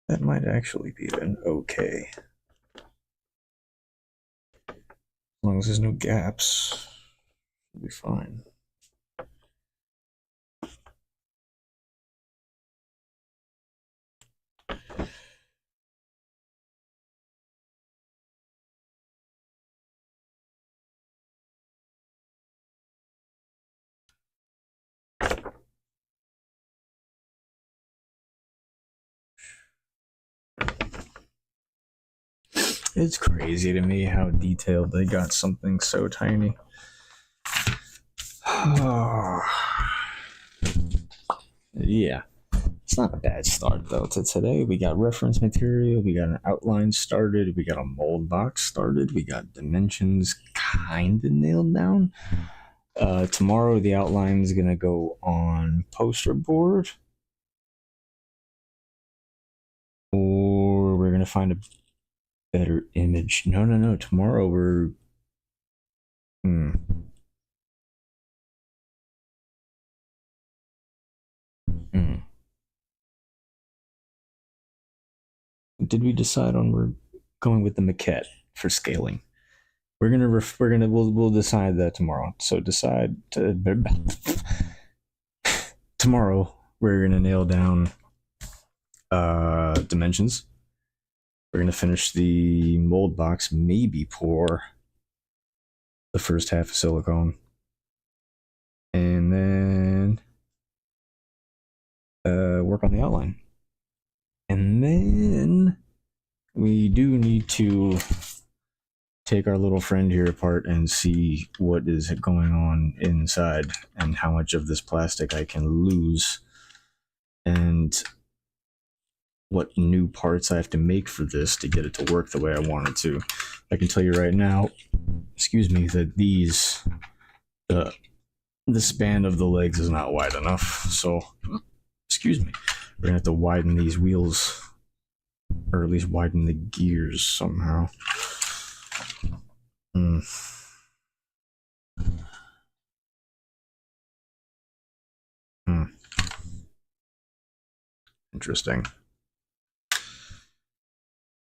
That might actually be an okay. As long as there's no gaps, it'll be fine. It's crazy to me how detailed they got something so tiny. Yeah, it's not a bad start though to today. We got reference material, we got an outline started, we got a mold box started, we got dimensions kind of nailed down. Tomorrow the outline is gonna go on poster board, or we're gonna find a better image. No. Tomorrow we're. Did we decide on we're going with the maquette for scaling? We'll decide that tomorrow. So tomorrow we're gonna nail down dimensions. We're gonna finish the mold box, maybe pour the first half of silicone, and then work on the outline. And then we do need to take our little friend here apart and see what is going on inside and how much of this plastic I can lose and what new parts I have to make for this to get it to work the way I want it to. I can tell you right now, that these, the span of the legs is not wide enough. So, we're gonna have to widen these wheels, or at least widen the gears somehow. Interesting.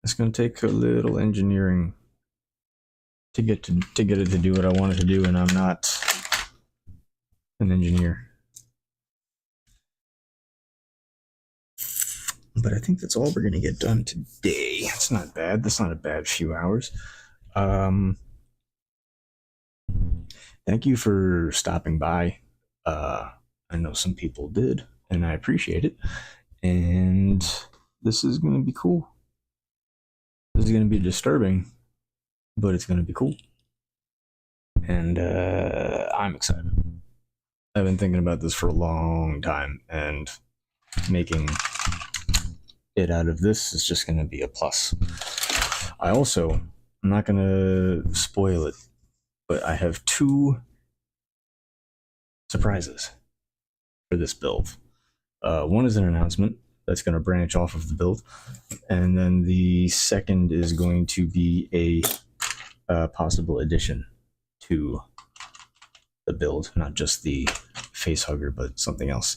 It's gonna take a little engineering to get it to do what I want it to do, and I'm not an engineer. But I think that's all we're gonna get done today. It's not bad. That's not a bad few hours. Thank you for stopping by. I know some people did, and I appreciate it. And this is gonna be cool. This is gonna be disturbing, but it's gonna be cool. And I'm excited. I've been thinking about this for a long time, and making it out of this is just going to be a plus. I'm not going to spoil it, but I have 2 surprises for this build. One is an announcement that's going to branch off of the build, and then the second is going to be a possible addition to the build, not just the facehugger, but something else.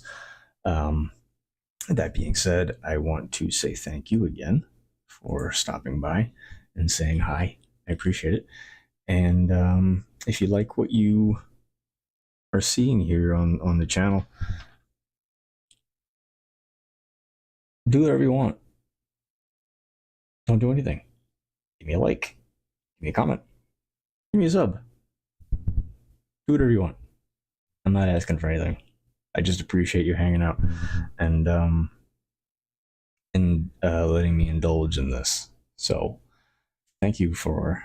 That being said, I want to say thank you again for stopping by and saying hi. I appreciate it. And if you like what you are seeing here on the channel, do whatever you want. Don't do anything. Give me a like. Give me a comment. Give me a sub. Do whatever you want. I'm not asking for anything. I just appreciate you hanging out and letting me indulge in this. So thank you for